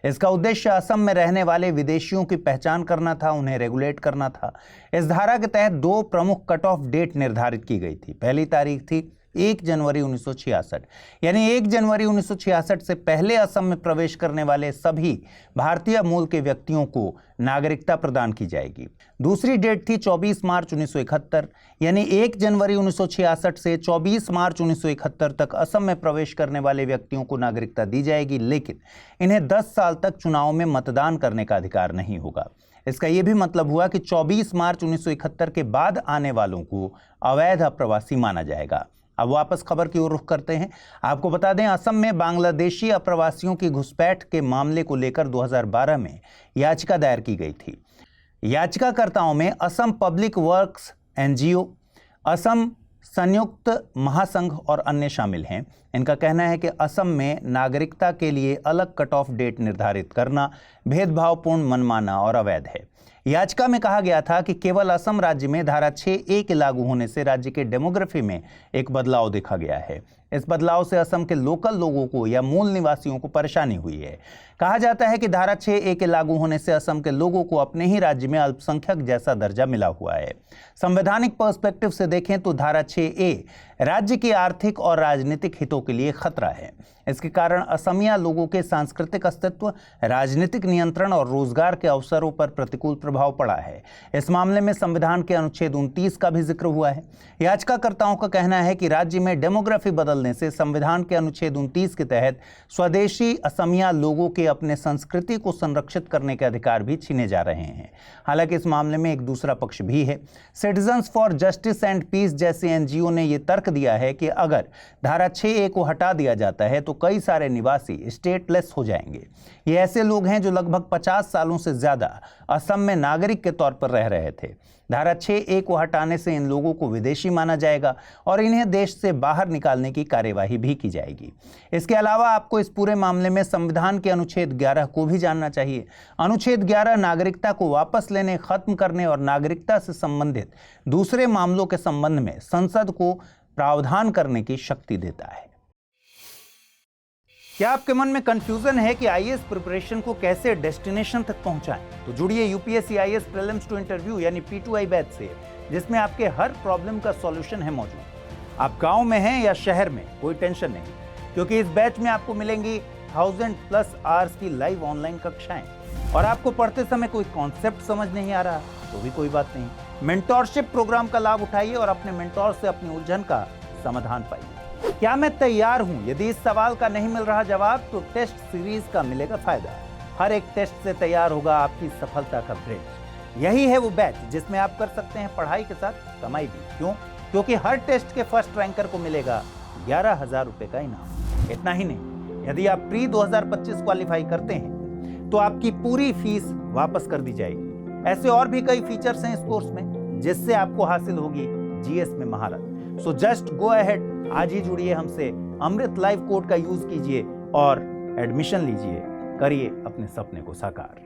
इसका उद्देश्य असम में रहने वाले विदेशियों की पहचान करना था, उन्हें रेगुलेट करना था। इस धारा के तहत 2 प्रमुख कट ऑफ डेट निर्धारित की गई थी। पहली तारीख थी 1 जनवरी 1966, यानी 1 जनवरी 1966 से पहले असम में प्रवेश करने वाले सभी भारतीय मूल के व्यक्तियों को नागरिकता प्रदान की जाएगी। दूसरी डेट थी 24 मार्च 1971, यानी 1 जनवरी 1966 से 24 मार्च 1971 तक असम में प्रवेश करने वाले व्यक्तियों को नागरिकता दी जाएगी, लेकिन इन्हें 10 साल तक चुनाव में मतदान करने का अधिकार नहीं होगा। इसका यह भी मतलब हुआ कि 24 मार्च 1971 के बाद आने वालों को अवैध अप्रवासी माना जाएगा। अब वापस खबर की ओर रुख करते हैं। आपको बता दें, असम में बांग्लादेशी अप्रवासियों की घुसपैठ के मामले को लेकर 2012 में याचिका दायर की गई थी। याचिकाकर्ताओं में Assam public works NGO, Assam संयुक्त महासंघ और अन्य शामिल हैं। इनका कहना है कि असम में नागरिकता के लिए अलग कट ऑफ डेट निर्धारित करना भेदभावपूर्ण, मनमाना और अवैध है। याचिका में कहा गया था कि केवल असम राज्य में धारा 6A के लागू होने से राज्य के डेमोग्राफी में एक बदलाव देखा गया है। इस बदलाव से असम के लोकल लोगों को या मूल निवासियों को परेशानी हुई है। कहा जाता है कि धारा 6A के लागू होने से असम के लोगों को अपने ही राज्य में अल्पसंख्यक जैसा दर्जा मिला हुआ है। संवैधानिक पर्सपेक्टिव से देखें तो धारा 6A राज्य के आर्थिक और राजनीतिक हितों के लिए खतरा है। इसके कारण असमिया लोगों के सांस्कृतिक अस्तित्व, राजनीतिक नियंत्रण और रोजगार के अवसरों पर प्रतिकूल प्रभाव पड़ा है। इस मामले में संविधान के अनुच्छेद 29 का भी जिक्र हुआ है। याचिकाकर्ताओं का कहना है कि राज्य में डेमोग्राफी बदलने से संविधान के अनुच्छेद 29 के तहत स्वदेशी असमिया लोगों के अपने संस्कृति को संरक्षित करने के अधिकार भी छीने जा रहे हैं। हालांकि इस मामले में एक दूसरा पक्ष भी है। Citizens for justice and peace जैसे NGO ने यह तर्क दिया है कि अगर धारा 6A को हटा दिया जाता है तो कई सारे निवासी स्टेटलेस हो जाएंगे। ये ऐसे लोग हैं जो लगभग 50 सालों से ज्यादा असम में नागरिक के तौर पर रह रहे थे। धारा 6A को हटाने से इन लोगों को विदेशी माना जाएगा और इन्हें देश से बाहर निकालने की कार्यवाही भी की जाएगी। इसके अलावा आपको इस पूरे मामले में संविधान के अनुच्छेद 11 को भी जानना चाहिए। अनुच्छेद 11 नागरिकता को वापस लेने, खत्म करने और नागरिकता से संबंधित दूसरे मामलों के संबंध में संसद को प्रावधान करने की शक्ति देता है। क्या आपके मन में कंफ्यूजन है कि आईएएस प्रिपरेशन को कैसे डेस्टिनेशन तक पहुंचाएं? तो जुड़िए UPSC IAS prelims to interview यानी P2I बैच से, जिसमें आपके हर प्रॉब्लम का सॉल्यूशन है मौजूद। आप गांव में हैं या शहर में, कोई टेंशन नहीं। क्योंकि इस बैच में आपको मिलेंगी 1000+ आवर्स की लाइव ऑनलाइन कक्षाएं। और आपको पढ़ते समय कोई कॉन्सेप्ट समझ नहीं आ रहा तो भी कोई बात नहीं, मेंटोरशिप प्रोग्राम का लाभ उठाइए और अपने मेंटोर से अपनी उलझन का समाधान पाइए। क्या मैं तैयार हूं? यदि इस सवाल का नहीं मिल रहा जवाब तो टेस्ट सीरीज का मिलेगा फायदा। हर एक टेस्ट से तैयार होगा आपकी सफलता का ब्रिज। यही है वो बैच जिसमें आप कर सकते हैं पढ़ाई के साथ कमाई भी। क्यों? क्योंकि हर टेस्ट के फर्स्ट रैंकर को मिलेगा 11,000 रुपए का इनाम। इतना ही नहीं, यदि आप प्री 2025 क्वालिफाई करते हैं तो आपकी पूरी फीस वापस कर दी जाएगी। ऐसे और भी कई फीचर्स हैं इस कोर्स में जिससे आपको हासिल होगी जीएस में महारत। सो जस्ट गो अहेड, आज ही जुड़िए हमसे, अमृत लाइव कोड का यूज कीजिए और एडमिशन लीजिए, करिए अपने सपने को साकार।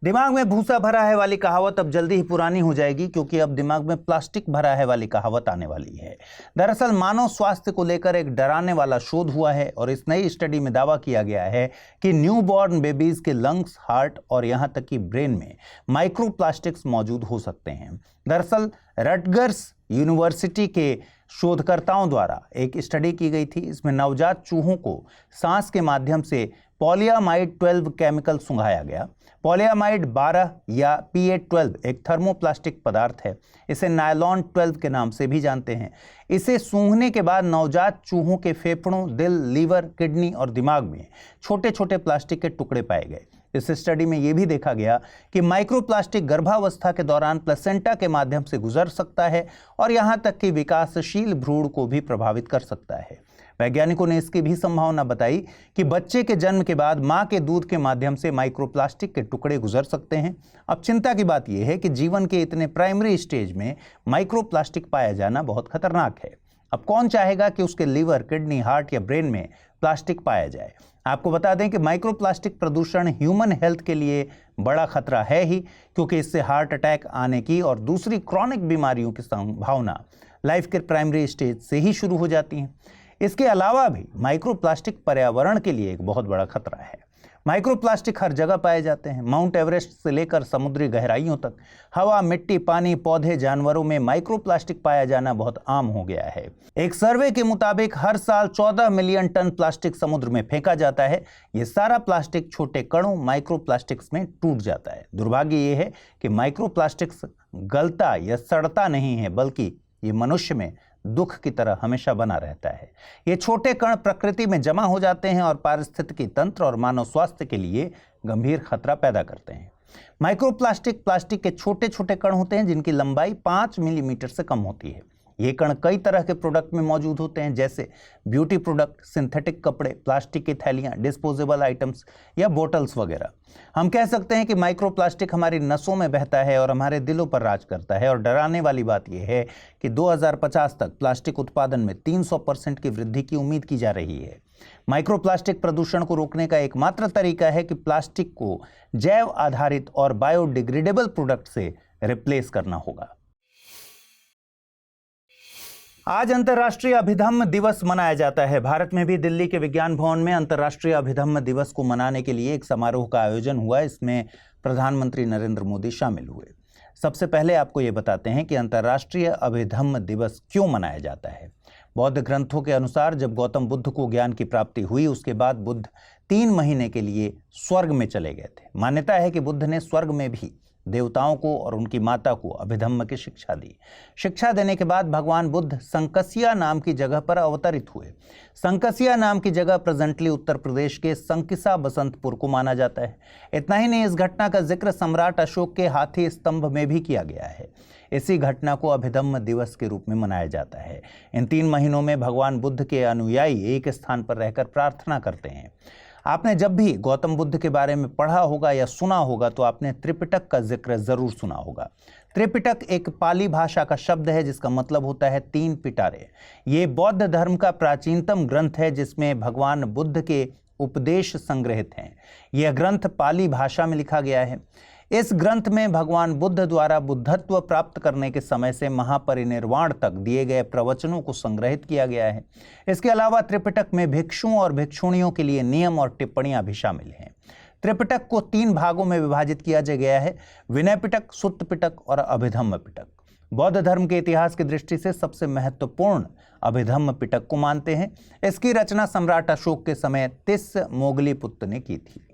दिमाग में भूसा भरा है वाली कहावत अब जल्दी ही पुरानी हो जाएगी, क्योंकि अब दिमाग में प्लास्टिक भरा है वाली कहावत आने वाली है। दरअसल मानव स्वास्थ्य को लेकर एक डराने वाला शोध हुआ है और इस नई स्टडी में दावा किया गया है कि न्यूबॉर्न बेबीज के लंग्स, हार्ट और यहां तक कि ब्रेन में माइक्रोप्लास्टिक्स मौजूद हो सकते हैं। दरअसल रटगर्स यूनिवर्सिटी के शोधकर्ताओं द्वारा एक स्टडी की गई थी। इसमें नवजात चूहों को सांस के माध्यम से पॉलीआमाइड 12 केमिकल सुंघाया गया। पॉलीआमाइड 12 या PA12 एक थर्मोप्लास्टिक पदार्थ है। इसे नायलॉन 12 के नाम से भी जानते हैं। इसे सूंघने के बाद नवजात चूहों के फेफड़ों, दिल, लीवर, किडनी और दिमाग में छोटे छोटे प्लास्टिक के टुकड़े पाए गए। इस स्टडी में यह भी देखा गया कि माइक्रोप्लास्टिक गर्भावस्था के दौरान प्लेसेंटा के माध्यम से गुजर सकता है और यहां तक कि विकासशील भ्रूण को भी प्रभावित कर सकता है। वैज्ञानिकों ने इसकी भी संभावना बताई कि बच्चे के जन्म के बाद मां के दूध के माध्यम से माइक्रोप्लास्टिक के टुकड़े गुजर सकते हैं। अब चिंता की बात यह है कि जीवन के इतने प्राइमरी स्टेज में माइक्रोप्लास्टिक पाया जाना बहुत खतरनाक है। अब कौन चाहेगा कि उसके लीवर, किडनी, हार्ट या ब्रेन में प्लास्टिक पाया जाए? आपको बता दें कि माइक्रोप्लास्टिक प्रदूषण ह्यूमन हेल्थ के लिए बड़ा खतरा है ही, क्योंकि इससे हार्ट अटैक आने की और दूसरी क्रॉनिक बीमारियों की संभावना लाइफ के प्राइमरी स्टेज से ही शुरू हो जाती है। इसके अलावा भी माइक्रोप्लास्टिक पर्यावरण के लिए एक बहुत बड़ा खतरा है। माइक्रोप्लास्टिक हर जगह पाए जाते हैं। माउंट एवरेस्ट से लेकर समुद्री गहराइयों तक हवा, मिट्टी, पानी, पौधे, जानवरों में माइक्रोप्लास्टिक पाया जाना बहुत आम हो गया है। एक सर्वे के मुताबिक हर साल 14 मिलियन टन प्लास्टिक समुद्र में फेंका जाता है। ये सारा प्लास्टिक छोटे कणों माइक्रोप्लास्टिक्स में टूट जाता है। दुर्भाग्य ये है कि माइक्रोप्लास्टिक्स गलता या सड़ता नहीं है, बल्कि ये मनुष्य में दुख की तरह हमेशा बना रहता है। ये छोटे कण प्रकृति में जमा हो जाते हैं और पारिस्थितिकी तंत्र और मानव स्वास्थ्य के लिए गंभीर खतरा पैदा करते हैं। माइक्रोप्लास्टिक प्लास्टिक के छोटे छोटे कण होते हैं जिनकी लंबाई 5 मिलीमीटर से कम होती है। ये कण कई तरह के प्रोडक्ट में मौजूद होते हैं, जैसे ब्यूटी प्रोडक्ट, सिंथेटिक कपड़े, प्लास्टिक की थैलियां, डिस्पोजेबल आइटम्स या बोटल्स वगैरह। हम कह सकते हैं कि माइक्रोप्लास्टिक हमारी नसों में बहता है और हमारे दिलों पर राज करता है। और डराने वाली बात यह है कि 2050 तक प्लास्टिक उत्पादन में 300% की वृद्धि की उम्मीद की जा रही है। माइक्रोप्लास्टिक प्रदूषण को रोकने का एकमात्र तरीका है कि प्लास्टिक को जैव आधारित और बायोडिग्रेडेबल प्रोडक्ट से रिप्लेस करना होगा। आज अंतर्राष्ट्रीय अभिधम्म दिवस मनाया जाता है। भारत में भी दिल्ली के विज्ञान भवन में अंतर्राष्ट्रीय अभिधम्म दिवस को मनाने के लिए एक समारोह का आयोजन हुआ। इसमें प्रधानमंत्री नरेंद्र मोदी शामिल हुए। सबसे पहले आपको ये बताते हैं कि अंतर्राष्ट्रीय अभिधम्म दिवस क्यों मनाया जाता है। बौद्ध ग्रंथों के अनुसार जब गौतम बुद्ध को ज्ञान की प्राप्ति हुई, उसके बाद बुद्ध 3 महीने के लिए स्वर्ग में चले गए थे। मान्यता है कि बुद्ध ने स्वर्ग में भी देवताओं को और उनकी माता को अभिधम्म की शिक्षा दी। शिक्षा देने के बाद भगवान बुद्ध संकसिया नाम की जगह पर अवतरित हुए। संकसिया नाम की जगह प्रेजेंटली उत्तर प्रदेश के संकिसा बसंतपुर को माना जाता है। इतना ही नहीं, इस घटना का जिक्र सम्राट अशोक के हाथी स्तंभ में भी किया गया है। इसी घटना को अभिधम्म दिवस के रूप में मनाया जाता है। इन 3 महीनों में भगवान बुद्ध के अनुयायी एक स्थान पर रहकर प्रार्थना करते हैं। आपने जब भी गौतम बुद्ध के बारे में पढ़ा होगा या सुना होगा तो आपने त्रिपिटक का जिक्र जरूर सुना होगा। त्रिपिटक एक पाली भाषा का शब्द है जिसका मतलब होता है 3 पिटारे। ये बौद्ध धर्म का प्राचीनतम ग्रंथ है जिसमें भगवान बुद्ध के उपदेश संग्रहित हैं। यह ग्रंथ पाली भाषा में लिखा गया है। इस ग्रंथ में भगवान बुद्ध द्वारा बुद्धत्व प्राप्त करने के समय से महापरिनिर्वाण तक दिए गए प्रवचनों को संग्रहित किया गया है। इसके अलावा त्रिपिटक में भिक्षुओं और भिक्षुणियों के लिए नियम और टिप्पणियां भी शामिल हैं। त्रिपिटक को 3 भागों में विभाजित किया गया है: विनय पिटक, सुत्त पिटक और अभिधम्म पिटक। बौद्ध धर्म के इतिहास की दृष्टि से सबसे महत्वपूर्ण अभिधम्म पिटक को मानते हैं। इसकी रचना सम्राट अशोक के समय तिस्स मोगली पुत्र ने की थी।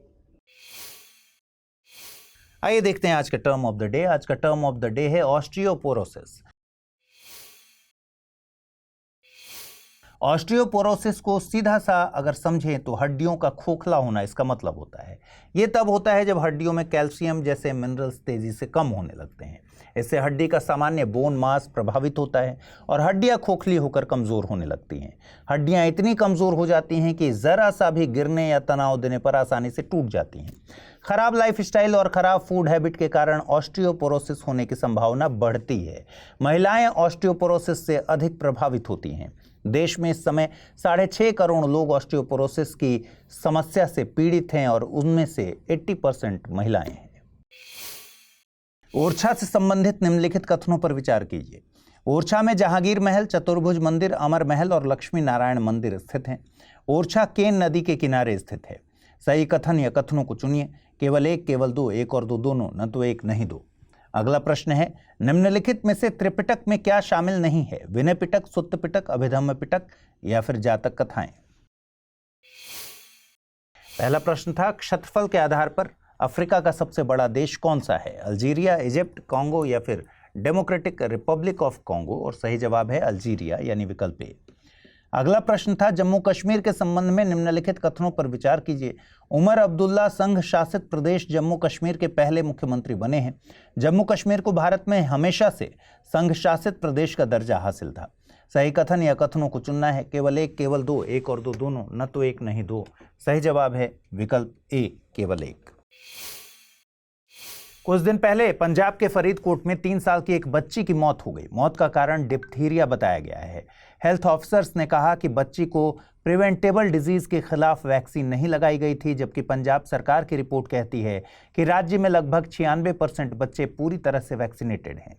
आइए देखते हैं आज का टर्म ऑफ द डे। आज का टर्म ऑफ द डे है ऑस्टियोपोरोसिस। ऑस्टियोपोरोसिस को सीधा सा अगर समझें तो हड्डियों का खोखला होना इसका मतलब होता है। ये तब होता है जब हड्डियों में कैल्शियम जैसे मिनरल्स तेजी से कम होने लगते हैं। इससे हड्डी का सामान्य बोन मास प्रभावित होता है और हड्डियां खोखली होकर कमज़ोर होने लगती हैं। हड्डियां इतनी कमज़ोर हो जाती हैं कि ज़रा सा भी गिरने या तनाव देने पर आसानी से टूट जाती हैं। खराब लाइफस्टाइल और खराब फूड हैबिट के कारण ऑस्टियोपोरोसिस होने की संभावना बढ़ती है। महिलाएं ऑस्टियोपोरोसिस से अधिक प्रभावित होती हैं। देश में इस समय 6.5 करोड़ लोग ऑस्टियोपोरोसिस की समस्या से पीड़ित हैं और उनमें से 80% महिलाएं हैं। ओरछा से संबंधित निम्नलिखित कथनों पर विचार कीजिए। ओरछा में जहांगीर महल, चतुर्भुज मंदिर, अमर महल और लक्ष्मी नारायण मंदिर स्थित हैं। ओरछा केन नदी के किनारे स्थित है। सही कथन या कथनों को चुनिए। केवल एक, केवल दो, एक और दो दोनों, न तो एक नहीं दो। अगला प्रश्न है, निम्नलिखित में से त्रिपिटक में क्या शामिल नहीं है? विनय पिटक, सुत्त पिटक, अभिधम्म पिटक या फिर जातक कथाएं। पहला प्रश्न था, क्षेत्रफल के आधार पर अफ्रीका का सबसे बड़ा देश कौन सा है? अल्जीरिया, इजिप्ट, कांगो या फिर डेमोक्रेटिक रिपब्लिक ऑफ कांगो। और सही जवाब है अल्जीरिया यानी विकल्प ए। अगला प्रश्न था, जम्मू कश्मीर के संबंध में निम्नलिखित कथनों पर विचार कीजिए। उमर अब्दुल्ला संघ शासित प्रदेश जम्मू कश्मीर के पहले मुख्यमंत्री बने हैं। जम्मू कश्मीर को भारत में हमेशा से संघ शासित प्रदेश का दर्जा हासिल था। सही कथन या कथनों को चुनना है। केवल एक, केवल दो, एक और दो दोनों, न तो एक नहीं दो। सही जवाब है विकल्प ए, केवल एक। कुछ दिन पहले पंजाब के फरीदकोट में 3 साल की एक बच्ची की मौत हो गई। मौत का कारण डिप्थीरिया बताया गया है। हेल्थ ऑफिसर्स ने कहा कि बच्ची को प्रिवेंटेबल डिजीज के खिलाफ वैक्सीन नहीं लगाई गई थी, जबकि पंजाब सरकार की रिपोर्ट कहती है कि राज्य में लगभग 96% बच्चे पूरी तरह से वैक्सीनेटेड हैं।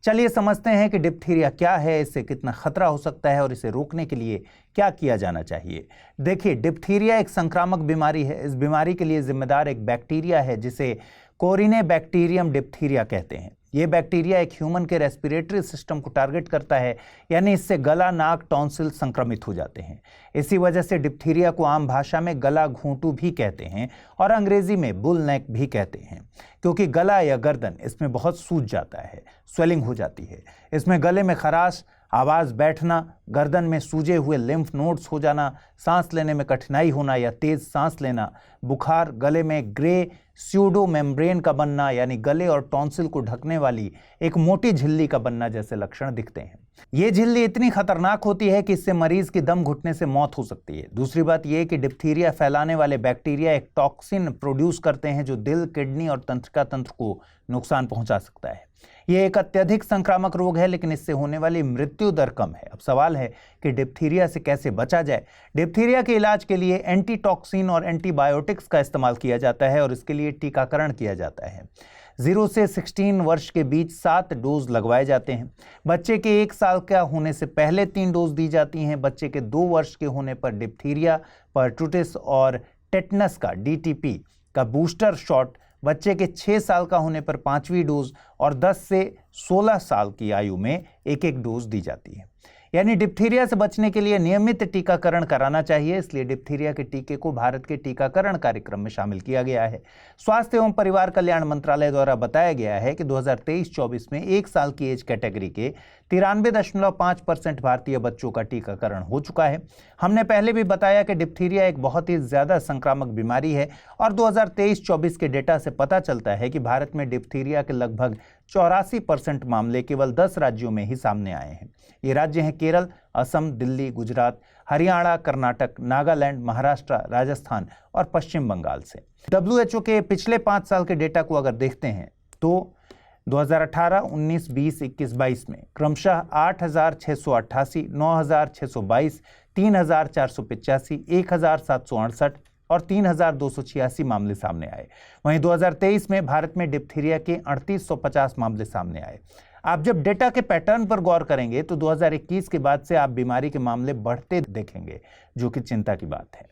चलिए समझते हैं कि डिप्थीरिया क्या है, इससे कितना खतरा हो सकता है और इसे रोकने के लिए क्या किया जाना चाहिए। देखिए, डिप्थीरिया एक संक्रामक बीमारी है। इस बीमारी के लिए जिम्मेदार एक बैक्टीरिया है जिसे कोरिनेबैक्टीरियम डिप्थीरिया कहते हैं। ये बैक्टीरिया एक ह्यूमन के रेस्पिरेटरी सिस्टम को टारगेट करता है, यानी इससे गला, नाक, टॉन्सिल संक्रमित हो जाते हैं। इसी वजह से डिप्थीरिया को आम भाषा में गला घोंटू भी कहते हैं और अंग्रेजी में बुल नेक भी कहते हैं, क्योंकि गला या गर्दन इसमें बहुत सूज जाता है, स्वेलिंग हो जाती है। इसमें गले में खराश, आवाज़ बैठना, गर्दन में सूजे हुए लिम्फ नोड्स हो जाना, सांस लेने में कठिनाई होना या तेज सांस लेना, बुखार, गले में ग्रे स्यूडो मेम्ब्रेन का बनना यानी गले और टॉन्सिल को ढकने वाली एक मोटी झिल्ली का बनना जैसे लक्षण दिखते हैं। ये झिल्ली इतनी खतरनाक होती है कि इससे मरीज की दम घुटने से मौत हो सकती है। दूसरी बात यह कि डिप्थीरिया फैलाने वाले बैक्टीरिया एक टॉक्सिन प्रोड्यूस करते हैं जो दिल, किडनी और तंत्रिका तंत्र को नुकसान पहुंचा सकता है। यह एक अत्यधिक संक्रामक रोग है, लेकिन इससे होने वाली मृत्यु दर कम है। अब सवाल है कि डिप्थीरिया से कैसे बचा जाए। डिप्थीरिया के इलाज के लिए एंटीटॉक्सिन और एंटीबायोटिक्स का इस्तेमाल किया जाता है और इसके लिए टीकाकरण किया जाता है। 0 से 16 वर्ष के बीच 7 डोज लगवाए जाते हैं। बच्चे के 1 साल का होने से पहले 3 डोज दी जाती हैं। बच्चे के 2 वर्ष के होने पर डिप्थीरिया, परटूटिस और टेटनस का DTP का बूस्टर शॉट, बच्चे के 6 साल का होने पर 5वीं डोज और 10 से 16 साल की आयु में 1-1 डोज दी जाती है। यानी डिप्थीरिया से बचने के लिए नियमित टीकाकरण कराना चाहिए। इसलिए डिप्थीरिया के टीके को भारत के टीकाकरण कार्यक्रम में शामिल किया गया है। स्वास्थ्य एवं परिवार कल्याण मंत्रालय द्वारा बताया गया है कि 2023-24 में 1 साल की एज कैटेगरी के 93.5% भारतीय बच्चों का टीकाकरण हो चुका है। हमने पहले भी बताया कि डिप्थीरिया एक बहुत ही ज्यादा संक्रामक बीमारी है और 2023-24 के डेटा से पता चलता है कि भारत में डिप्थीरिया के लगभग 84% मामले केवल 10 राज्यों में ही सामने आए हैं। ये राज्य हैं केरल, असम, दिल्ली, गुजरात, हरियाणा, कर्नाटक, नागालैंड, महाराष्ट्र, राजस्थान और पश्चिम बंगाल से। WHO के पिछले 5 साल के डेटा को अगर देखते हैं तो 2018, 19, 20, 21, 22 में क्रमशः 8,688, 9,622, 3,485, 1,768 और 3,286 मामले सामने आए। वहीं 2023 में भारत में डिप्थीरिया के 3,850 मामले सामने आए। आप जब डेटा के पैटर्न पर गौर करेंगे तो 2021 के बाद से आप बीमारी के मामले बढ़ते देखेंगे, जो कि चिंता की बात है।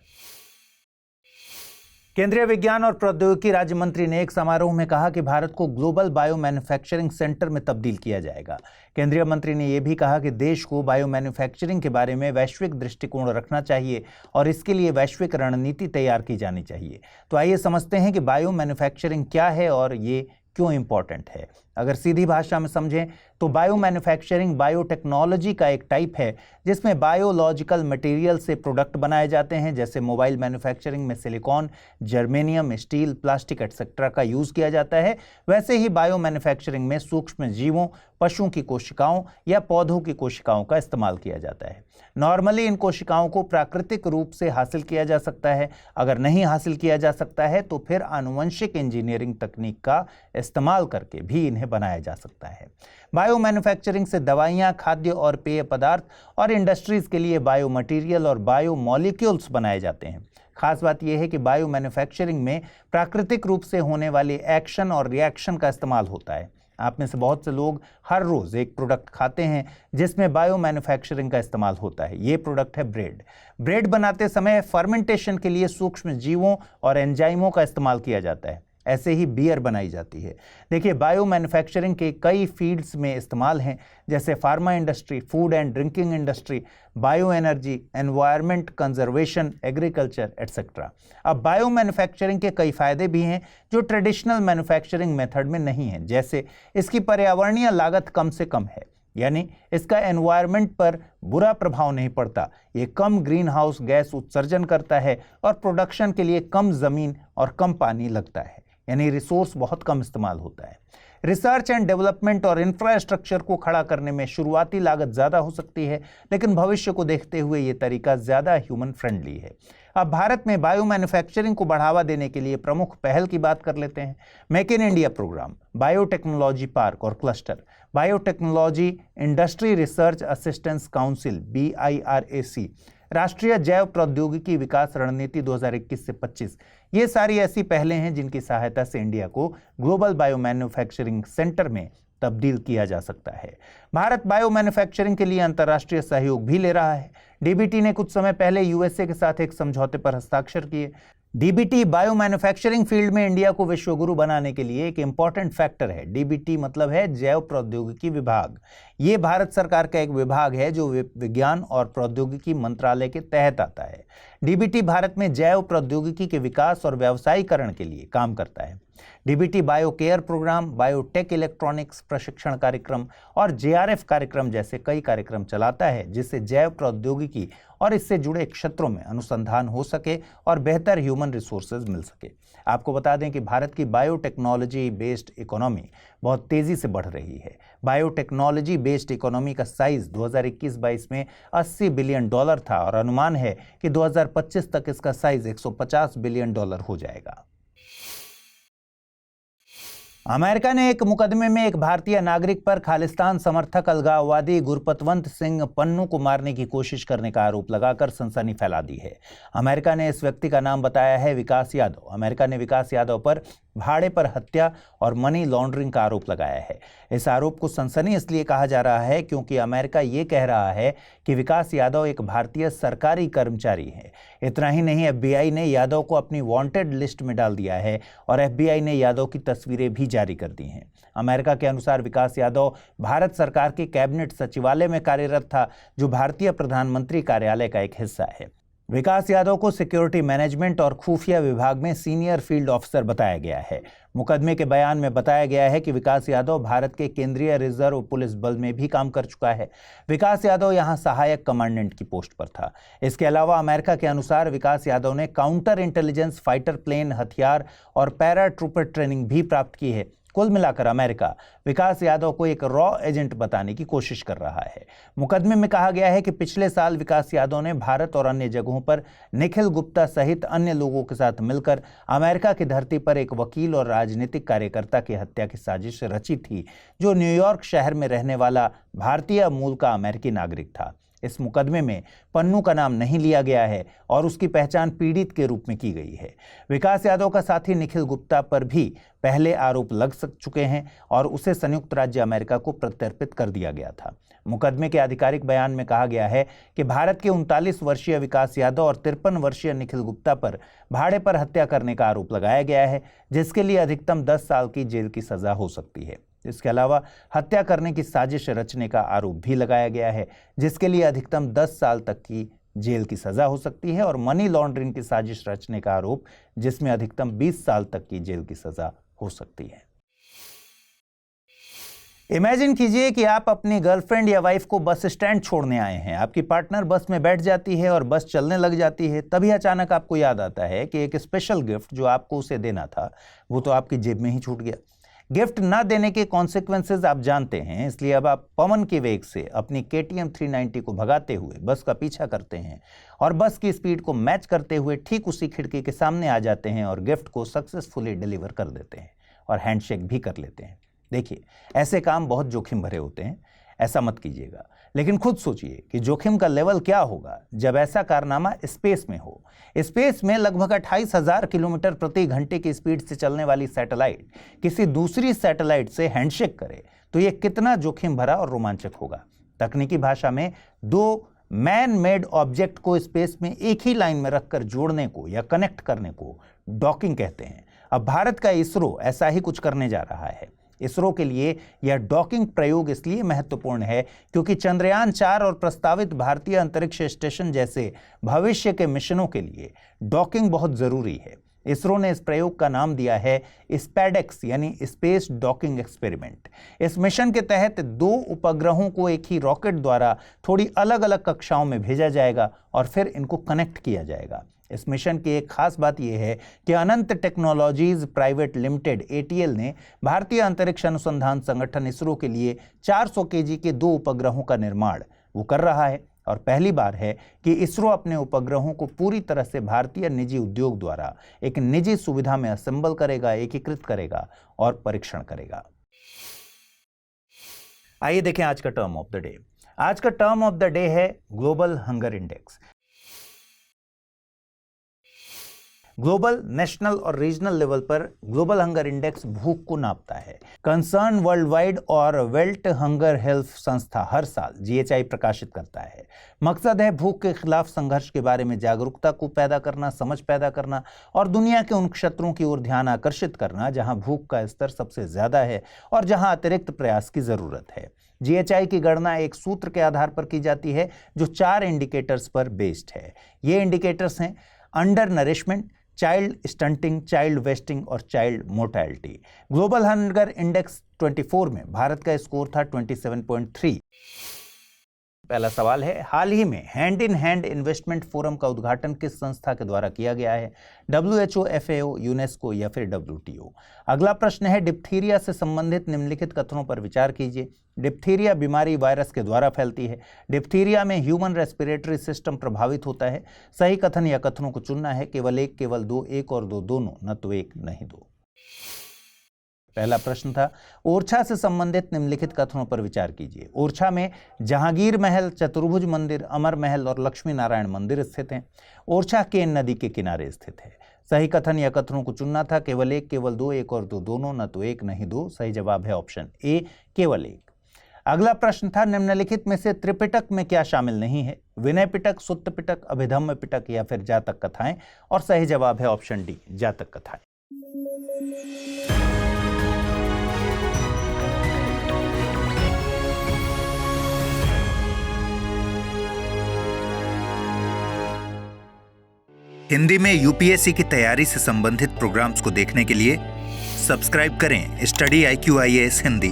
केंद्रीय विज्ञान और प्रौद्योगिकी राज्य मंत्री ने एक समारोह में कहा कि भारत को ग्लोबल बायो मैन्युफैक्चरिंग सेंटर में तब्दील किया जाएगा। केंद्रीय मंत्री ने यह भी कहा कि देश को बायो मैन्युफैक्चरिंग के बारे में वैश्विक दृष्टिकोण रखना चाहिए और इसके लिए वैश्विक रणनीति तैयार की जानी चाहिए। तो आइए समझते हैं कि बायो मैन्युफैक्चरिंग क्या है और ये क्यों इंपॉर्टेंट है। अगर सीधी भाषा में समझें तो बायो मैन्युफैक्चरिंग बायोटेक्नोलॉजी का एक टाइप है जिसमें बायोलॉजिकल मटेरियल से प्रोडक्ट बनाए जाते हैं। जैसे मोबाइल मैन्युफैक्चरिंग में silicon, germanium, steel, plastic etcetera का यूज किया जाता है, वैसे ही बायो मैन्युफैक्चरिंग में सूक्ष्म जीवों, पशुओं की कोशिकाओं या पौधों की कोशिकाओं का इस्तेमाल किया जाता है। नॉर्मली इन कोशिकाओं को प्राकृतिक रूप से हासिल किया जा सकता है। अगर नहीं हासिल किया जा सकता है तो फिर आनुवंशिक इंजीनियरिंग तकनीक का इस्तेमाल करके भी इन्हें बनाया जा सकता है। बायो मैन्युफैक्चरिंग से दवाइयां, खाद्य और पेय पदार्थ और इंडस्ट्रीज के लिए बायो मटेरियल और बायो मॉलिक्यूल्स बनाए जाते हैं। खास बात यह है कि बायो मैन्युफैक्चरिंग में प्राकृतिक रूप से होने वाले एक्शन और रिएक्शन का इस्तेमाल होता है। आप में से बहुत से लोग हर रोज एक प्रोडक्ट खाते हैं जिसमें बायो मैन्युफैक्चरिंग का इस्तेमाल होता है। ये प्रोडक्ट है ब्रेड। ब्रेड बनाते समय फर्मेंटेशन के लिए सूक्ष्म जीवों और एंजाइमों का इस्तेमाल किया जाता है। ऐसे ही बियर बनाई जाती है। देखिए, बायो मैन्युफैक्चरिंग के कई फील्ड्स में इस्तेमाल हैं, जैसे pharma industry, food and drinking industry, bio energy, environment conservation, agriculture etcetera. अब बायो मैन्युफैक्चरिंग के कई फायदे भी हैं जो ट्रेडिशनल मैन्युफैक्चरिंग मेथड में नहीं हैं। जैसे इसकी पर्यावरणीय लागत कम से कम है, यानी इसका एनवायरनमेंट पर बुरा प्रभाव नहीं पड़ता। ये कम ग्रीन हाउस गैस उत्सर्जन करता है और प्रोडक्शन के लिए कम जमीन और कम पानी लगता है, यानी रिसोर्स बहुत कम इस्तेमाल होता है। रिसर्च एंड डेवलपमेंट और इंफ्रास्ट्रक्चर को खड़ा करने में शुरुआती लागत ज़्यादा हो सकती है, लेकिन भविष्य को देखते हुए ये तरीका ज़्यादा ह्यूमन फ्रेंडली है। अब भारत में बायो मैन्युफैक्चरिंग को बढ़ावा देने के लिए प्रमुख पहल की बात कर लेते हैं। Make in India programme, biotechnology park और cluster, biotechnology industry research assistance council BIRAC, राष्ट्रीय जैव प्रौद्योगिकी विकास रणनीति 2021 से 25, ये सारी ऐसी पहलें हैं जिनकी सहायता से इंडिया को ग्लोबल बायो मैन्युफैक्चरिंग सेंटर में तब्दील किया जा सकता है। भारत बायो मैन्युफैक्चरिंग के लिए अंतर्राष्ट्रीय सहयोग भी ले रहा है। DBT ने कुछ समय पहले USA के साथ एक समझौते पर हस्ताक्षर किए। DBT बायो मैन्युफैक्चरिंग फील्ड में इंडिया को विश्वगुरु बनाने के लिए एक इंपॉर्टेंट फैक्टर है। DBT मतलब है जैव प्रौद्योगिकी विभाग। ये भारत सरकार का एक विभाग है जो विज्ञान और प्रौद्योगिकी मंत्रालय के तहत आता है। DBT भारत में जैव प्रौद्योगिकी के विकास और व्यावसायीकरण के लिए काम करता है। DBT bio care programme, biotech electronics प्रशिक्षण कार्यक्रम और JRF कार्यक्रम जैसे कई कार्यक्रम चलाता है, जिससे जैव प्रौद्योगिकी और इससे जुड़े क्षेत्रों में अनुसंधान हो सके और बेहतर ह्यूमन रिसोर्सेज मिल सके। आपको बता दें कि भारत की बायोटेक्नोलॉजी बेस्ड इकोनॉमी बहुत तेजी से बढ़ रही है। बायोटेक्नोलॉजी बेस्ड इकोनॉमी का साइज 2021-22 में $80 बिलियन था और अनुमान है कि 2025 तक इसका साइज $150 बिलियन हो जाएगा। अमेरिका ने एक मुकदमे में एक भारतीय नागरिक पर खालिस्तान समर्थक अलगाववादी गुरपतवंत सिंह पन्नू को मारने की कोशिश करने का आरोप लगाकर सनसनी फैला दी है। अमेरिका ने इस व्यक्ति का नाम बताया है विकास यादव। अमेरिका ने विकास यादव पर भाड़े पर हत्या और मनी लॉन्ड्रिंग का आरोप लगाया है। इस आरोप को सनसनी इसलिए कहा जा रहा है क्योंकि अमेरिका ये कह रहा है कि विकास यादव एक भारतीय सरकारी कर्मचारी है। इतना ही नहीं, FBI ने यादव को अपनी वांटेड लिस्ट में डाल दिया है और FBI ने यादव की तस्वीरें भी जारी कर दी हैं। अमेरिका के अनुसार विकास यादव भारत सरकार के कैबिनेट सचिवालय में कार्यरत था, जो भारतीय प्रधानमंत्री कार्यालय का एक हिस्सा है। विकास यादव को सिक्योरिटी मैनेजमेंट और खुफिया विभाग में सीनियर फील्ड ऑफिसर बताया गया है। मुकदमे के बयान में बताया गया है कि विकास यादव भारत के केंद्रीय रिजर्व पुलिस बल में भी काम कर चुका है। विकास यादव यहां सहायक कमांडेंट की पोस्ट पर था। इसके अलावा अमेरिका के अनुसार विकास यादव ने काउंटर इंटेलिजेंस, फाइटर प्लेन, हथियार और पैरा ट्रूपर ट्रेनिंग भी प्राप्त की है। कुल मिलाकर अमेरिका विकास यादव को एक रॉ एजेंट बताने की कोशिश कर रहा है। मुकदमे में कहा गया है कि पिछले साल विकास यादव ने भारत और अन्य जगहों पर निखिल गुप्ता सहित अन्य लोगों के साथ मिलकर अमेरिका की धरती पर एक वकील और राजनीतिक कार्यकर्ता की हत्या की साजिश रची थी, जो न्यूयॉर्क शहर में रहने वाला भारतीय मूल का अमेरिकी नागरिक था। इस मुकदमे में पन्नू का नाम नहीं लिया गया है और उसकी पहचान पीड़ित के रूप में की गई है। विकास यादव का साथी निखिल गुप्ता पर भी पहले आरोप लग चुके हैं और उसे संयुक्त राज्य अमेरिका को प्रत्यर्पित कर दिया गया था। मुकदमे के आधिकारिक बयान में कहा गया है कि भारत के 39 वर्षीय विकास यादव और 53 वर्षीय निखिल गुप्ता पर भाड़े पर हत्या करने का आरोप लगाया गया है, जिसके लिए अधिकतम 10 साल की जेल की सजा हो सकती है। इसके अलावा हत्या करने की साजिश रचने का आरोप भी लगाया गया है, जिसके लिए अधिकतम 10 साल तक की जेल की सजा हो सकती है, और मनी लॉन्ड्रिंग की साजिश रचने का आरोप, जिसमें अधिकतम 20 साल तक की जेल की सजा हो सकती है। इमेजिन कीजिए कि आप अपनी गर्लफ्रेंड या वाइफ को बस स्टैंड छोड़ने आए हैं। आपकी पार्टनर बस में बैठ जाती है और बस चलने लग जाती है। तभी अचानक आपको याद आता है कि एक स्पेशल गिफ्ट जो आपको उसे देना था वो तो आपकी जेब में ही छूट गया। गिफ्ट ना देने के कॉन्सिक्वेंसेज आप जानते हैं, इसलिए अब आप पवन के वेग से अपनी KTM 390 को भगाते हुए बस का पीछा करते हैं और बस की स्पीड को मैच करते हुए ठीक उसी खिड़की के सामने आ जाते हैं और गिफ्ट को सक्सेसफुली डिलीवर कर देते हैं और हैंडशेक भी कर लेते हैं। देखिए, ऐसे काम बहुत जोखिम भरे होते हैं, ऐसा मत कीजिएगा। लेकिन खुद सोचिए कि जोखिम का लेवल क्या होगा जब ऐसा कारनामा स्पेस में हो। स्पेस में लगभग 28,000 किलोमीटर प्रति घंटे की स्पीड से चलने वाली सैटेलाइट किसी दूसरी सैटेलाइट से हैंडशेक करे तो यह कितना जोखिम भरा और रोमांचक होगा। तकनीकी भाषा में दो मैन मेड ऑब्जेक्ट को स्पेस में एक ही लाइन में रखकर जोड़ने को या कनेक्ट करने को डॉकिंग कहते हैं। अब भारत का इसरो ऐसा ही कुछ करने जा रहा है। इसरो के लिए यह डॉकिंग प्रयोग इसलिए महत्वपूर्ण है क्योंकि चंद्रयान 4 और प्रस्तावित भारतीय अंतरिक्ष स्टेशन जैसे भविष्य के मिशनों के लिए डॉकिंग बहुत जरूरी है। इसरो ने इस प्रयोग का नाम दिया है स्पैडेक्स यानी स्पेस डॉकिंग एक्सपेरिमेंट। इस मिशन के तहत 2 उपग्रहों को एक ही रॉकेट द्वारा थोड़ी अलग अलग कक्षाओं में भेजा जाएगा और फिर इनको कनेक्ट किया जाएगा। इस मिशन की एक खास बात यह है कि अनंत टेक्नोलॉजीज प्राइवेट लिमिटेड ATL ने भारतीय अंतरिक्ष अनुसंधान संगठन इसरो के लिए 400 kg के 2 उपग्रहों का निर्माण वो कर रहा है और पहली बार है कि इसरो अपने उपग्रहों को पूरी तरह से भारतीय निजी उद्योग द्वारा एक निजी सुविधा में असेंबल करेगा, एकीकृत करेगा और परीक्षण करेगा। आइए देखें आज का टर्म ऑफ द डे। आज का टर्म ऑफ द डे है global hunger index. Global, national और रीजनल लेवल पर ग्लोबल हंगर इंडेक्स भूख को नापता है। कंसर्न वर्ल्ड वाइड और वेल्ट हंगर हेल्थ संस्था हर साल GHI प्रकाशित करता है। मकसद है भूख के खिलाफ संघर्ष के बारे में जागरूकता को पैदा करना, समझ पैदा करना और दुनिया के उन क्षेत्रों की ओर ध्यान आकर्षित करना जहां भूख का स्तर सबसे ज्यादा है और जहां अतिरिक्त प्रयास की जरूरत है। GHI की गणना एक सूत्र के आधार पर की जाती है जो 4 इंडिकेटर्स पर बेस्ड है। ये इंडिकेटर्स हैं undernourishment, child stunting, child wasting और child mortality. Global hunger index 24 में भारत का स्कोर था 27.3। पहला सवाल है, हाल ही में hand in hand investment forum का उद्घाटन किस संस्था के द्वारा किया गया है? WHO, FAO, यूनेस्को या फिर WTO? अगला प्रश्न है, डिप्थीरिया से संबंधित निम्नलिखित कथनों पर विचार कीजिए। डिप्थीरिया बीमारी वायरस के द्वारा फैलती है। डिप्थीरिया में ह्यूमन रेस्पिरेटरी सिस्टम प्रभावित होता है। सही कथन या कथनों को चुनना है, केवल एक, केवल दो, एक और दो, दोनों, न तो एक नहीं दो। पहला प्रश्न था, ओरछा से संबंधित निम्नलिखित कथनों पर विचार कीजिए। ओरछा में जहांगीर महल, चतुर्भुज मंदिर, अमर महल और लक्ष्मी नारायण मंदिर स्थित हैं। ओरछा केन नदी के किनारे स्थित है। सही कथन या कथनों को चुनना था, केवल एक, केवल दो, एक और दो, दोनों, न तो एक नहीं दो। सही जवाब है ऑप्शन ए, केवल एक। अगला प्रश्न था, निम्नलिखित में से त्रिपिटक में क्या शामिल नहीं है? विनय पिटक, सुत्त पिटक, अभिधम्म पिटक या फिर जातक कथाएं? और सही जवाब है ऑप्शन डी, जातक कथाएं। हिंदी में UPSC की तैयारी से संबंधित प्रोग्राम्स को देखने के लिए सब्सक्राइब करें स्टडी IQ IAS हिंदी।